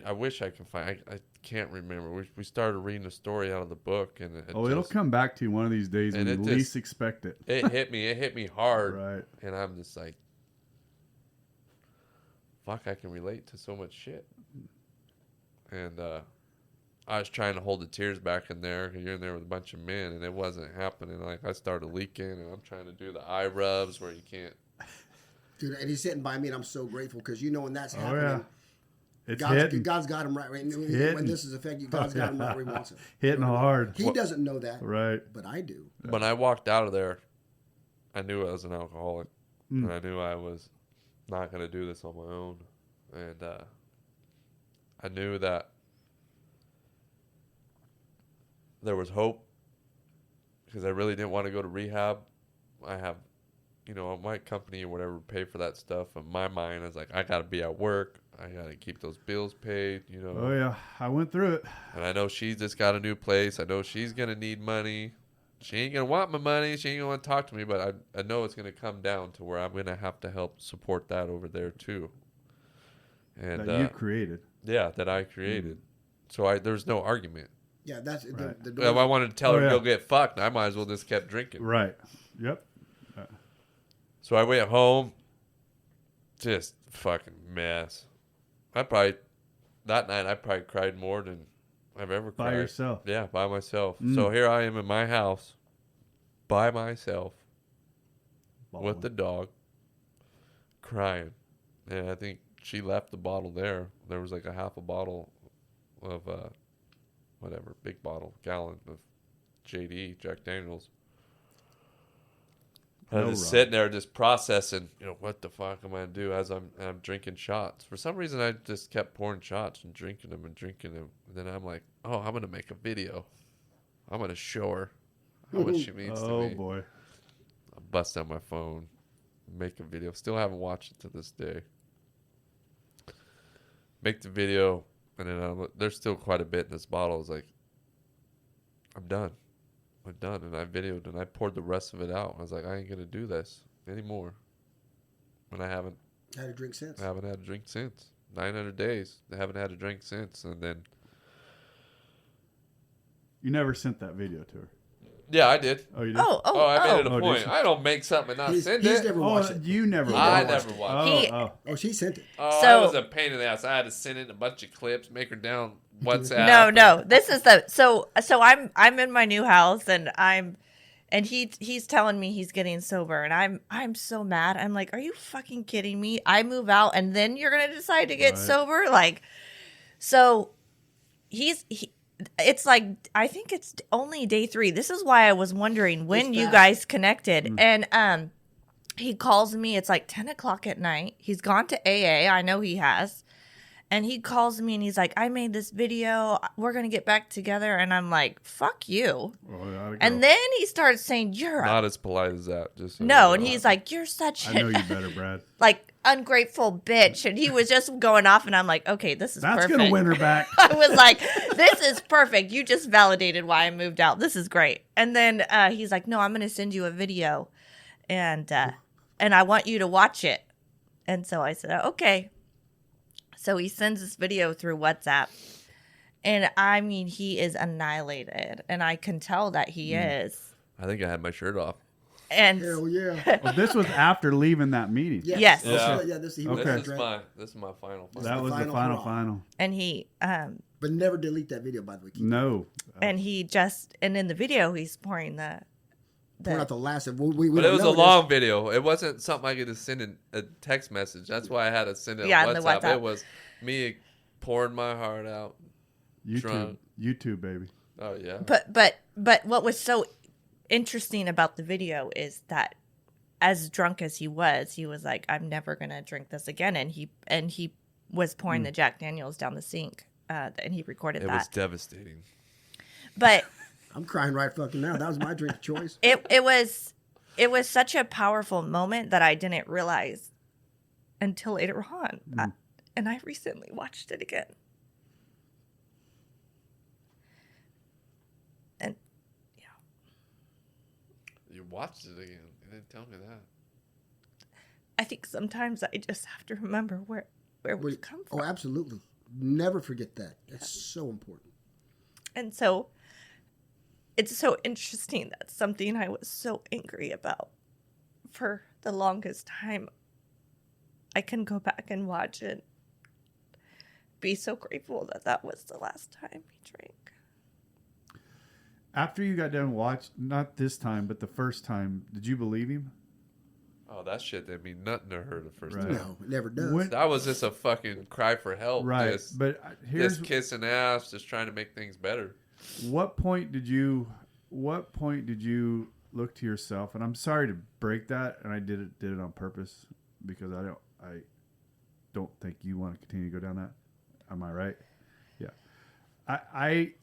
I wish I can find. I can't remember. We started reading a story out of the book, and it'll come back to you one of these days when you least expect it. It hit me. It hit me hard, right? And I'm just like, fuck! I can relate to so much shit. And I was trying to hold the tears back in there, because you're in there with a bunch of men, and it wasn't happening. Like I started leaking, and I'm trying to do the eye rubs where you can't. Dude, and he's sitting by me, and I'm so grateful, because when that's happening. Yeah. God's got him right. When this is effective, God's got him right where he wants him. Hitting hard. He doesn't know that, right? But I do. When I walked out of there, I knew I was an alcoholic, and I knew I was not going to do this on my own. And I knew that there was hope, because I really didn't want to go to rehab. I have, my company or whatever pay for that stuff. In my mind, I was like, I got to be at work. I got to keep those bills paid, Oh, yeah. I went through it. And I know she's just got a new place. I know she's going to need money. She ain't going to want my money. She ain't going to want to talk to me. But I know it's going to come down to where I'm going to have to help support that over there, too. And that you created. Yeah, that I created. So there's no argument. Yeah, that's right. the if I wanted to tell her to go get fucked, I might as well just kept drinking. Right. Yep. So I went home. Just fucking mess. That night I probably cried more than I've ever cried. By yourself? Yeah, by myself. So here I am in my house, by myself, with the dog, crying. And I think she left the bottle there. There was like a half a bottle of, big bottle, gallon of JD, Jack Daniels. I was just sitting there just processing, what the fuck am I going to do as I'm drinking shots. For some reason, I just kept pouring shots and drinking them. And then I'm like, oh, I'm going to make a video. I'm going to show her how much she means to me. Oh, boy. I bust out my phone, make a video. Still haven't watched it to this day. Make the video, and then there's still quite a bit in this bottle. I was like, I'm done. And I videoed, and I poured the rest of it out. I was like, I ain't going to do this anymore. And I haven't had a drink since. 900 days. I haven't had a drink since. And then you never sent that video to her? Yeah, I did. Oh, you did? I made it a Oh, point. I don't make something and not send it. Never watched it. You never I watched never watched it. Oh, she sent it. Oh, So- I was a pain in the ass. I had to send in a bunch of clips, make her down WhatsApp. No. This is so I'm in my new house and he's telling me he's getting sober and I'm so mad. I'm like, are you fucking kidding me? I move out and then you're gonna decide to get sober? Like, so it's like, I think it's only day 3. This is why I was wondering when you guys connected. And he calls me. It's like 10 o'clock at night. He's gone to AA. I know he has. And he calls me and he's like, I made this video. We're going to get back together. And I'm like, fuck you. And then he starts saying, you're Not as polite as that. Just so no. And he's like, you're such I know you better, Brad. like ungrateful bitch. And he was just going off. And I'm like, okay, this is That's perfect. going to win her back. I was like, this is perfect. You just validated why I moved out. This is great. And then he's like, no, I'm going to send you a video. And I want you to watch it. And so I said, okay. So he sends this video through WhatsApp. And I mean, he is annihilated. And I can tell that he is. I think I had my shirt off. And Hell yeah. Well, this was after leaving that meeting. Yes. Yeah. This Okay. This is my final. That was the final. and he But never delete that video, by the way. No. and in the video he's pouring Pour out the last. But it was a long video. It wasn't something I could just send in a text message. That's why I had to send it on the WhatsApp. WhatsApp. It was me pouring my heart out. YouTube, baby. Oh yeah. But what was so interesting about the video is that as drunk as he was like, I'm never gonna drink this again. And he was pouring the Jack Daniels down the sink. And he recorded that. It was devastating. But I'm crying right fucking now. That was my drink of choice. it was such a powerful moment that I didn't realize until later on. And I recently watched it again. And yeah. You watched it again. You didn't tell me that. I think sometimes I just have to remember where we've come from. Oh, absolutely. Never forget that. That's so important. And so it's so interesting that something I was so angry about for the longest time, I can go back and watch it. Be so grateful that was the last time he drank. After you got done watching, not this time, but the first time, did you believe him? Oh, that shit didn't mean nothing to her the first Right. time. No, it never does. That was just a fucking cry for help. Right. Just, But here's just kissing ass, just trying to make things better. what point did you look to yourself? And I'm sorry to break that, and I did it on purpose because I don't think you want to continue to go down that. Am I right? Yeah. At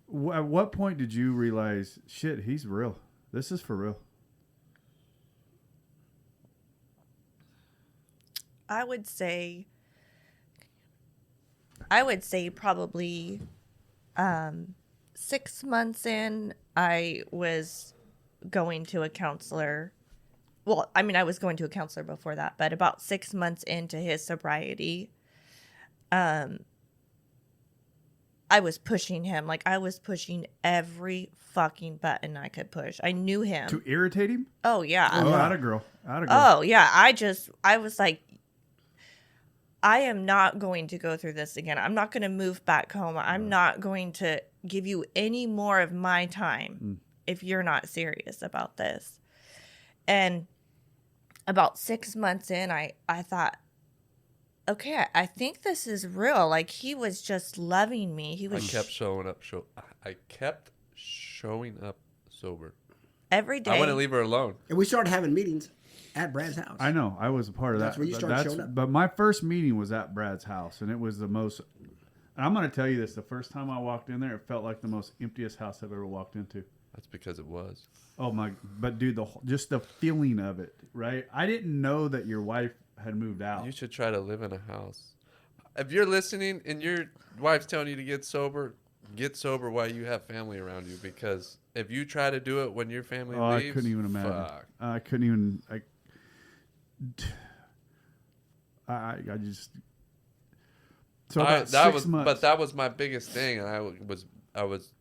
what point did you realize, shit, he's real? This is for real. I would say probably 6 months in, I was going to a counselor. Well, I mean, I was going to a counselor before that, but about 6 months into his sobriety, I was pushing him. Like, I was pushing every fucking button I could push. I knew him. To irritate him? Oh, yeah. Oh, atta girl. Oh, yeah. I was like, I am not going to go through this again. I'm not going to move back home. I'm not going to give you any more of my time if you're not serious about this. And about 6 months in, I thought, okay, I think this is real. Like, he was just loving me. He was. I kept showing up. I kept showing up sober every day. I wouldn't leave her alone. And we started having meetings at Brad's house. I know. I was a part of That's that. where you started showing up. But my first meeting was at Brad's house, and it was the most. And I'm going to tell you this: the first time I walked in there, it felt like the most emptiest house I've ever walked into. That's because it was. Oh my! But dude, just the feeling of it, right? I didn't know that your wife had moved out. You should try to live in a house. If you're listening and your wife's telling you to get sober while you have family around you. Because if you try to do it when your family leaves, I couldn't even imagine. Fuck. I couldn't even. I just. So about 6 months. But that was my biggest thing, and I was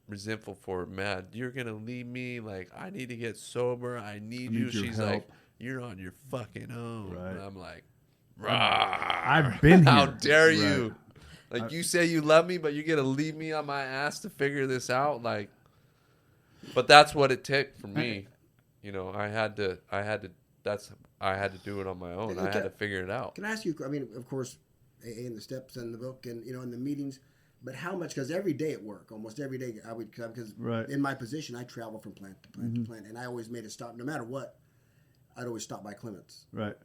resentful for, man, you're going to leave me. Like, I need to get sober. I need you. She's help. like, you're on your fucking own. Right. And I'm like, I've been here. How dare Right. you? Like, you say you love me, but you're going to leave me on my ass to figure this out? Like, but that's what it took for me. You know, I had to do it on my own. I had to figure it out. Can I ask you, I mean, of course, in the steps in the book and, you know, in the meetings, but how much, because every day at work, almost every day I would come, because in my position, I travel from plant to plant to plant, and I always made a stop, no matter what, I'd always stop by Clements. Right.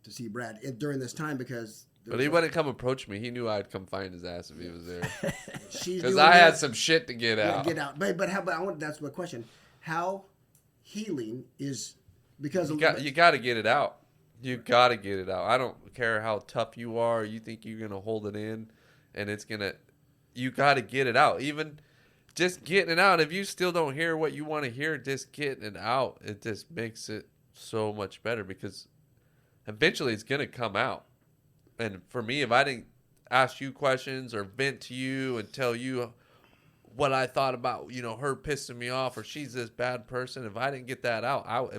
To see Brad during this time, because... But he wouldn't come approach me. He knew I'd come find his ass if he was there. Because Because I had some shit to get out. Get out. But that's my question. How healing is, because... You got to get it out. You got to get it out. I don't care how tough you are. You think you're going to hold it in, and it's going to... You got to get it out. Even just getting it out. If you still don't hear what you want to hear, just getting it out, it just makes it so much better, because eventually it's going to come out. And for me, if I didn't ask you questions or vent to you and tell you what I thought about, you know, her pissing me off or she's this bad person, if I didn't get that out, I was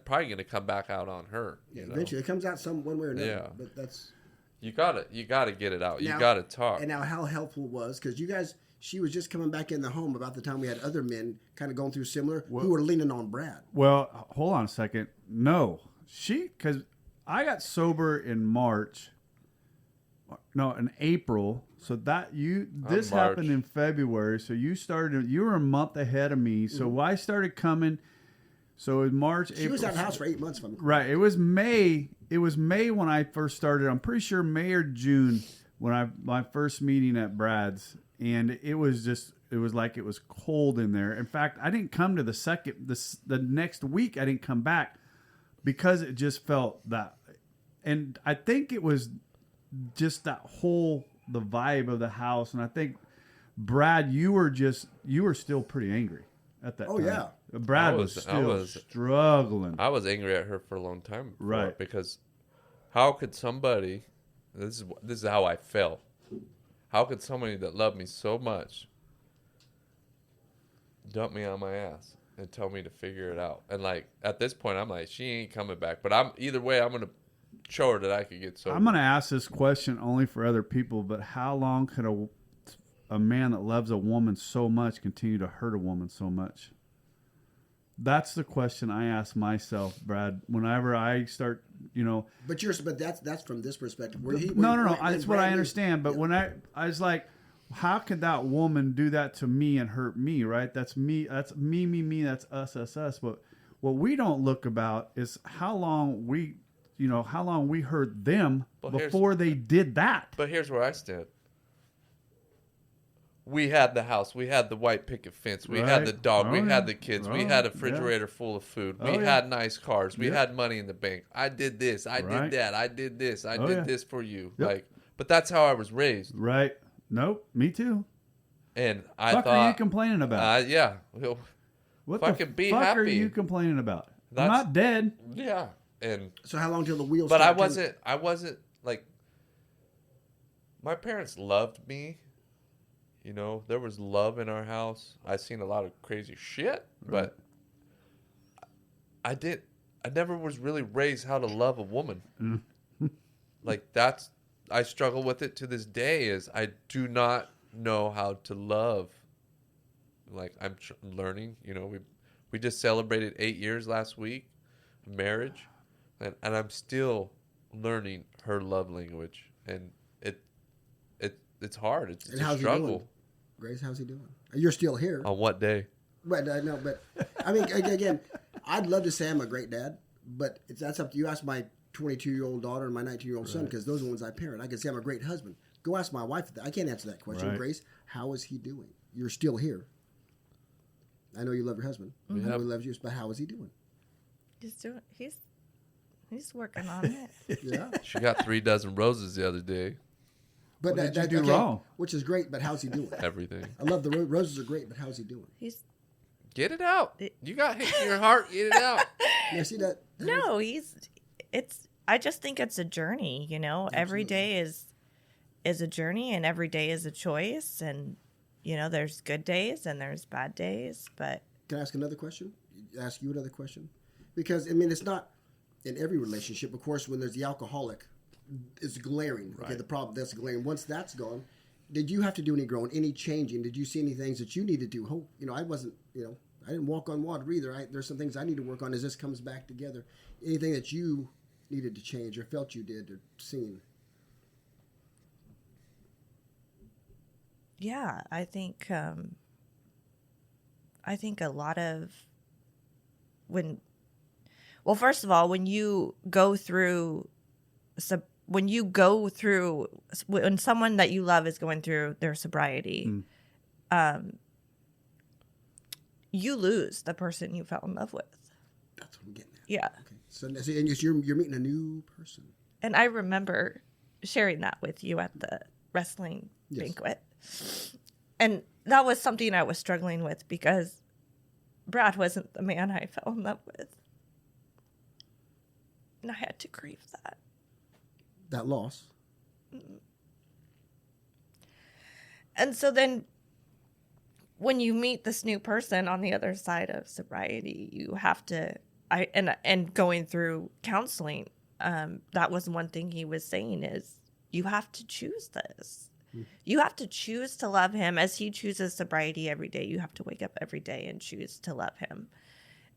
probably going to come back out on her. Yeah, eventually it comes out one way or another. Yeah. But that's... You gotta get it out. You gotta talk. And now, how helpful was, because you guys, she was just coming back in the home about the time we had other men kind of going through similar who were leaning on Brad. Well, hold on a second. No, because I got sober in March. No, in April. So this happened in February. So you were a month ahead of me. So I started coming. So in March, She was out of the house for 8 months. Right. It was May. It was May when I first started. I'm pretty sure May or June when my first meeting at Brad's, and it was like it was cold in there. In fact, I didn't come to the next week. I didn't come back because it just felt that, and I think it was just the vibe of the house. And I think Brad, you were still pretty angry at that time. Oh yeah. Brad was still struggling. I was angry at her for a long time. Right. Because how could somebody, this is how I felt. How could somebody that loved me so much dump me on my ass and tell me to figure it out? And like, at this point, I'm like, she ain't coming back. But either way, I'm going to show her that I could get sober. I'm going to ask this question only for other people, but how long could a man that loves a woman so much continue to hurt a woman so much? That's the question I ask myself, Brad. Whenever I start, you know. But that's from this perspective. No. That's what I understand. But when I was like, how could that woman do that to me and hurt me? Right? That's me. That's me. That's us. But what we don't look about is how long we hurt them before they did that. But here's where I stand. We had the house. We had the white picket fence. We had the dog. We had the kids. We had a refrigerator full of food. We had nice cars. We had money in the bank. I did this. I did that. I did this. I did this for you. Yep. But that's how I was raised. Right. Nope. Me too. And I thought, are you complaining about? Yeah. What fucking the fuck are you complaining about? I'm not dead. Yeah. And so how long till the wheels? But I wasn't like. My parents loved me. You know, there was love in our house. I seen a lot of crazy shit, but I never was really raised how to love a woman. Like I struggle with it to this day. Is I do not know how to love. Like I'm learning. You know, we just celebrated 8 years last week, of marriage, and I'm still learning her love language, and it's hard. It's a struggle. Grace, how's he doing? You're still here. On what day? But no, but I mean, again, I'd love to say I'm a great dad, but that's up to you. Ask my 22-year-old daughter and my 19-year-old son, because those are the ones I parent. I can say I'm a great husband. Go ask my wife. I can't answer that question. Right. Grace, how is he doing? You're still here. I know you love your husband. I know he loves you, but how is he doing? He's working on it. Yeah. She got 3 dozen roses the other day. But what did you do wrong? Which is great, but how's he doing? Everything. I love the roses are great, but how's he doing? Get it out. You got hate in your heart. Get it out. Yeah, see that? No, I just think it's a journey, you know. Absolutely. Every day is a journey, and every day is a choice, and you know, there's good days and there's bad days, but. Can I ask another question? Ask you another question? Because, I mean, it's not in every relationship. Of course, when there's the alcoholic, it's glaring. Okay, the problem, that's glaring. Once that's gone, did you have to do any growing, any changing? Did you see any things that you needed to do? You know, I wasn't, you know, I didn't walk on water either. There's some things I need to work on as this comes back together. Anything that you needed to change or felt you did or seen? Yeah, I think a lot of when first of all, when someone that you love is going through their sobriety, you lose the person you fell in love with. That's what I'm getting at. Yeah. Okay. So and you're meeting a new person. And I remember sharing that with you at the wrestling banquet. And that was something I was struggling with because Brad wasn't the man I fell in love with. And I had to grieve that. That loss. And so then when you meet this new person on the other side of sobriety, you have to, and going through counseling, that was one thing he was saying is you have to choose this. You have to choose to love him as he chooses sobriety every day. You have to wake up every day and choose to love him.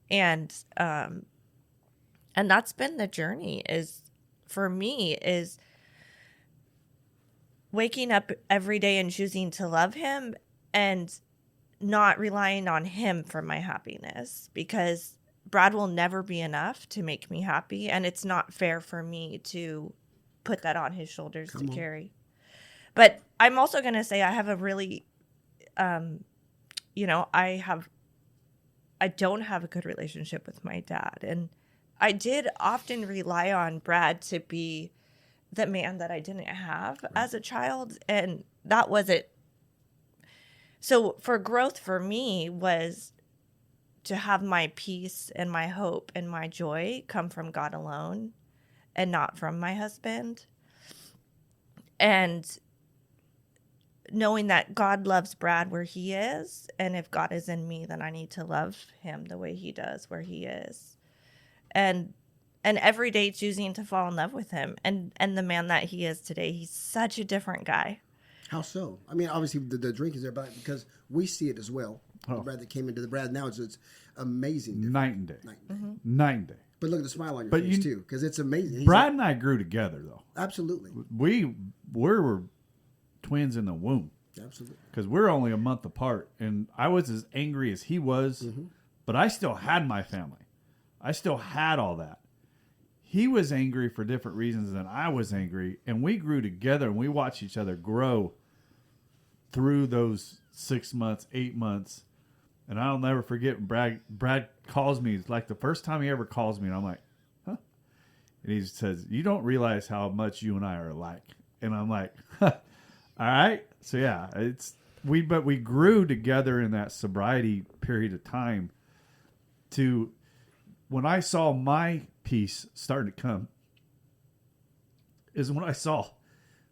And that's been the journey for me is waking up every day and choosing to love him and not relying on him for my happiness, because Brad will never be enough to make me happy. And it's not fair for me to put that on his shoulders to carry. But I'm also going to say I have a really, I don't have a good relationship with my dad. And I did often rely on Brad to be the man that I didn't have as a child. And that wasn't. So for growth for me was to have my peace and my hope and my joy come from God alone and not from my husband. And knowing that God loves Brad where he is, and if God is in me, then I need to love him the way he does where he is. And every day choosing to fall in love with him and the man that he is today. He's such a different guy. How so? I mean, obviously the drink is there, but because we see it as well. The Brad that came into the Brad now, it's amazing. Different. Night and day. Mm-hmm. Night and day. But look at the smile on your face too, because it's amazing. Brad and I grew together though. Absolutely. We were twins in the womb. Absolutely. Because we're only a month apart, and I was as angry as he was, but I still had my family. I still had all that. He was angry for different reasons than I was angry, and we grew together, and we watched each other grow through those 6 months, 8 months. And I'll never forget when Brad calls me. It's like the first time he ever calls me, and I'm like, huh? And he says, you don't realize how much you and I are alike. And I'm like, huh. All right. So yeah, but we grew together in that sobriety period of time to when I saw my peace starting to come is when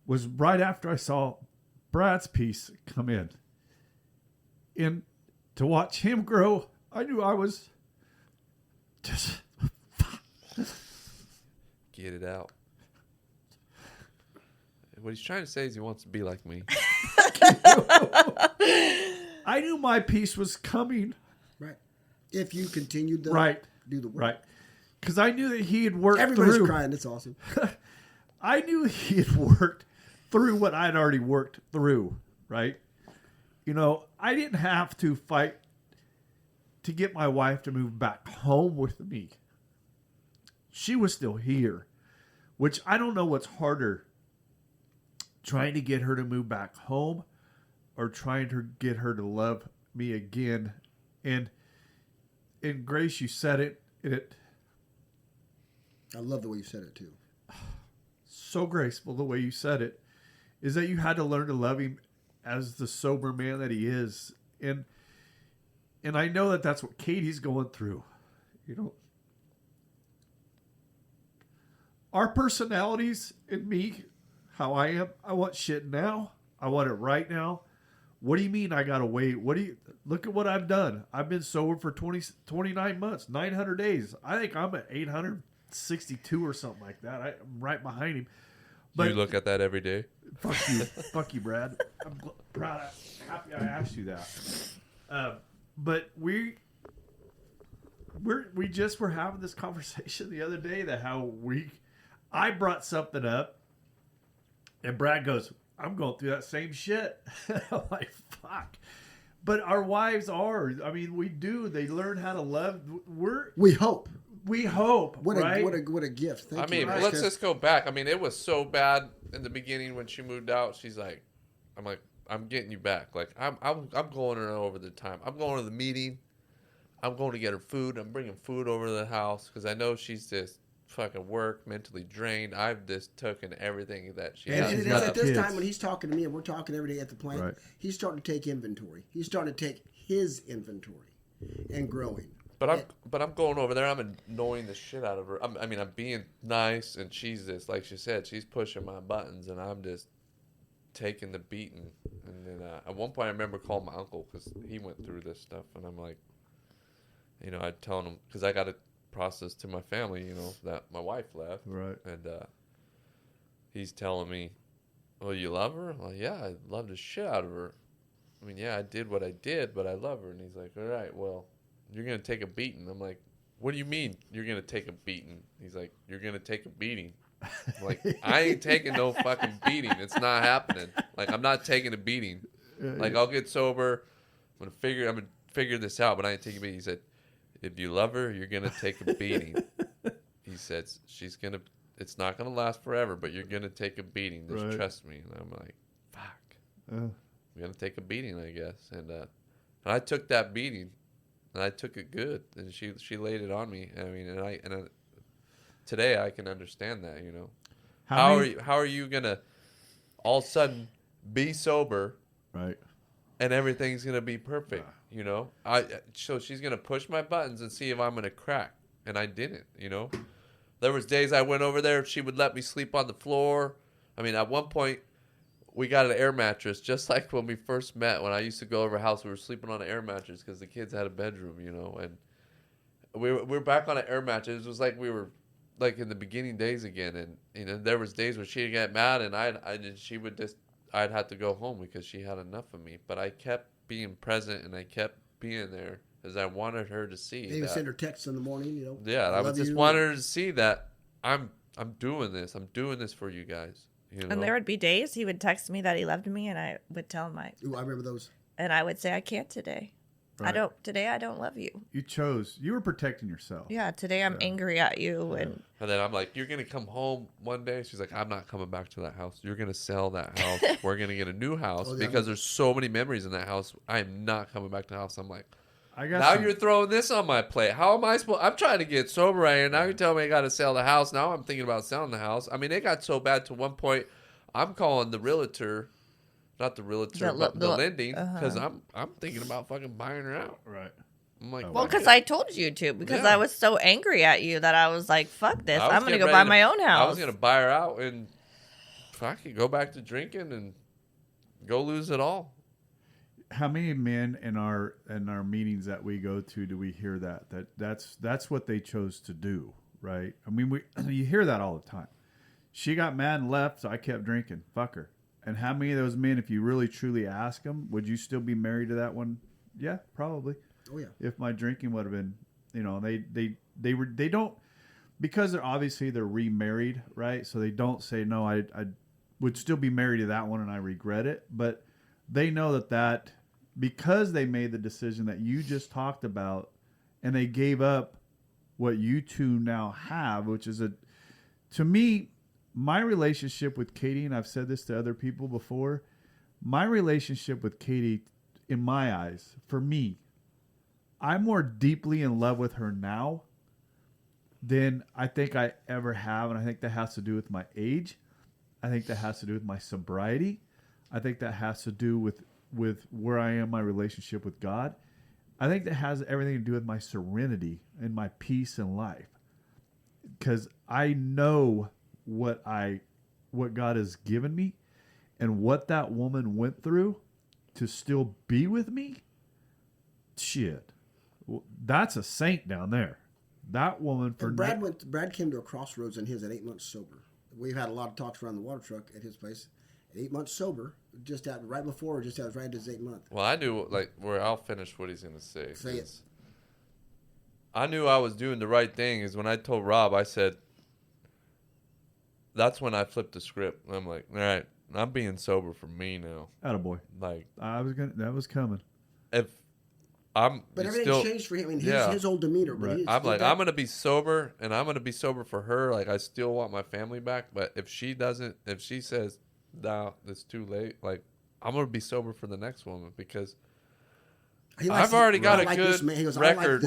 was right after I saw Brad's peace come in. And to watch him grow, I knew I was just get it out. What he's trying to say is he wants to be like me. I knew my peace was coming. Right. If you continued to do the work. Right. Because I knew that he had worked Everybody's through. crying. It's awesome. I knew he had worked through what I'd already worked through. Right. You know, I didn't have to fight to get my wife to move back home with me. She was still here, which I don't know what's harder. Trying to get her to move back home or trying to get her to love me again. And Grace, you said it. I love the way you said it too. So graceful the way you said it is that you had to learn to love him as the sober man that he is. And I know that that's what Katie's going through. You know, our personalities and me, how I am, I want shit now. I want it right now. What do you mean I got to wait? Look at what I've done. I've been sober for 29 months, 900 days. I think I'm at 862 or something like that. I'm right behind him. But you look at that every day. Fuck you. Fuck you, Brad. I'm proud happy I asked you that. But we just were having this conversation the other day that I brought something up and Brad goes, I'm going through that same shit. I'm like, fuck. But our wives are. I mean, we do. They learn how to love. We hope. Right? What a gift. Thank you. Let's just go back. I mean, it was so bad in the beginning when she moved out. She's like, I'm getting you back. Like, I'm going her over the time. I'm going to the meeting. I'm going to get her food. I'm bringing food over to the house because I know she's just fucking work, mentally drained. I've just taken everything that she has. And at this time when he's talking to me and we're talking every day at the plant, right. He's starting to take inventory. He's starting to take his inventory and growing. But I'm going over there. I'm annoying the shit out of her. I'm being nice, and she's just like she said. She's pushing my buttons, and I'm just taking the beating. And then at one point, I remember calling my uncle because he went through this stuff, and I'm like, I'd tell him because I got to process to my family, that my wife left, right? And he's telling me, "Oh, you love her?" I'm like, yeah, I love the shit out of her. I mean, yeah, I did what I did, but I love her. And he's like, all right, well, you're going to take a beating. I'm like, what do you mean you're going to take a beating? He's like, you're going to take a beating. I'm like, I ain't taking no fucking beating. It's not happening. Like, I'm not taking a beating. Like, I'll get sober. I'm going to figure this out, but I ain't taking a beating. He said, if you love her, you're going to take a beating. He said, it's not going to last forever, but you're going to take a beating. Just trust me. And I'm like, fuck. I'm going to take a beating, I guess. And I took that beating. And I took it good, and she laid it on me. I mean, today I can understand that. How are you gonna all of a sudden be sober, right? And everything's gonna be perfect. So she's gonna push my buttons and see if I'm gonna crack, and I didn't. There was days I went over there, she would let me sleep on the floor. I mean, at one point. We got an air mattress, just like when we first met. When I used to go over a house, we were sleeping on an air mattress because the kids had a bedroom, and we were back on an air mattress. It was like we were like in the beginning days again, and there was days where she'd get mad, and I'd have to go home because she had enough of me. But I kept being present, and I kept being there because I wanted her to see. Maybe send her texts in the morning, Yeah, I just wanted her to see that I'm doing this. I'm doing this for you guys. And there would be days he would text me that he loved me, and I would tell him I remember those. And I would say, I can't today. Right. I don't love you. You were protecting yourself. Yeah, today I'm angry at you. Yeah. And then I'm like, you're going to come home one day? She's like, I'm not coming back to that house. You're going to sell that house. We're going to get a new house because there's so many memories in that house. I am not coming back to the house. I'm like, you're throwing this on my plate. How am I supposed? I'm trying to get sober right here. Now you're telling me I got to sell the house. Now I'm thinking about selling the house. I mean, it got so bad to one point. I'm calling the realtor, not the realtor, but the lending, because I'm thinking about fucking buying her out. Right. I'm like, well, because I told you to, because I was so angry at you that I was like, fuck this. I'm going to go buy my own house. I was going to buy her out and fucking go back to drinking and go lose it all. How many men in our meetings that we go to do we hear that's what they chose to do, right? I mean, you hear that all the time. She got mad and left, so I kept drinking. Fuck her. And how many of those men, if you really truly ask them, would you still be married to that one? Yeah, probably. Oh yeah. If my drinking would have been, they don't, because they're remarried, right? So they don't say no. I would still be married to that one, and I regret it. But they know that because they made the decision that you just talked about, and they gave up what you two now have, which is to me. My relationship with Katie, and I've said this to other people before, my relationship with Katie, in my eyes, for me, I'm more deeply in love with her now than I think I ever have. And I think that has to do with my age. I think that has to do with my sobriety. I think that has to do with where I am in my relationship with God. I think that has everything to do with my serenity and my peace in life. Because I know what God has given me and what that woman went through to still be with me, shit, that's a saint down there. That woman for Brad came to a crossroads in his at 8 months sober. We've had a lot of talks around the water truck at his place. At 8 months sober, just out right before, just out right into his 8 month. Well, I knew where I'll finish what he's gonna say. Say it. I knew I was doing the right thing. Is when I told Rob, I said, that's when I flipped the script. I'm like, all right, I'm being sober for me now. Attaboy. Like that was coming. If I'm, but everything changed for him. I mean, his whole demeanor. Right. I'm like, I'm gonna be sober, and I'm gonna be sober for her. Like, I still want my family back. But if she says, no, it's too late. Like, I'm gonna be sober for the next woman because I've already got a good record.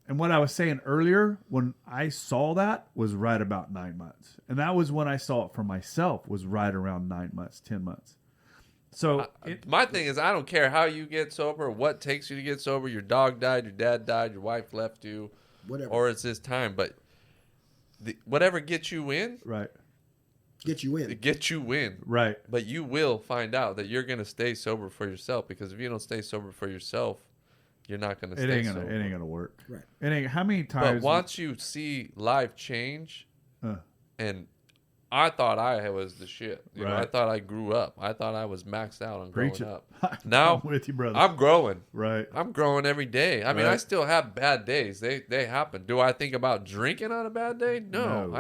And what I was saying earlier when I saw that was right about 9 months, and that was when I saw it for myself. Was right around 9 months, 10 months. So my thing is, I don't care how you get sober, what takes you to get sober. Your dog died, your dad died, your wife left you, whatever, or it's this time. But whatever gets you in, right. Get you in. Right. But you will find out that you're going to stay sober for yourself, because if you don't stay sober for yourself, you're not going to stay sober. It ain't going to work. Right. It ain't. How many times? But once you see life change, and I thought I was the shit. You know, I thought I grew up. I thought I was maxed out on growing up. Now, I'm with you, brother. I'm growing. Right. I'm growing every day. I mean, I still have bad days. They happen. Do I think about drinking on a bad day? No.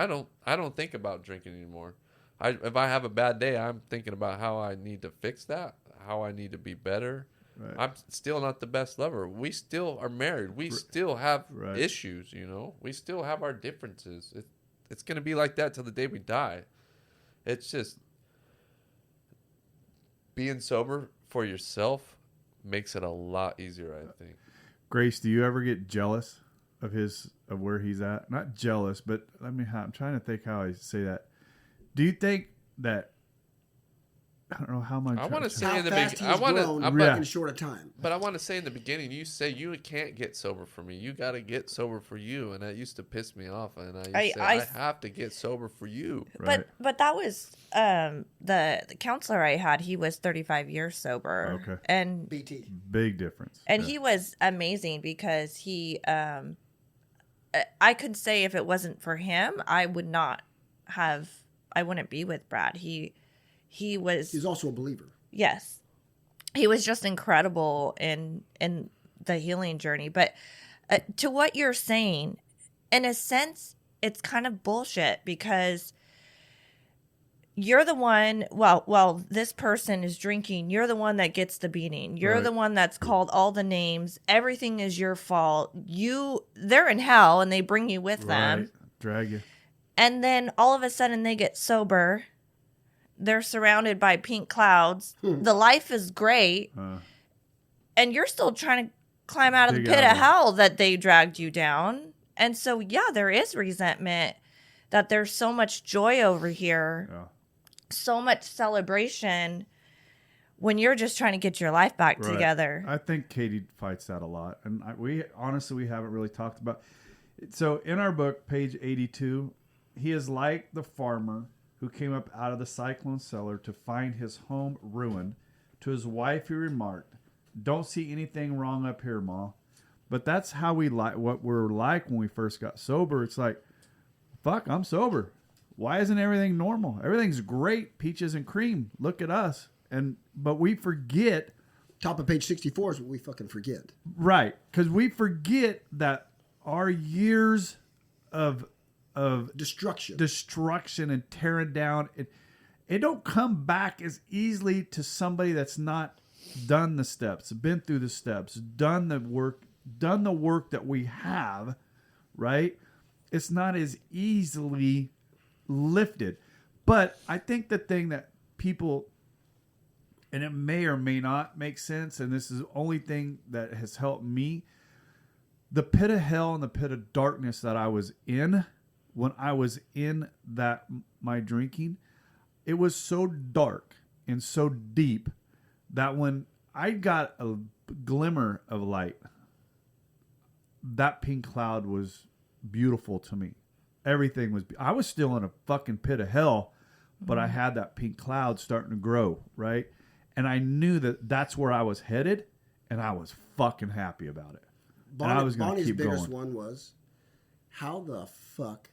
I don't think about drinking anymore. If I have a bad day, I'm thinking about how I need to fix that, how I need to be better. Right. I'm still not the best lover. We still are married. We still have issues, you know. We still have our differences. It's going to be like that till the day we die. It's just being sober for yourself makes it a lot easier, I think. Grace, do you ever get jealous of where he's at? Not jealous, but I'm trying to think how I say that. Do you think that, I don't know how much. I want to say in the beginning. I want to in short a time. But I want to say in the beginning, you say you can't get sober for me. You got to get sober for you, and that used to piss me off. And I have to get sober for you. But that was the counselor I had. He was 35 years sober. Okay. And BT. Big difference. And he was amazing because he. I could say if it wasn't for him, I wouldn't be with Brad. He's also a believer. Yes. He was just incredible in the healing journey. But to what you're saying, in a sense, it's kind of bullshit because you're the one, while this person is drinking, you're the one that gets the beating. You're the one that's called all the names. Everything is your fault. They're in hell and they bring you with them. Drag you. And then all of a sudden they get sober. They're surrounded by pink clouds. The life is great. And you're still trying to climb out of the pit of hell that they dragged you down. And so, yeah, there is resentment that there's so much joy over here. Yeah. So much celebration when you're just trying to get your life back together. I think Katie fights that a lot. And we haven't really talked about. So in our book, page 82, he is like the farmer who came up out of the cyclone cellar to find his home ruined. To his wife, he remarked, "Don't see anything wrong up here, Ma." But that's how what we're like when we first got sober. It's like, fuck, I'm sober. Why isn't everything normal? Everything's great, peaches and cream. Look at us. But we forget. Top of page 64 is what we fucking forget. Right, because we forget that our years of destruction and tearing down, it don't come back as easily to somebody that's not done the steps, been through the steps, done the work that we have, right? It's not as easily lifted. But I think the thing that people, and it may or may not make sense, and this is the only thing that has helped me, the pit of hell and the pit of darkness that I was in when I was in my drinking, it was so dark and so deep that when I got a glimmer of light, that pink cloud was beautiful to me. Everything was, I was still in a fucking pit of hell, but I had that pink cloud starting to grow, right? And I knew that that's where I was headed, and I was fucking happy about it. And I was going to keep going. Bonnie's biggest one was, how the fuck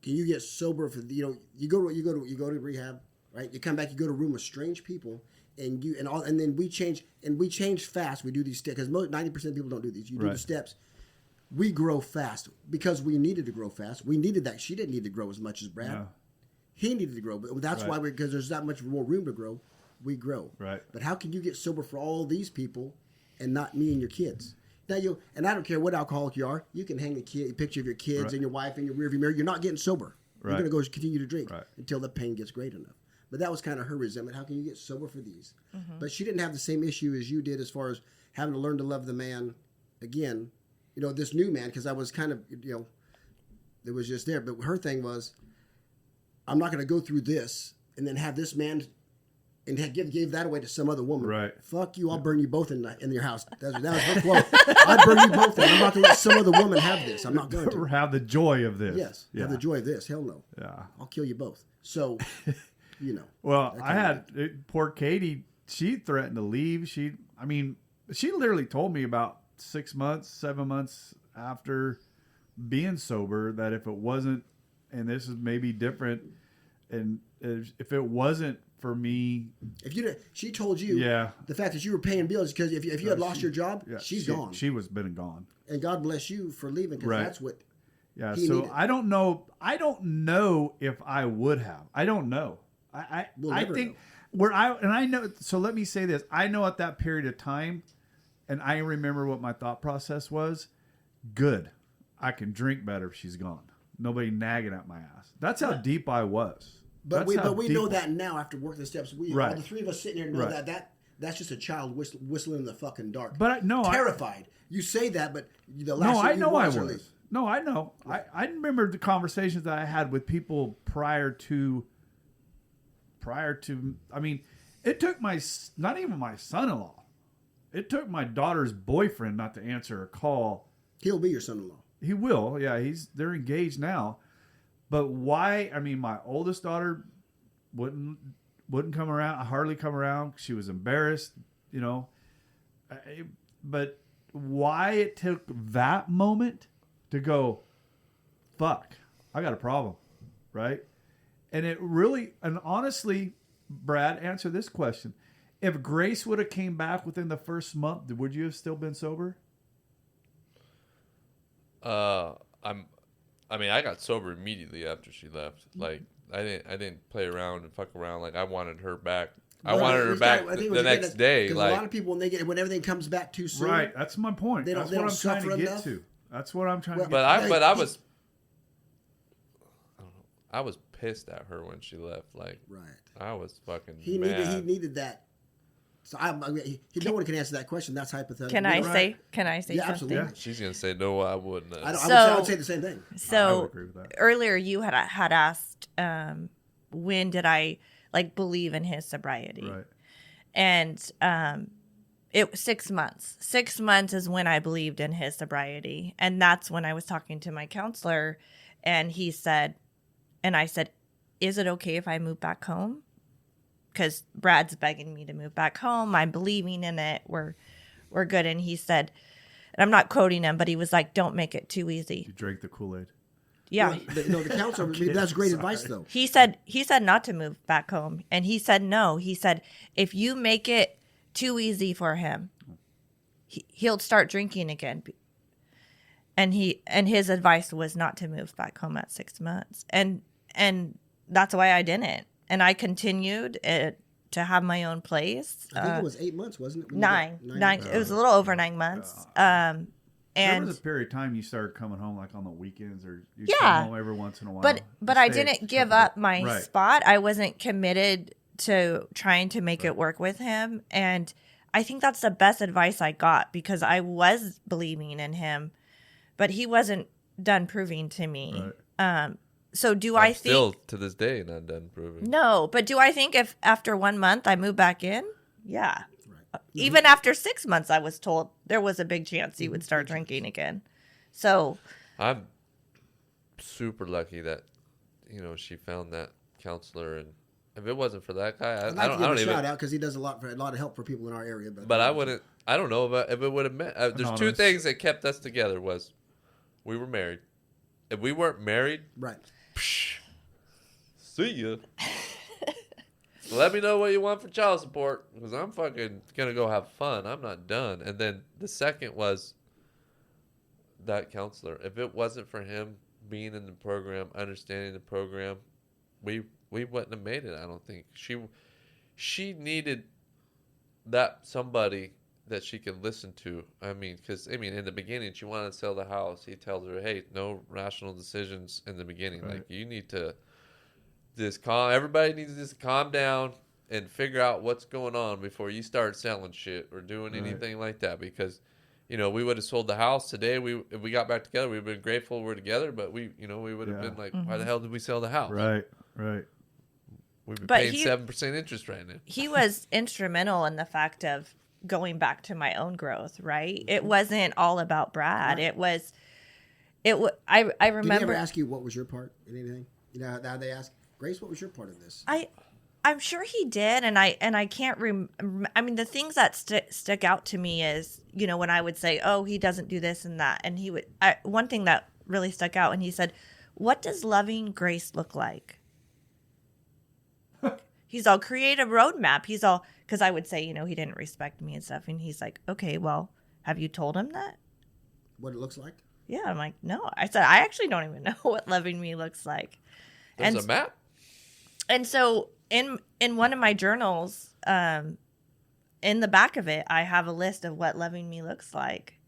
can you get sober for you go to rehab, right? You come back, you go to a room with strange people, and then we change fast. We do these steps because 90% of people don't do these. You do the steps. We grow fast because we needed to grow fast. We needed that. She didn't need to grow as much as Brad. No. He needed to grow, but that's why because there's not much more room to grow. We grow. Right. But how can you get sober for all these people and not me and your kids? Now and I don't care what alcoholic you are, you can hang a picture of your kids and your wife in your rearview mirror. You're not getting sober. Right. You're going to go continue to drink until the pain gets great enough. But that was kind of her resentment. How can you get sober for these? Mm-hmm. But she didn't have the same issue as you did as far as having to learn to love the man again. This new man, because I was kind of, it was just there. But her thing was, I'm not going to go through this and then have this man and gave that away to some other woman. Right. Fuck you, I'll burn you both in your house. That was her quote. I'd burn you both in. I'm not going to let some other woman have this. I'm not going to. Have the joy of this. Yes. Yeah. Have the joy of this. Hell no. Yeah. I'll kill you both. So, Well, I had poor Katie. She threatened to leave. She literally told me about 6 months, 7 months after being sober that if it wasn't, and this is maybe different, and if it wasn't for me, she told you, the fact that you were paying bills because if you had lost your job, she's gone. She was been gone. And God bless you for leaving because that's what. Yeah. So needed. I don't know if I would have. I don't know. I think know. I know. So let me say this. I know at that period of time, and I remember what my thought process was. Good. I can drink better if she's gone. Nobody nagging at my ass. That's how deep I was. But we know that now after working the steps. All the three of us sitting here know that's just a child whistling in the fucking dark. But terrified. You say that, but the last. No, I know I was. No, I know. I remember the conversations that I had with people prior to. I mean, it took not even my son-in-law. It took my daughter's boyfriend not to answer a call. He'll be your son-in-law. He will. Yeah, they're engaged now. But why? I mean, my oldest daughter wouldn't come around. Hardly come around. She was embarrassed, But why it took that moment to go, fuck, I got a problem, right? And it really, and honestly, Brad, answer this question: if Grace would have came back within the first month, would you have still been sober? I got sober immediately after she left. Like I didn't play around and fuck around. Like I wanted her back. I wanted her back the next day. Like a lot of people when everything comes back too soon. Right. That's my point. That's what I'm trying to get to. That's what I'm trying to get to. But I was. I don't know. I was pissed at her when she left. Like I was fucking mad. He needed that. So no one can answer that question. That's hypothetical. Can I say something? Absolutely. Yeah. She's gonna say no. I wouldn't. I would say the same thing. So I would agree with that. Earlier you had asked when did I believe in his sobriety, right? And it was 6 months. 6 months is when I believed in his sobriety, and that's when I was talking to my counselor, and he said, and I said, "Is it okay if I move back home?" Because Brad's begging me to move back home. I'm believing in it. We're good. And he said, and I'm not quoting him, but he was like, "Don't make it too easy." You drank the Kool-Aid. Yeah. The counselor, that's great advice, though. He said not to move back home. And he said no. He said, if you make it too easy for him, he'll start drinking again. And his advice was not to move back home at 6 months. And that's why I didn't. And I continued to have my own place. I think it was 8 months, wasn't it? Nine. It was a little over 9 months. And there was a period of time you started coming home on the weekends, or you come home every once in a while. But I didn't give up my spot. I wasn't committed to trying to make it work with him. And I think that's the best advice I got because I was believing in him, but he wasn't done proving to me. Right. So I think still to this day not done proving? No, but do I think if after 1 month I move back in? Yeah. Right. Even after 6 months, I was told there was a big chance he would start drinking again. So I'm super lucky that she found that counselor, and If it wasn't for that guy, I'd like to give him a shout out because he does a lot of help for people in our area. But I wouldn't. I don't know if it would have meant. There's two things that kept us together. Was we were married. If we weren't married, right? See ya. So let me know what you want for child support because I'm fucking gonna go have fun. I'm not done. And then the second was that counselor. If it wasn't for him being in the program, understanding the program, we wouldn't have made it. I don't think she needed that somebody that she could listen to. Because in the beginning she wanted to sell the house. He tells her, "Hey, no rational decisions in the beginning. Right. Like you need to just calm. Everybody needs to just calm down and figure out what's going on before you start selling shit or doing anything like that." Because we would have sold the house today. If we got back together, we'd been grateful we're together. But we would have been like, why the hell did we sell the house? Right. We've been paying 7% interest right now. He was instrumental in the fact of going back to my own growth. Right. It wasn't all about Brad. Right. I remember. Did he ever ask you what was your part in anything? Now they ask, Grace, what was your part of this? I'm sure he did, and I can't the things that stick out to me is, when I would say, "Oh, he doesn't do this and that," and he would. One thing that really stuck out, and he said, "What does loving Grace look like?" He's all, create a roadmap. He's all, because I would say, he didn't respect me and stuff, and he's like, "Okay, well, have you told him that? What it looks like?" Yeah, I'm like, "No." I said, "I actually don't even know what loving me looks like." There's a map. And so in one of my journals, in the back of it, I have a list of what loving me looks like.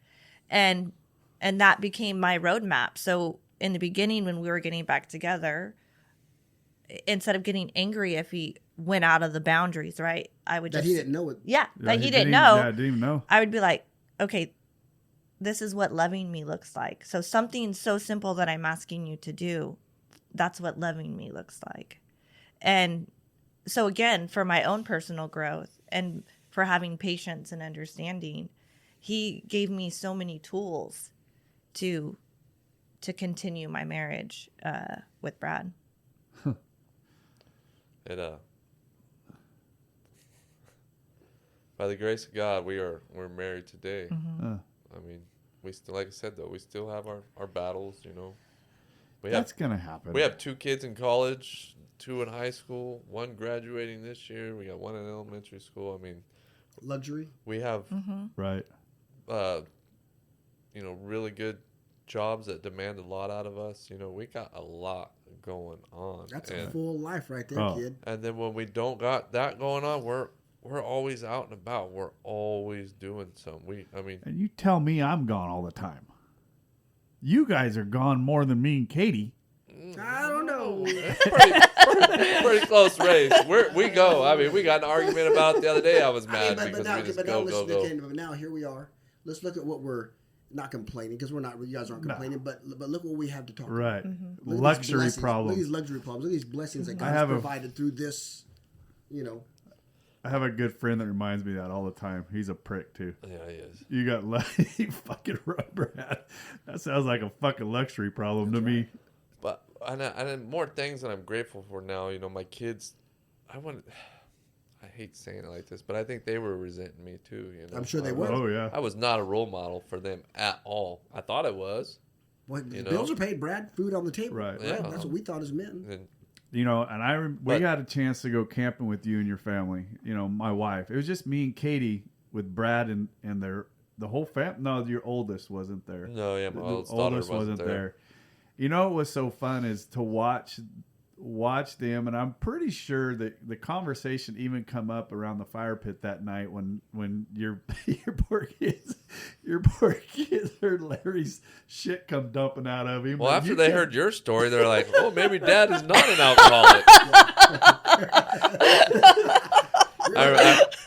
And that became my roadmap. So in the beginning, when we were getting back together, instead of getting angry if he went out of the boundaries, right? I would he didn't know it. Yeah, that he didn't know. Yeah, I didn't even know. I would be like, okay, this is what loving me looks like. So something so simple that I'm asking you to do, that's what loving me looks like. And so again, for my own personal growth and for having patience and understanding, he gave me so many tools to continue my marriage with Brad. By the grace of God, we're married today. Mm-hmm. We still, like I said though, we still have our battles. That's gonna happen. We have 2 kids in college, 2 in high school, 1 graduating this year. We got 1 in elementary school. Luxury. We have right. Really good jobs that demand a lot out of us. We got a lot going on. That's a full life right there, kid. And then when we don't got that going on, we're always out and about. We're always doing something. And you tell me I'm gone all the time. You guys are gone more than me and Katie. I don't know. It's pretty close race. We go. We got an argument about it the other day. I was mad because we just go. But now here we are. Let's look at what we're not complaining, because we're not. You guys aren't complaining, but look what we have to talk about. Right. Mm-hmm. Luxury problems. Look at these luxury problems. Look at these blessings that God's provided through this. I have a good friend that reminds me of that all the time. He's a prick too. Yeah, he is. You got fucking rubber hat. That sounds like a fucking luxury problem to me. But and more things that I'm grateful for now. My kids. I hate saying it like this, but I think they were resenting me too. I'm sure they were. Oh yeah. I was not a role model for them at all. I thought I was. Well, bills are paid, Brad. Food on the table. Right. Yeah. That's what we thought as men. We got a chance to go camping with you and your family. My wife. It was just me and Katie with Brad and the whole family. No, your oldest wasn't there. No, yeah, my oldest wasn't there. What was so fun is to watch them, and I'm pretty sure that the conversation even come up around the fire pit that night when your poor kids heard Larry's shit come dumping out of him. Well, after they heard your story, they're like, "Oh, maybe Dad is not an alcoholic."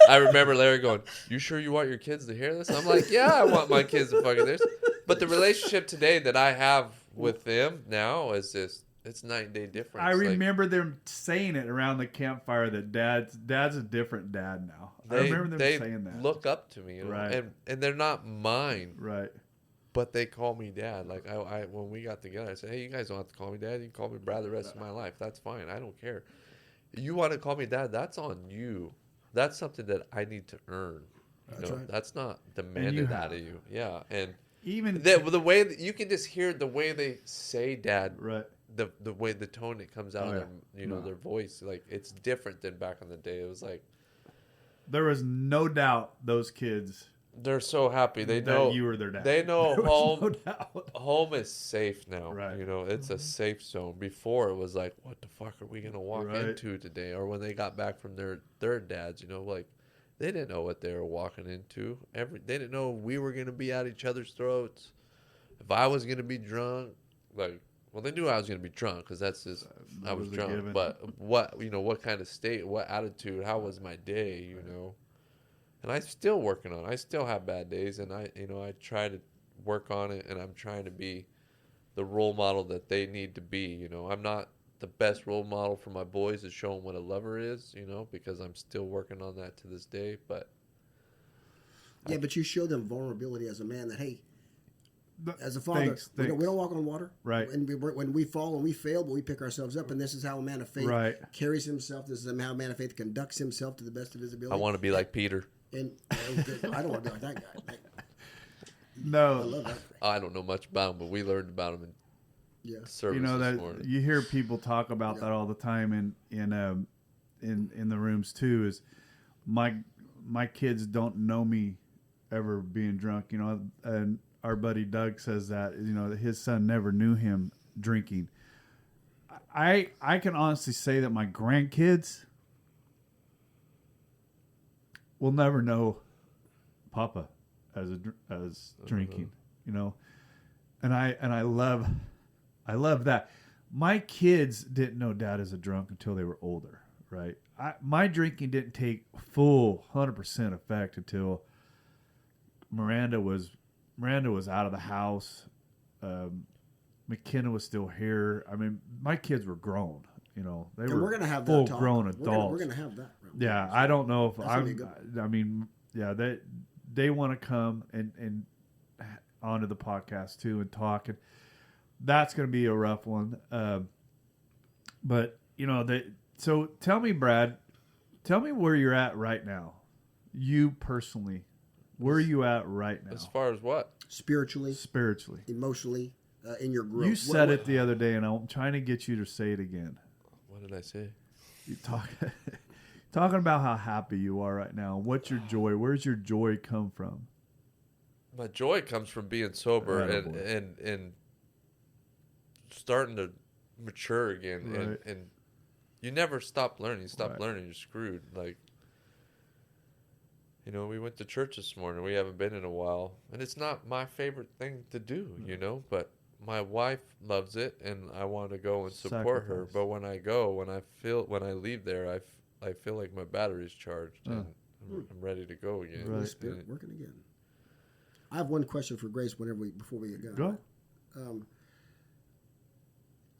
I remember Larry going, "You sure you want your kids to hear this?" I'm like, "Yeah, I want my kids to fucking hear this." But the relationship today that I have with them now is just. It's night and day difference. I remember them saying it around the campfire that dad's a different dad now. I remember them saying that. They look up to me, right? And they're not mine, right? But they call me dad. Like I when we got together, I said, "Hey, you guys don't have to call me dad. You can call me Brad the rest of my life. That's fine. I don't care." You want to call me dad? That's on you. That's something that I need to earn. That's right. That's not demanded out of you. Yeah, and Even the way that you can just hear the way they say dad, right. The way the tone that comes out of them, their voice, like it's different than back in the day. It was like there was no doubt those kids. They're so happy. They know you were their dad. They know home. No doubt. Home is safe now. Right. It's a safe zone. Before it was like, what the fuck are we gonna walk into today? Or when they got back from their dads, like they didn't know what they were walking into. They didn't know we were gonna be at each other's throats. If I was gonna be drunk, they knew I was gonna be drunk because that's just I was drunk. Given. But what kind of state, what attitude, how was my day, And I'm still working on it. I still have bad days, and I try to work on it, and I'm trying to be the role model that they need to be. I'm not the best role model for my boys to show them what a lover is, because I'm still working on that to this day. But but you show them vulnerability as a man that, hey, as a father, we don't walk on water. Right. And when we fall and we fail, but we pick ourselves up, and this is how a man of faith carries himself. This is how a man of faith conducts himself to the best of his ability. I want to be like Peter. And I don't want to be like that guy. No, I love that. I don't know much about him, but we learned about him in service this morning. You hear people talk about that all the time in the rooms too. Is my kids don't know me ever being drunk, and our buddy Doug says that his son never knew him drinking. I can honestly say that my grandkids will never know Papa as drinking, and I love that. My kids didn't know Dad as a drunk until they were older, right? My drinking didn't take full 100% effect until Miranda was out of the house. McKenna was still here. I mean, my kids were grown. They were we're gonna have full that talk. grown adults. We're gonna have that. Yeah, I don't know if they want to come and onto the podcast too and talk, and that's going to be a rough one. But so tell me, Brad, where you're at right now. You personally, where are you at right now? As far as what? Spiritually, emotionally, in your growth. You said it the other day, and I'm trying to get you to say it again. What did I say? You talking about how happy you are right now. What's your joy? Where's your joy come from? My joy comes from being sober and starting to mature again. And you never stop learning. You stop learning, you're screwed. We went to church this morning. We haven't been in a while. And it's not my favorite thing to do, but my wife loves it, and I want to go and support her. But when I leave there, I feel like my battery's charged and I'm ready to go again. Holy Spirit working again. I have one question for Grace before we get going. Go.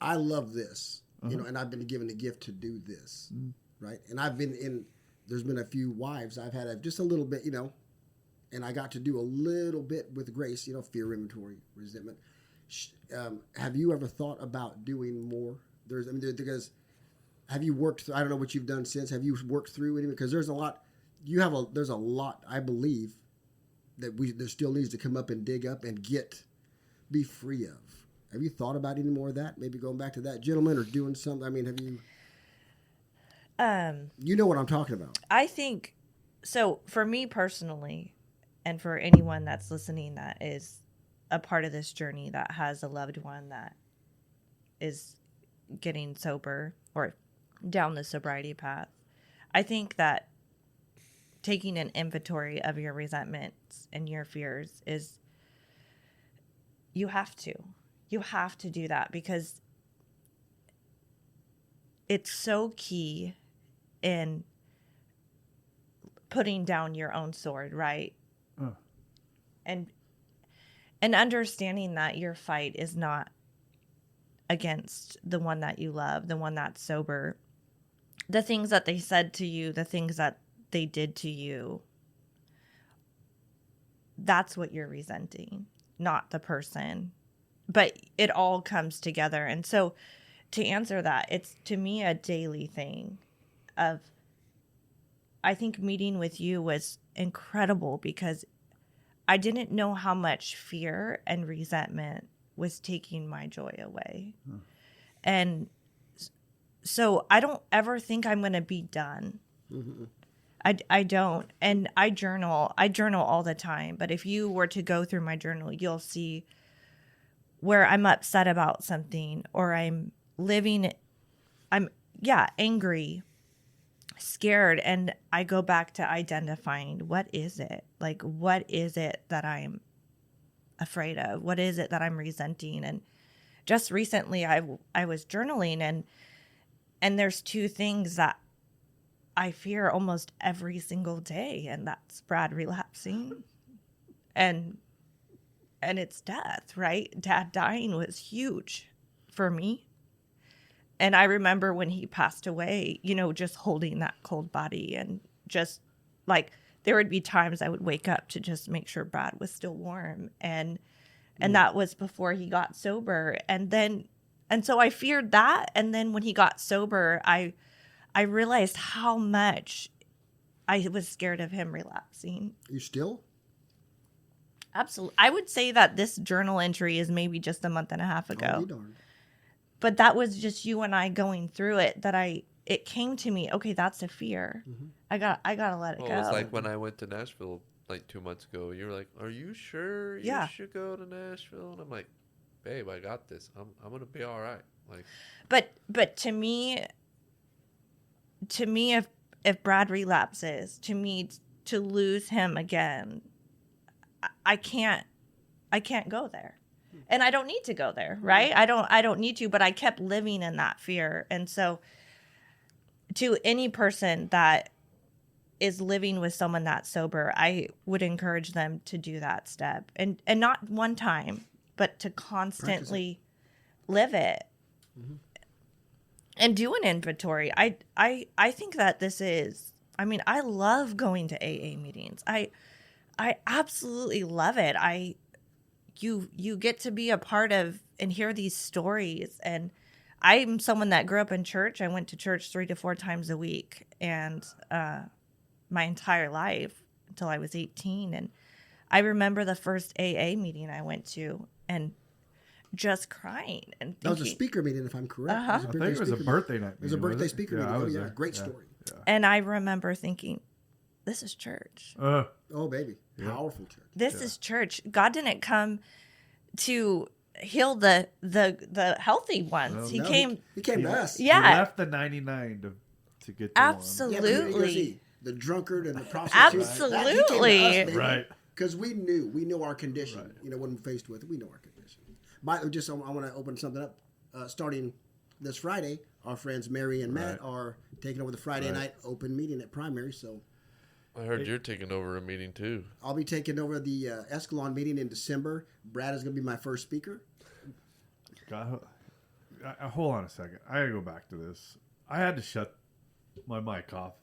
I love this, and I've been given the gift to do this, right? And there's been a few wives I've had just a little bit, and I got to do a little bit with Grace, fear inventory, resentment. Have you ever thought about doing more? Because have you worked through, I don't know what you've done since. Have you worked through it? Because there's a lot, there's a lot, I believe, that there still needs to come up and dig up and be free of. Have you thought about any more of that? Maybe going back to that gentleman or doing something? I mean, have you? You know what I'm talking about. I think, so for me personally, and for anyone that's listening that is a part of this journey that has a loved one that is getting sober or down the sobriety path, I think that taking an inventory of your resentments and your fears is, you have to do that, because it's so key in putting down your own sword, right? And understanding that your fight is not against the one that you love, the one that's sober. The things that they said to you, the things that they did to you, that's what you're resenting, not the person. But it all comes together. And so to answer that, it's to me a daily thing. I think meeting with you was incredible because I didn't know how much fear and resentment was taking my joy away. And so I don't ever think I'm going to be done. I don't. And I journal all the time. But if you were to go through my journal, you'll see where I'm upset about something or I'm angry, scared. And I go back to identifying what is it? Like, what is it that I'm afraid of? What is it that I'm resenting? And just recently I was journaling and there's two things that I fear almost every single day, and that's Brad relapsing and it's death, right? Dad dying was huge for me. And I remember when he passed away, you know, just holding that cold body and just like there would be times I would wake up to just make sure Brad was still warm. And that was before he got sober. And so I feared that. And then when he got sober, I realized how much I was scared of him relapsing. You still? Absolutely. I would say that this journal entry is maybe just a month and a half ago. Oh, darn. But that was just you and I going through it it came to me, okay, that's a fear. I got to let it go. It's like when I went to Nashville like 2 months ago. You were like, "Are you sure you should go to Nashville?" And I'm like, "Babe, I got this. I'm going to be all right." Like But to me if Brad relapses, to lose him again, I can't go there. And I don't need to go there, right? I don't need to, but I kept living in that fear. And so to any person that is living with someone that's sober, I would encourage them to do that step. And not one time, but to constantly live it. And do an inventory. I think that this is, I mean, I love going to AA meetings. I absolutely love it. You get to be a part of and hear these stories. And I'm someone that grew up in church. I went to church 3 to 4 times a week and my entire life until I was 18. And I remember the first AA meeting I went to and just crying and thinking, that was a speaker meeting, if I'm correct. I think it was a birthday night. It was a birthday speaker meeting. Great story. Yeah. And I remember thinking, this is church. Oh, baby. Powerful church. This is church. God didn't come to heal the healthy ones. Well, he came to us. Yeah. He left the 99 to get the absolutely. The drunkard and the prostitute. Absolutely. Right. Because we know our condition. Right. You know, when we're faced with it, we know our condition. I want to open something up. Starting this Friday, our friends Mary and Matt are taking over the Friday night open meeting at Primary. So I heard you're taking over a meeting too. I'll be taking over the Escalon meeting in December. Brad is going to be my first speaker. God, hold on a second. I got to go back to this. I had to shut my mic off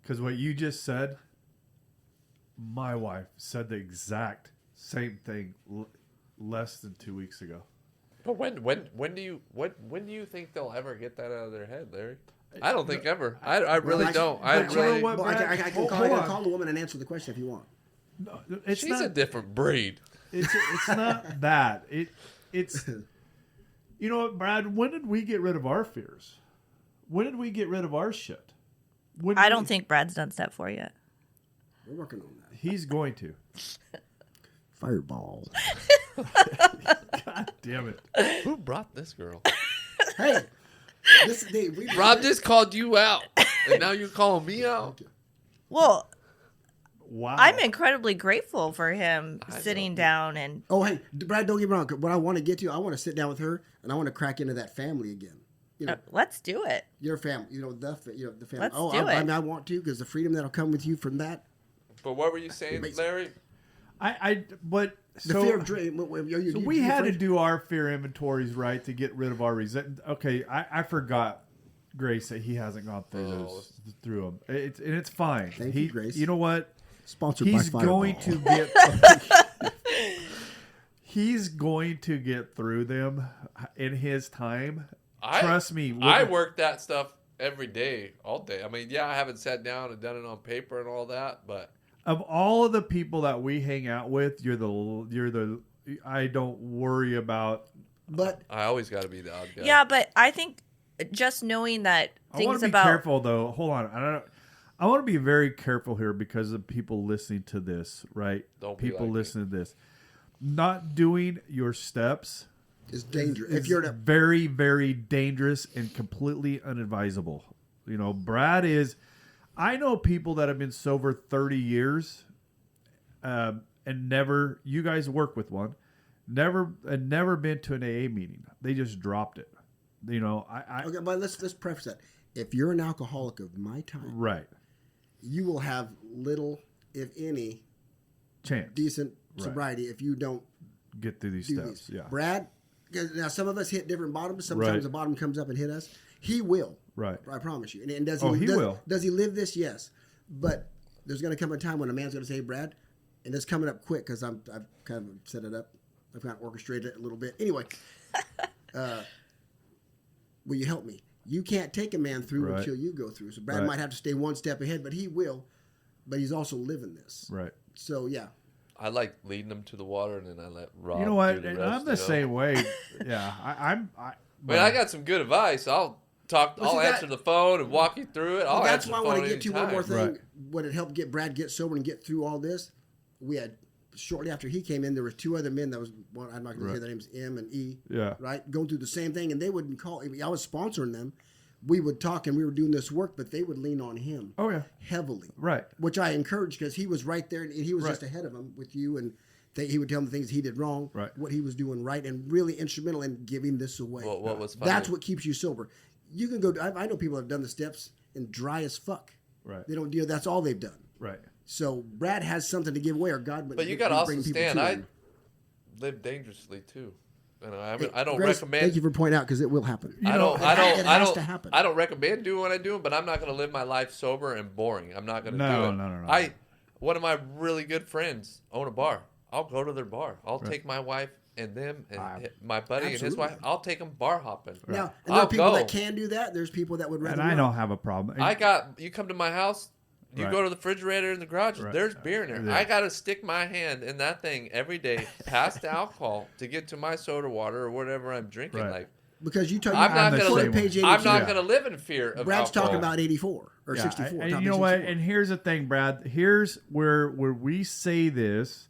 because what you just said, my wife said the exact same thing less than 2 weeks ago. But when do you think they'll ever get that out of their head, Larry? I don't think ever. I really don't. I can call the woman and answer the question if you want. No, she's a different breed. It's not that. It's you know what, Brad? When did we get rid of our fears? When did we get rid of our shit? I don't think Brad's done step 4 yet. We're working on that. He's going to. Fireball. God damn it. Who brought this girl? Hey. Rob just called you out. And now you're calling me out. Well, wow. I'm incredibly grateful for him sitting down and... Oh, hey, Brad, don't get me wrong. What I want to get to, I want to sit down with her and I want to crack into that family again. You know, let's do it. Your family, the family. Let's do it. I mean, I want to because the freedom that'll come with you from that. But what were you saying, Larry? The fear of dream. So we had to do our fear inventories, right, to get rid of our resentment. Okay, I forgot, Grace, that he hasn't gone through them. It's fine. Thank you, Grace. You know what? Sponsored He's by Fireball. going to get. He's going to get through them in his time. Trust me. I worked that stuff every day, all day. I mean, yeah, I haven't sat down and done it on paper and all that, but of all of the people that we hang out with, you're the I don't worry about. But I always got to be the odd guy. Yeah, but I think just knowing that I want things to be about careful though. Hold on, I want to be very careful here because of people listening to this, right? Don't be people like listening to this. Not doing your steps it's dangerous. is If you're very, very dangerous and completely unadvisable. You know, Brad is. I know people that have been sober 30 years, and never. You guys work with one, never been to an AA meeting. They just dropped it. You know, okay, but let's preface that. If you're an alcoholic of my time, right, you will have little, if any, chance decent sobriety if you don't get through these do steps. these. Yeah, Brad. Now some of us hit different bottoms. Sometimes the bottom comes up and hit us. He will. Right. I promise you. And does he? He will. Does he live this? Yes. But there's going to come a time when a man's going to say, Brad, and it's coming up quick because I've kind of set it up. I've kind of orchestrated it a little bit. Anyway, will you help me? You can't take a man through what you go through. So Brad might have to stay one step ahead, but he will. But he's also living this. Right. So, yeah. I like leading them to the water, and then I let Rob. You know what? Do the And rest, I'm the same way. Yeah, But I got some good advice. I'll talk. I'll answer the phone and walk you through it. I'll That's answer why I the want phone to get to one anytime. more thing. Right. What it helped Brad get sober and get through all this. We had shortly after he came in, there were two other men that was. Well, I'm not going to say their names, M and E. Yeah. Right, going through the same thing, and they wouldn't call. I was sponsoring them. We would talk, and we were doing this work, but they would lean on him. Oh yeah. Heavily. Right. Which I encouraged because he was right there, and he was just ahead of him with you, and he would tell him the things he did wrong, what he was doing right, and really instrumental in giving this away. Well, what was funny? That's what keeps you sober. You can go. I know people have done the steps and dry as fuck. Right. They don't deal. That's all they've done. Right. So Brad has something to give away, or God would. But you got to also bring people stand. to I him. live dangerously too. You know, Hey, I don't Grace, recommend. Thank you for pointing out because it will happen. I don't. It has to happen. I don't recommend doing what I do, but I'm not going to live my life sober and boring. I'm not going to do it. No. One of my really good friends own a bar. I'll go to their bar. I'll take my wife and them and my buddy and his wife. I'll take them bar hopping. Now, and there are people that can do that. There's people that would rather. And I don't have a problem. You come to my house. You go to the refrigerator in the garage. There's beer in there. Yeah. I got to stick my hand in that thing every day, past the alcohol, to get to my soda water or whatever I'm drinking. Right. Like, because you talk. I'm not going to page 82. I'm not going to live in fear of Brad's alcohol. talking about 84 or 64. And you know what? And here's the thing, Brad. Here's where we say this,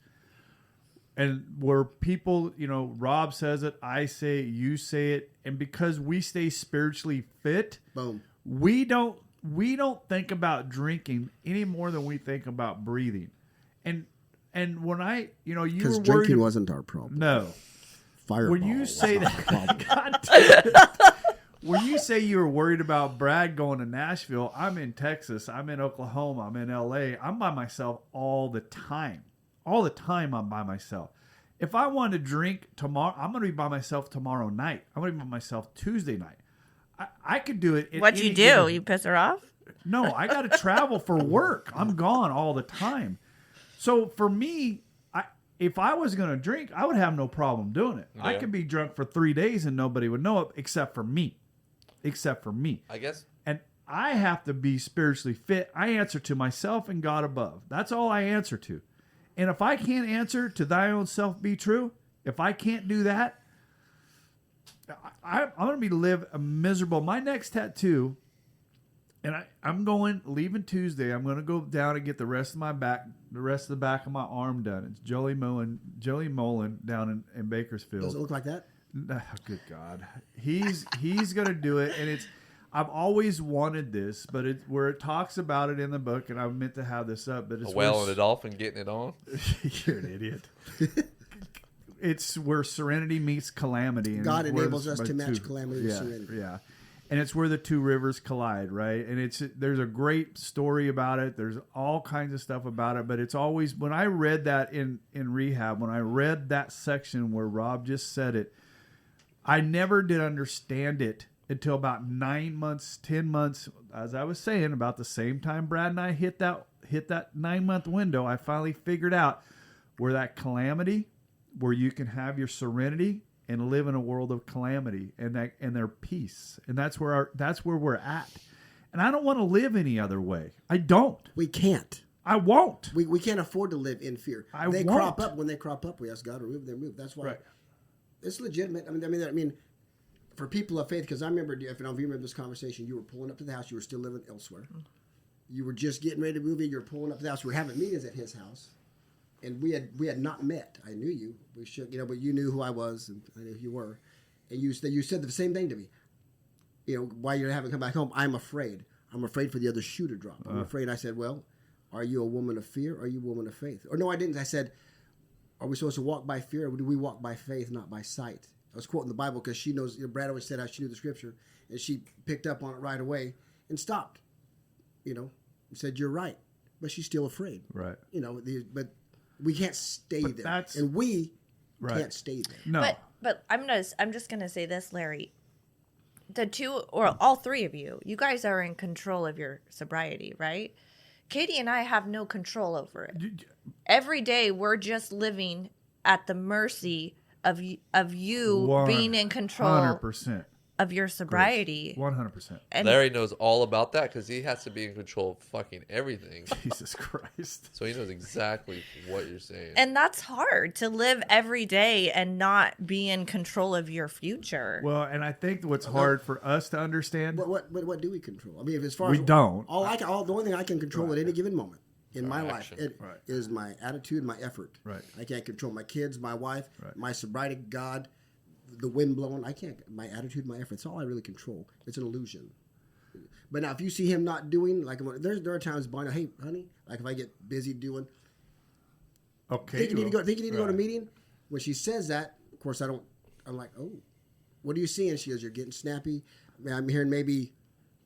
and where people, you know, Rob says it, I say it, you say it, and because we stay spiritually fit, boom, we don't think about drinking any more than we think about breathing. And when I, you know, you were because drinking worried, wasn't our problem. No. Fireball. When you say that, God damn. When you say you were worried about Brad going to Nashville, I'm in Texas, I'm in Oklahoma, I'm in LA. I'm by myself all the time. All the time I'm by myself. If I want to drink tomorrow, I'm going to be by myself tomorrow night. I'm going to be by myself Tuesday night. I could do it. What'd you do? You piss her off? No, I got to travel for work. I'm gone all the time. So for me, if I was going to drink, I would have no problem doing it. Yeah. I could be drunk for 3 days and nobody would know it except for me. I guess. And I have to be spiritually fit. I answer to myself and God above. That's all I answer to. And if I can't answer to thy own self be true, if I can't do that, I'm going to live a miserable. My next tattoo, and I'm leaving Tuesday. I'm going to go down and get the rest of the back of my arm done. It's Jolie Mullen down in Bakersfield. Does it look like that? Oh, good God, he's going to do it, and I've always wanted this, but where it talks about it in the book, and I meant to have this up, but it's a whale and a dolphin getting it on. You're an idiot. It's where serenity meets calamity. And God enables us to match calamity with serenity. Yeah. And it's where the two rivers collide, right? And there's a great story about it. There's all kinds of stuff about it. But it's always, when I read that in rehab, when I read that section where Rob just said it, I never did understand it until about 9 months, 10 months, as I was saying, about the same time Brad and I hit that 9-month window. I finally figured out where that calamity, where you can have your serenity, and live in a world of calamity and their peace. And that's where we're at. And I don't want to live any other way. I don't. We can't. I won't. We can't afford to live in fear. They won't. crop up. When they crop up, we ask God to remove them. That's why it's legitimate. I mean, for people of faith, because I remember, if you remember this conversation, you were pulling up to the house. You were still living elsewhere. You were just getting ready to move in. You were pulling up to the house. We were having meetings at his house, and we had not met. I knew you. We should, but you knew who I was, and I knew who you were. And you said the same thing to me. Why you haven't come back home? I'm afraid. I'm afraid for the other shoe to drop. I'm afraid. I said, well, are you a woman of fear or are you a woman of faith? Or no, I didn't. I said, are we supposed to walk by fear or do we walk by faith, not by sight? I was quoting the Bible because she knows, Brad always said how she knew the scripture, and she picked up on it right away and stopped, and said, you're right, but she's still afraid. Right. But we can't stay there. And we can't stay there. No. But I'm just going to say this, Larry. The two, or all three of you guys are in control of your sobriety, right? Katie and I have no control over it. Every day we're just living at the mercy of you being in control 100%. Of your sobriety. 100%. And Larry knows all about that because he has to be in control of fucking everything. Jesus Christ. So he knows exactly what you're saying. And that's hard, to live every day and not be in control of your future. Well, and I think what's hard for us to understand. What do we control? I mean, as far we as don't. The only thing I can control at any given moment in my life Right. is my attitude, my effort. Right. I can't control my kids, my wife, Right. my sobriety, God, the wind blowing. I can't. My attitude, my effort. It's all I really control. It's an illusion. But now, if you see him not doing, like, there are times, Barney, hey, honey, like if I get busy doing, think you need to go to a meeting. When she says that, of course, I'm like, oh, what are you seeing? She goes, you're getting snappy. I'm hearing maybe,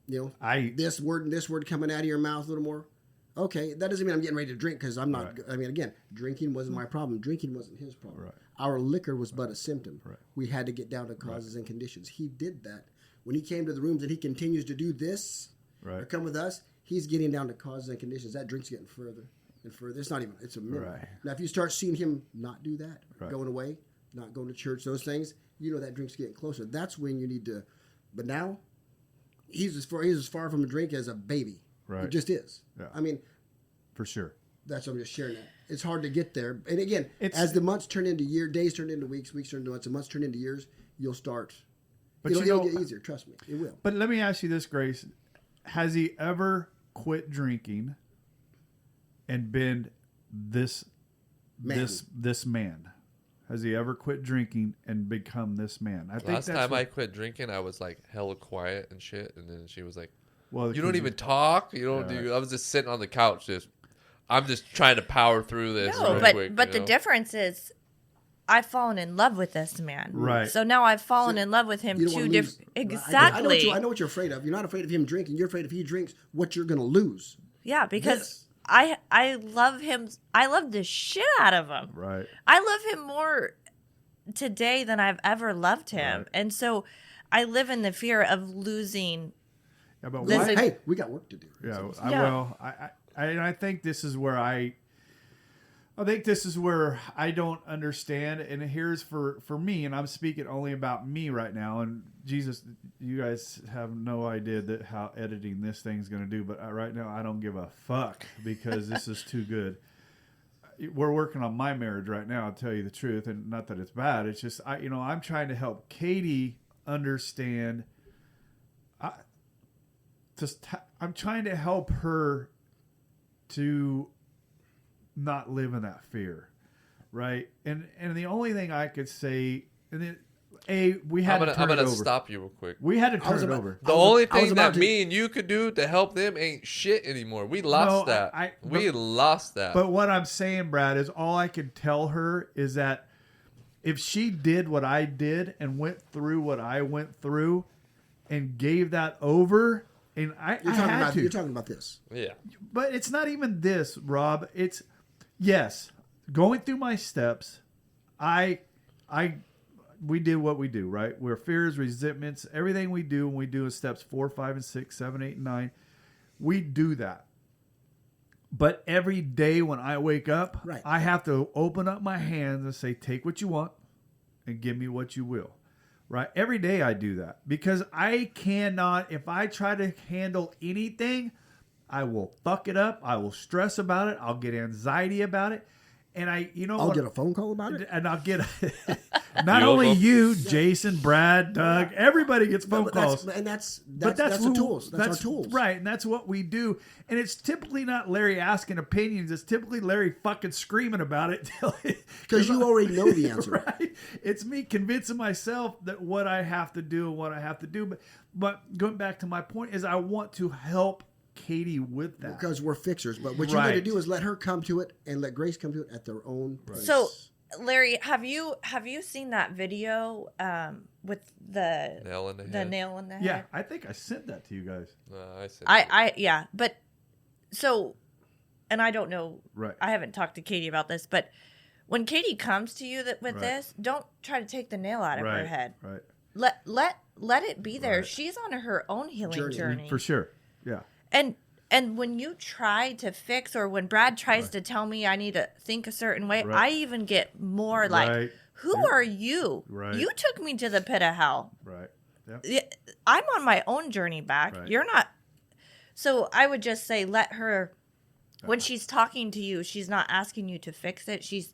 this word and this word coming out of your mouth a little more. Okay, that doesn't mean I'm getting ready to drink because I'm not. Right. I mean, again, drinking wasn't my problem. Drinking wasn't his problem. Right. Our liquor was but a symptom. Right. We had to get down to causes and conditions. He did that. When he came to the rooms and he continues to do this, or come with us, he's getting down to causes and conditions. That drink's getting further and further. It's not even, it's a minute. Right. Now, if you start seeing him not do that, going away, not going to church, those things, that drink's getting closer. That's when you need to, but now, he's as far from a drink as a baby. Right. It just is. Yeah. I mean, for sure. That's what I'm just sharing that. It's hard to get there. And again, as the months turn into years, days turn into weeks, weeks turn into months, and months turn into years, you'll start. But it'll get easier. Trust me, it will. But let me ask you this, Grace: has he ever quit drinking and been this man? Has he ever quit drinking and become this man? I think last time I quit drinking, I was like hella quiet and shit, and then she was like, "Well, you don't even talk. You don't do." I was just sitting on the couch, I'm just trying to power through this. No, but the difference is, I've fallen in love with this man. Right. So now I've fallen in love with him too. Exactly. I know what you're afraid of. You're not afraid of him drinking. You're afraid if he drinks, what you're going to lose. Yeah, because I love him. I love the shit out of him. Right. I love him more today than I've ever loved him, and so I live in the fear of losing. Yeah, but hey, we got work to do. Yeah. I think this is where I don't understand, and here's for me, and I'm speaking only about me right now. And Jesus, you guys have no idea how editing this thing's going to do, but right now I don't give a fuck because this is too good. We're working on my marriage right now. I'll tell you the truth, and not that it's bad. It's just I'm trying to help Katie understand. I'm trying to help her to not live in that fear, right? And the only thing I could say, we had to turn it over. I'm gonna stop you real quick. We had to turn it over. The only thing that me and you could do to help them ain't shit anymore. We lost that. We lost that. But what I'm saying, Brad, is all I could tell her is that if she did what I did and went through what I went through and gave that over. And you're talking about this. Yeah. But it's not even this, Rob. It's, yes, going through my steps, we did what we do, right? We're fears, resentments, everything we do when we do in steps 4, 5, and 6, 7, 8, and 9, we do that. But every day when I wake up, I have to open up my hands and say, take what you want and give me what you will. Right? Every day I do that because I cannot, if I try to handle anything, I will fuck it up. I will stress about it. I'll get anxiety about it. And I'll get a phone call about it. And I'll get not only you, Jason, Brad, Doug, everybody gets phone calls. That's the tools. That's our tools. Right. And that's what we do. And it's typically not Larry asking opinions. It's typically Larry fucking screaming about it. Because you already know the answer. Right. It's me convincing myself that what I have to do and what I have to do. But going back to my point is I want to help Katie with that. Because we're fixers. But what you got to do is let her come to it and let Grace come to it at their own pace. So, Larry, have you seen that video with the nail in the head? Yeah, I think I sent that to you guys. Yeah, but so, and I don't know. Right. I haven't talked to Katie about this, but when Katie comes to you with this, don't try to take the nail out of her head. Right. Let it be there. Right. She's on her own healing journey. For sure. Yeah. And when you try to fix, or when Brad tries to tell me I need to think a certain way, I even get more like, who are you? Right. You took me to the pit of hell. Right. Yep. I'm on my own journey back. Right. You're not. So I would just say, let her, when she's talking to you, she's not asking you to fix it. She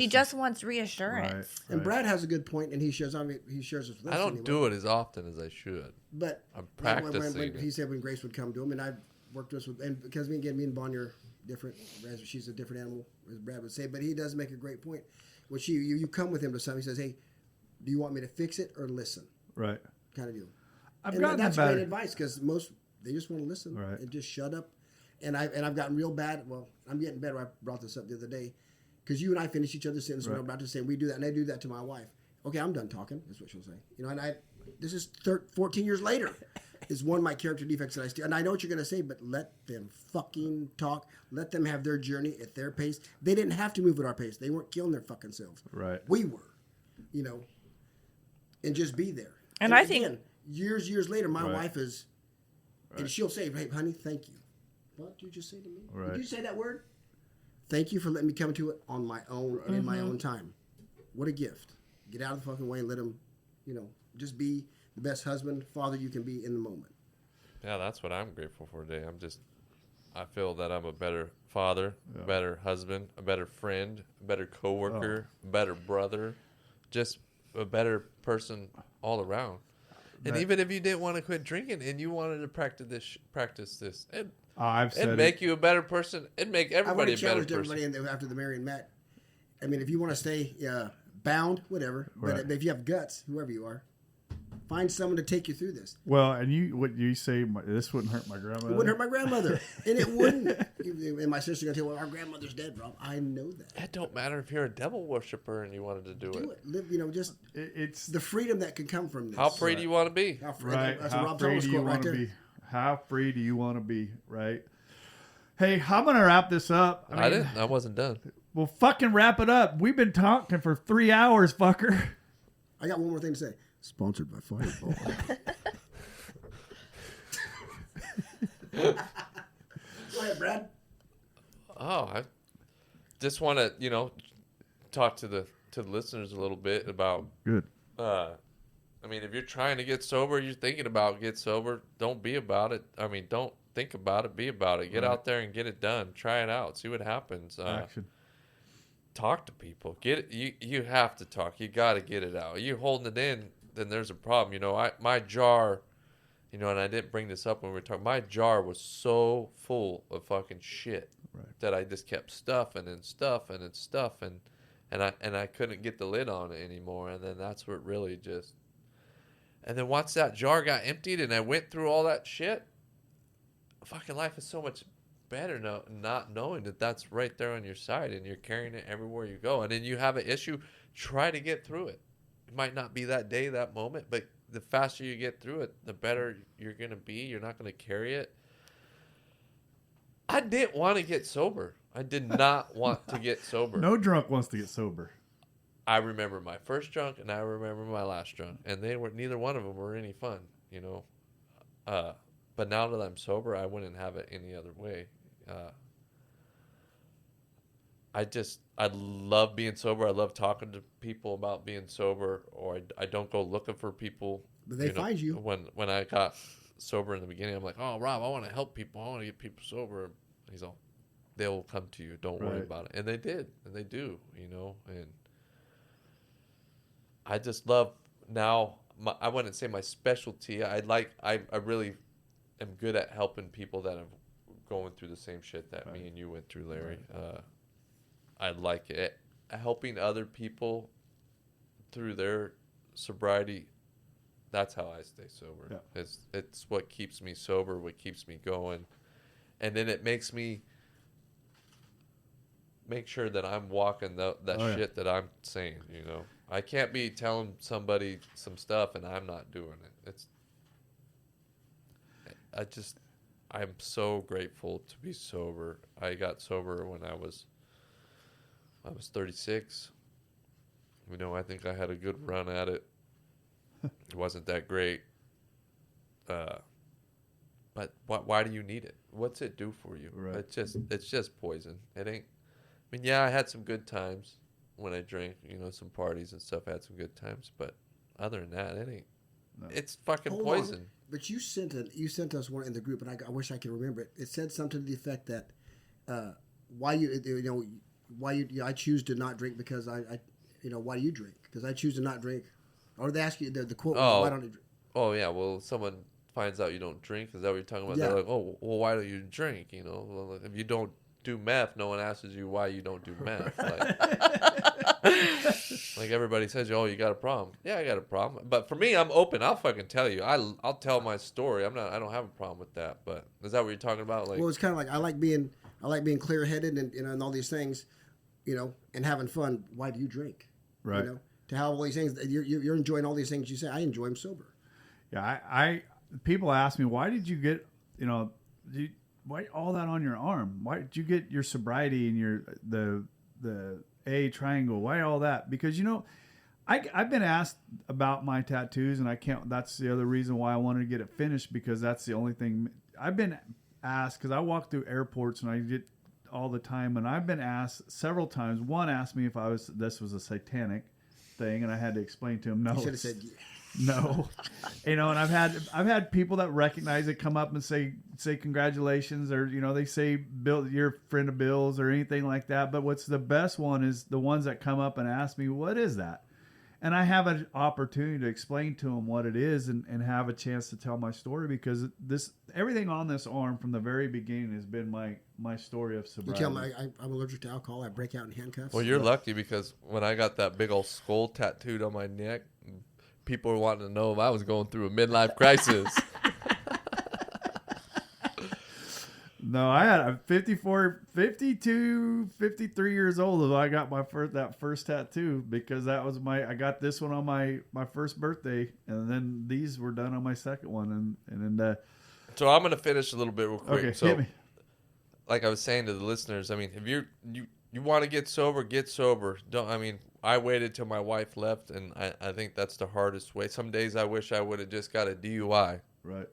just wants reassurance. Right. And Brad has a good point, and he shares it with us. I don't do it as often as I should. But I'm practicing. When he said when Grace would come to him, and I've worked with, and because me and Bonnie are different, she's a different animal, as Brad would say. But he does make a great point. When you come with him to something, he says, "Hey, do you want me to fix it or listen?" Right. Kind of deal. That's great advice because most they just want to listen right. and just shut up. And I've gotten real bad. Well, I'm getting better. I brought this up the other day because you and I finish each other's sentences. Right. We're about to say we do that, and I do that to my wife. Okay, I'm done talking. That's what she'll say. And this is 14 years later. Is one of my character defects that I steal. And I know what you're going to say, but let them fucking talk. Let them have their journey at their pace. They didn't have to move at our pace. They weren't killing their fucking selves. Right. We were, and just be there. And I think years later, my wife is, and she'll say, "Hey, honey, thank you." What did you just say to me? Right. Did you say that word? Thank you for letting me come to it on my own and in my own time. What a gift. Get out of the fucking way and let him, just be the best husband, father you can be in the moment. Yeah, that's what I'm grateful for today. I feel that I'm a better father, a better husband, a better friend, a better coworker, a better brother, just a better person all around. And even if you didn't want to quit drinking and you wanted to practice this, it'd make you a better person. It'd make everybody a better person. Everybody after the Mary and Matt. I mean, if you want to stay bound, whatever. But if you have guts, whoever you are, find someone to take you through this. Well, and what you say, this wouldn't hurt my grandmother. It wouldn't hurt my grandmother, and it wouldn't. And my sister's gonna tell you, "Well, our grandmother's dead, Rob." I know that. It don't matter if you're a devil worshiper and you wanted to do it. Live, just it's the freedom that can come from this. How free do you want to be? How free, right? That's How Rob free do you want to be? How free do you want to be? Right. Hey, I'm gonna wrap this up. I wasn't done. Well, fucking wrap it up. We've been talking for 3 hours, fucker. I got one more thing to say. Sponsored by Fireball. Go ahead, Brad. Oh, I just want to, talk to the listeners a little bit about. Good. If you're trying to get sober, you're thinking about get sober. Don't be about it. Don't think about it. Be about it. Get out there and get it done. Try it out. See what happens. Action. Talk to people. Get it. You have to talk. You got to get it out. You're holding it in, then there's a problem. My jar, and I didn't bring this up when we were talking. My jar was so full of fucking shit that I just kept stuffing and stuffing and stuffing, and I couldn't get the lid on it anymore. And then that's what really just. And then once that jar got emptied and I went through all that shit, fucking life is so much better not knowing that that's right there on your side and you're carrying it everywhere you go. And then you have an issue, try to get through it. It might not be that day, that moment, but the faster you get through it, the better you're going to be. You're not going to carry it. I didn't want to get sober. I did not want to get sober. No drunk wants to get sober. I remember my first drunk and I remember my last drunk, and neither one of them were any fun, But now that I'm sober, I wouldn't have it any other way. I love being sober. I love talking to people about being sober, or I don't go looking for people. But they find you. When I got sober in the beginning, I'm like, oh, Rob, I want to help people. I want to get people sober. He's all, they'll come to you. Don't worry about it. And they did, and they do, and I just love now. I wouldn't say my specialty. I really am good at helping people that are going through the same shit that me and you went through, Larry. I like it. Helping other people through their sobriety, that's how I stay sober. Yeah. It's what keeps me sober, what keeps me going. And then it makes me make sure that I'm walking that shit that I'm saying, I can't be telling somebody some stuff and I'm not doing it. I'm so grateful to be sober. I got sober when I was 36. I think I had a good run at it. It wasn't that great. But why do you need it? What's it do for you? Right. It's just poison. It ain't. I mean, yeah, I had some good times when I drank, some parties and stuff. I had some good times, but other than that, it ain't. No. It's fucking poison. On. But you sent us one in the group, and I wish I could remember it. It said something to the effect that I choose to not drink because I why do you drink? Because I choose to not drink. Or they ask you the quote. Why don't you drink? Oh yeah, well, someone finds out you don't drink. Is that what you're talking about? Yeah. They're like, oh, well, why don't you drink? Well, if you don't do meth, no one asks you why you don't do meth. Like everybody says, oh, you got a problem. Yeah, I got a problem. But for me, I'm open. I'll fucking tell you. I'll tell my story. I don't have a problem with that. But is that what you're talking about? Like, well, it's kind of like I like being clear headed and all these things, and having fun. Why do you drink? Right. To have all these things, you're enjoying all these things. You say, I enjoy them sober. Yeah, I people ask me, why did you get why all that on your arm? Why did you get your sobriety and your the A triangle? Why all that? Because I've been asked about my tattoos, and I can't. That's the other reason why I wanted to get it finished, because that's the only thing I've been asked. Because I walk through airports and I get all the time, and I've been asked several times. One asked me if this was a satanic thing, and I had to explain to him, no. You should have said yeah. No, and I've had people that recognize it come up and say congratulations, or they say Bill, you're a friend of Bill's, or anything like that. But what's the best one is the ones that come up and ask me, what is that? And I have an opportunity to explain to them what it is and have a chance to tell my story, because everything on this arm from the very beginning has been my story of sobriety. You tell me I'm allergic to alcohol. I break out in handcuffs. Well, you're lucky, because when I got that big old skull tattooed on my neck, people were wanting to know if I was going through a midlife crisis. No, I had 52, 53 years old as I got that first tattoo, because that was I got this one on my first birthday, and then these were done on my second one, and then. So I'm going to finish a little bit real quick. Okay, so, hit me. Like I was saying to the listeners, I mean, if you want to get sober, get sober. I waited till my wife left, and I think that's the hardest way. Some days I wish I would have just got a DUI. Right.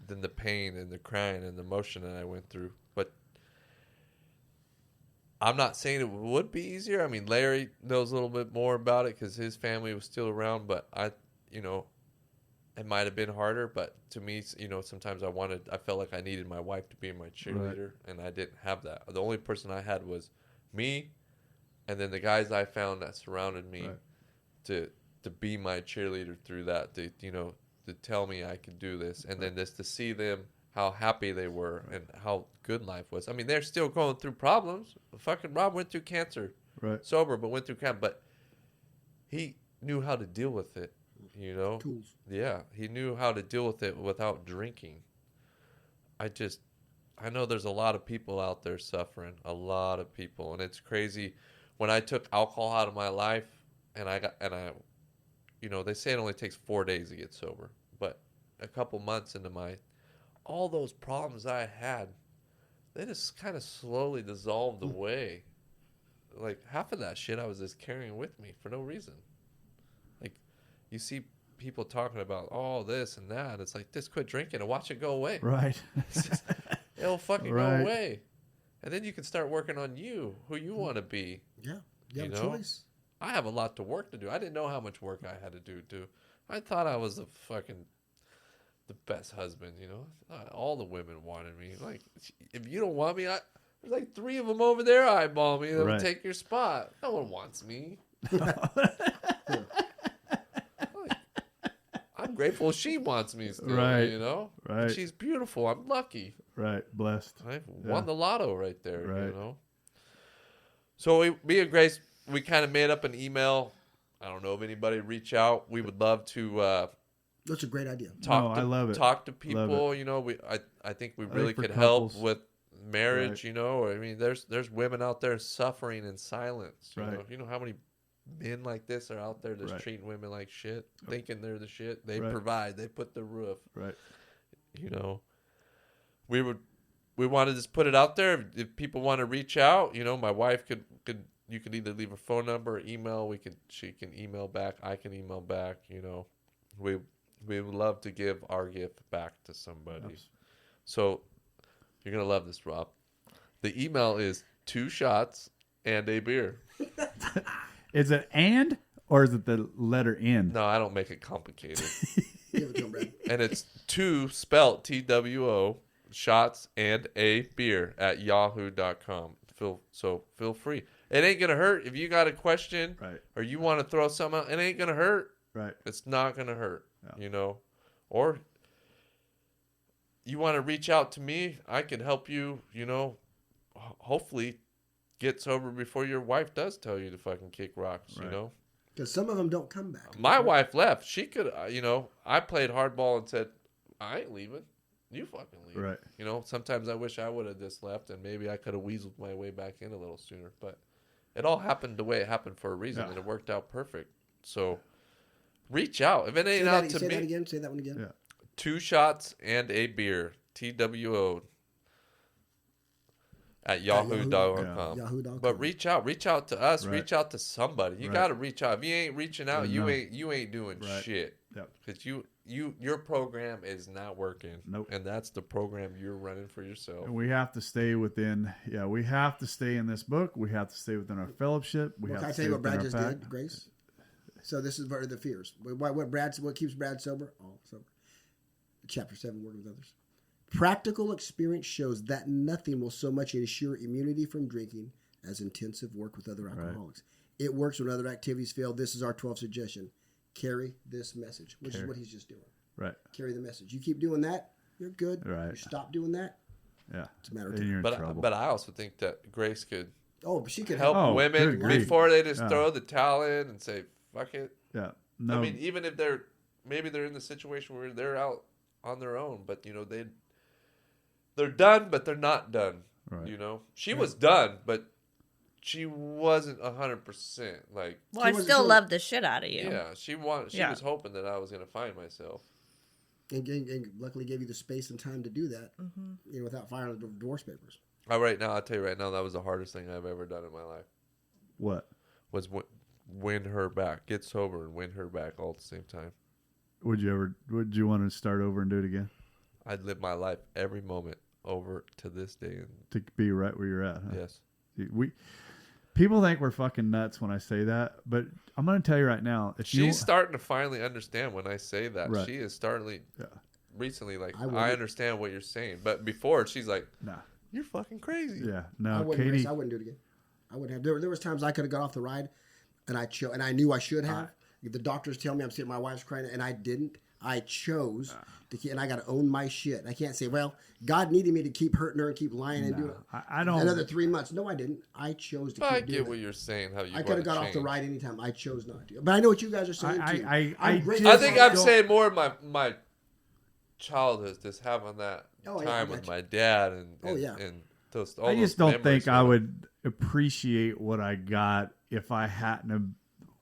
Than the pain and the crying and the emotion that I went through. But I'm not saying it would be easier. I mean, Larry knows a little bit more about it because his family was still around, but it might have been harder. But to me, sometimes I felt like I needed my wife to be my cheerleader, and I didn't have that. The only person I had was me, and then the guys I found that surrounded me to be my cheerleader through that, to tell me I could do this, and then just to see them, how happy they were and how good life was. I mean, they're still going through problems. Fucking Rob went through cancer, sober, but went through cancer. But he knew how to deal with it, Tools. Yeah, he knew how to deal with it without drinking. I know there's a lot of people out there suffering, a lot of people, and it's crazy. When I took alcohol out of my life, they say it only takes 4 days to get sober, but a couple months into all those problems I had, they just kind of slowly dissolved away. Like half of that shit I was just carrying with me for no reason. Like you see people talking about this and that. It's like, just quit drinking and watch it go away. Right. It'll fucking go away. And then you can start working on you, who you want to be. Yeah. You have a choice. I have a lot to work to do. I didn't know how much work I had to do, too. I thought I was the best husband, All the women wanted me. Like, if you don't want me, there's like 3 of them over there eyeball me. They'll take your spot. No one wants me. I'm grateful she wants me still, Right. She's beautiful. I'm lucky. Right. Blessed. I won the lotto right there, So me and Grace, we kind of made up an email. I don't know if anybody reach out. We would love to that's a great idea. I love it. Talk to people, I think we really could help with marriage, I mean, there's women out there suffering in silence. You know how many men like this are out there just treating women like shit, thinking they're the shit. They provide, they put the roof. Right. We want to just put it out there. If people want to reach out, my wife you could either leave a phone number or email. She can email back. I can email back. We would love to give our gift back to somebody. Yes. So you're gonna love this, Rob. The email is 2 shots and a beer. Is it and or is it the letter N? No, I don't make it complicated. Give it to him, Brad. And it's 2 spelled TWO shots and a beer at yahoo.com. Feel free. It ain't gonna hurt if you got a question or you want to throw something out. It ain't gonna hurt. Right. It's not gonna hurt. Yeah. Or you want to reach out to me, I can help you. Hopefully get sober before your wife does tell you to fucking kick rocks. Because some of them don't come back. My wife left. She could. I played hardball and said, I ain't leaving. You fucking leave. Right. Sometimes I wish I would have just left and maybe I could have weaseled my way back in a little sooner. But it all happened the way it happened for a reason, and it worked out perfect. So reach out. If it ain't out to me. Say that again. Say that one again. Yeah. 2 shots and a beer. TWO. At yahoo.com. Yahoo.com. But reach out to us. Right. Reach out to somebody. You got to reach out. If you ain't reaching out, you ain't doing shit. Because your program is not working. Nope. And that's the program you're running for yourself. And we have to stay within. We have to stay in this book. We have to stay within our fellowship. Can I tell you what Brad just did, Grace? So this is the fears. What keeps Brad sober? Oh, sober. Chapter 7, working with others. Practical experience shows that nothing will so much ensure immunity from drinking as intensive work with other alcoholics. Right. It works when other activities fail. This is our 12th suggestion. Carry this message, which is what he's just doing. Right. Carry the message. You keep doing that, you're good. Right. You stop doing that, it's a matter of time. You're in trouble. But I also think that Grace could she could help women before they just throw the towel in and say, fuck it. Yeah. No. I mean, even if they're in the situation where they're out on their own, but they're done, but they're not done. Right. She was done, but she wasn't 100%. Like, well, I still love the shit out of you. Yeah, she was hoping that I was going to find myself, and luckily gave you the space and time to do that, without filing the divorce papers. I'll tell you right now, that was the hardest thing I've ever done in my life. What? Was win her back, get sober, and win her back all at the same time. Would you want to start over and do it again? I'd live my life every moment over to this day and to be right where you're at. Huh? Yes. People think we're fucking nuts when I say that, but I'm going to tell you right now. She's starting to finally understand when I say that. Right. She is recently, like, I understand what you're saying. But before, she's like, nah, you're fucking crazy. Yeah, no, Katie. I wouldn't do it again. I wouldn't have. There was times I could have got off the ride, and I knew I should have. The doctors tell me I'm sitting, my wife's crying, and I didn't. I chose to keep, and I got to own my shit. I can't say, well, God needed me to keep hurting her and keep lying and do it. I don't. Another 3 months. No, I didn't. I chose to keep doing it. I get what you're saying. I could have got off the ride anytime. I chose not to. But I know what you guys are saying too. I think I'm saying more of my childhood, just having that time with my dad and those. I just don't think I would appreciate what I got if I hadn't have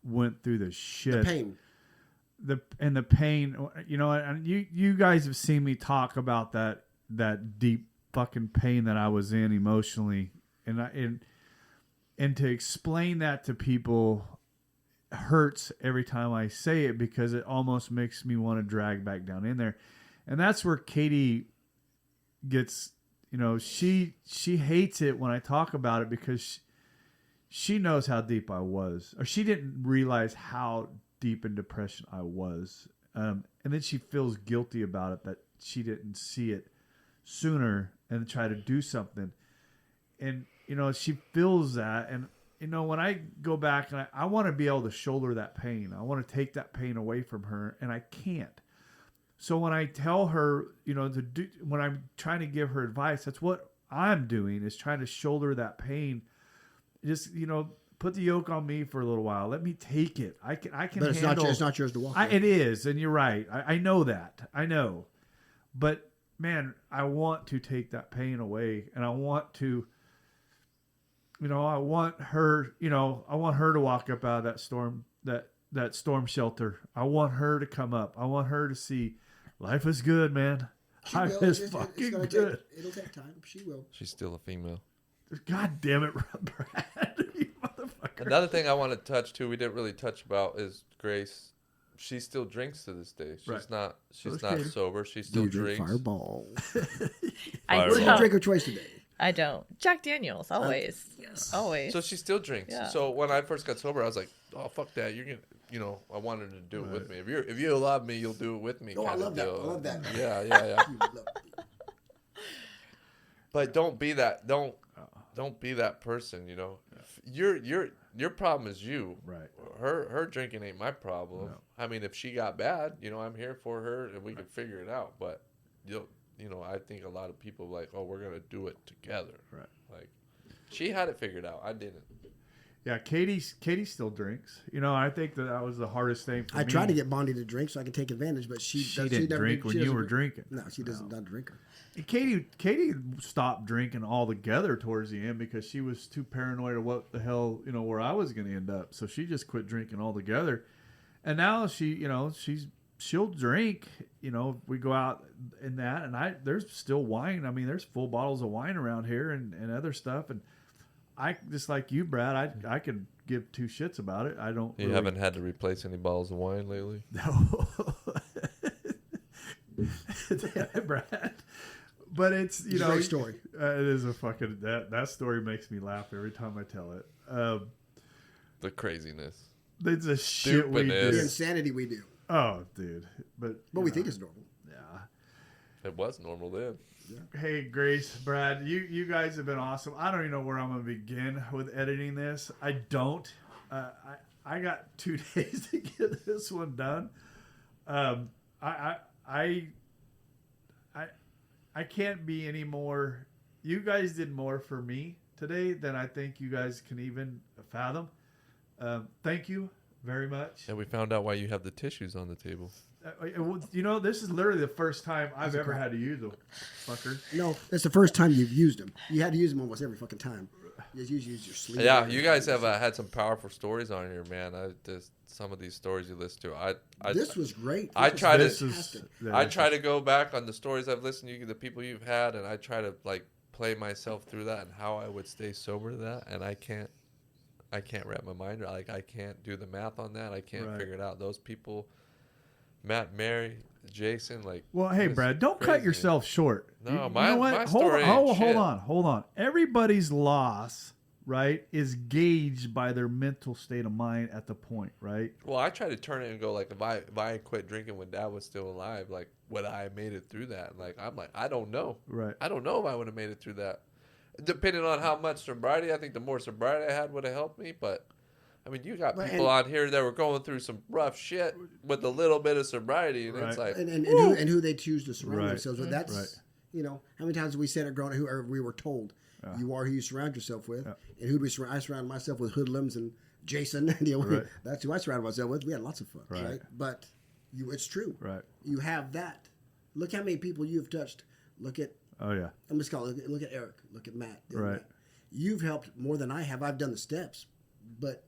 went through the shit. The pain. The pain, and you guys have seen me talk about that deep fucking pain that I was in emotionally, and to explain that to people hurts every time I say it, because it almost makes me want to drag back down in there, and that's where Katie gets you know, she hates it when I talk about it because she knows how deep I was, or she didn't realize how deep in depression I was. And then she feels guilty about it that she didn't see it sooner and try to do something. And, you know, she feels that. And, you know, when I go back and I want to be able to shoulder that pain, I want to take that pain away from her, and I can't. So when I tell her, you know, when I'm trying to give her advice, that's what I'm doing, is trying to shoulder that pain. Just, you know, put the yoke on me for a little while. Let me take it. I can but it's handle. It's not yours to walk. It is, and you're right. I know that. I know, but man, I want to take that pain away, and I want to. You know, I want her. You know, I want her to walk up out of that storm, that storm shelter. I want her to come up. I want her to see life is good, man. Life is fucking good. It'll take time. She will. She's still a female. God damn it, Brad. You motherfucker. Another thing I want to touch too, we didn't really touch about, is Grace. She still drinks to this day. She's not sober. She still drinks. Fireball. I What is your drink of choice today? I don't. Jack Daniels, always. Yes. Always. So she still drinks. Yeah. So when I first got sober, I was like, oh, fuck that. You're going to, you know, I wanted her to do it with me. If you love me, you'll do it with me. Oh, I love that. I love that. Yeah. But don't be that. Don't be that person, you know. Your problem is you. Right. Her drinking ain't my problem. No. I mean, if she got bad, you know, I'm here for her and we can figure it out. But you know, I think a lot of people like, oh, we're gonna do it together. Right. Like, she had it figured out. I didn't. Yeah, Katie still drinks. You know, I think that was the hardest thing for me. I tried to get Bondi to drink so I could take advantage, but she didn't drink when you were drinking. No, she doesn't not drink her. Katie stopped drinking altogether towards the end because she was too paranoid of what the hell, you know, where I was going to end up. So she just quit drinking altogether. And now she'll drink, you know, if we go out in that, and there's still wine. I mean, there's full bottles of wine around here and other stuff. And I, just like you, Brad, I could give two shits about it. I don't. You haven't had to replace any bottles of wine lately? No. Damn it, Brad. But it's, you know, great story. It is a fucking, that story makes me laugh every time I tell it. The craziness. It's a shit we do. The insanity we do. Oh, dude. But we think it's normal. Yeah. It was normal then. Yeah. Hey, Grace, Brad, you guys have been awesome. I don't even know where I'm going to begin with editing this. I don't. I got 2 days to get this one done. I can't be any more. You guys did more for me today than I think you guys can even fathom. Thank you very much. And we found out why you have the tissues on the table. You know, this is literally the first time I've ever had to use them, fucker. No, it's the first time you've used them. You had to use them almost every fucking time. You use your sleeve. Yeah, you guys have had some powerful stories on here, man. Some of these stories you listen to. This was great. I try to go back on the stories I've listened to, the people you've had, and I try to like play myself through that and how I would stay sober to that, and I can't wrap my mind around. Like, I can't do the math on that. I can't figure it out. Those people, Matt, Mary, Jason, like. Well, hey, Brad, don't cut yourself short. No, you my know what? story ain't shit. Hold on. Everybody's loss, right, is gauged by their mental state of mind at the point, right? Well, I try to turn it and go, like, if I quit drinking when Dad was still alive, like, would I have made it through that? Like, I'm like, I don't know. Right. I don't know if I would have made it through that. Depending on how much sobriety, I think the more sobriety I had would have helped me. But, I mean, you got people on here that were going through some rough shit with a little bit of sobriety. And it's like... And who they choose to surround themselves with. That's, you know, how many times have we said it growing up, whoever we were told, you are who you surround yourself with. And who do we surround? I surround myself with hoodlums and Jason. You know, that's who I surrounded myself with. We had lots of fun, right? But it's true. Right. You have that. Look how many people you've touched. Look at... Oh, yeah. I'm just calling. Look at Eric. Look at Matt. Right. Matt. You've helped more than I have. I've done the steps. But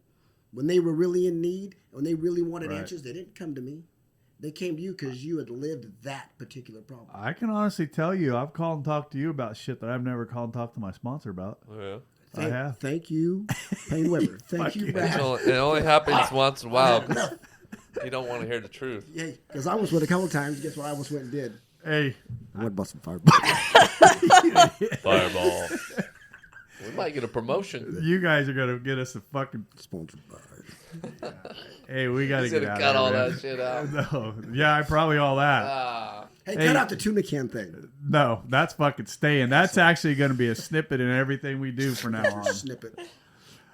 when they were really in need, when they really wanted answers, they didn't come to me. They came to you because you had lived that particular problem. I can honestly tell you, I've called and talked to you about shit that I've never called and talked to my sponsor about. Oh, yeah. I have. Thank you, Payne Weber. Thank you, Brad. It only happens once in a while. You don't want to hear the truth. Yeah, because I almost went a couple of times. Guess what? I almost went and did. Hey, I would bust some Fireball. Fireball. We might get a promotion. You guys are gonna get us a fucking Sponsored by. Hey, we gotta He's get gonna out cut of all here, that shit out. No, yeah, probably all that. Hey, cut out the tuna can thing. No, that's fucking staying. That's actually going to be a snippet in everything we do from now on. Snippet.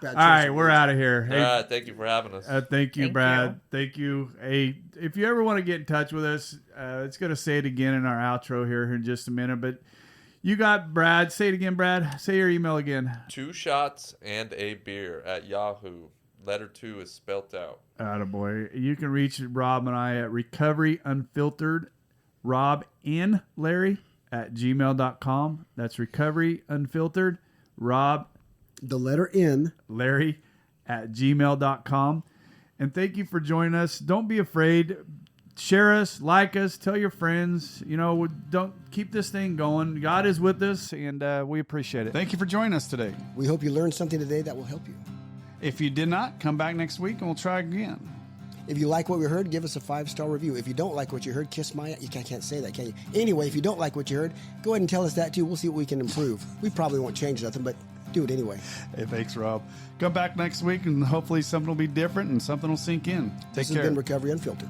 All right, we're out of here. Hey, All right, thank you for having us. thank you, Thank Brad. you. Thank you. Hey, if you ever want to get in touch with us, it's going to say it again in our outro here in just a minute. But you got Brad. Say it again, Brad. Say your email again. 2 shots and a beer at Yahoo. Letter 2 is spelt out. Attaboy. You can reach Rob and I at recoveryunfilteredrobnlarry at gmail.com. That's recoveryunfiltered Rob The letter N. Larry at gmail.com. And thank you for joining us. Don't be afraid. Share us, like us, tell your friends. You know, don't keep this thing going. God is with us, and we appreciate it. Thank you for joining us today. We hope you learned something today that will help you. If you did not, come back next week and we'll try again. If you like what we heard, give us a 5-star review. If you don't like what you heard, kiss my... You can't say that, can you? Anyway, if you don't like what you heard, go ahead and tell us that too. We'll see what we can improve. We probably won't change nothing, but do it anyway. Hey, thanks, Rob. Come back next week and hopefully something will be different and something will sink in. Take care. This has been Recovery Unfiltered.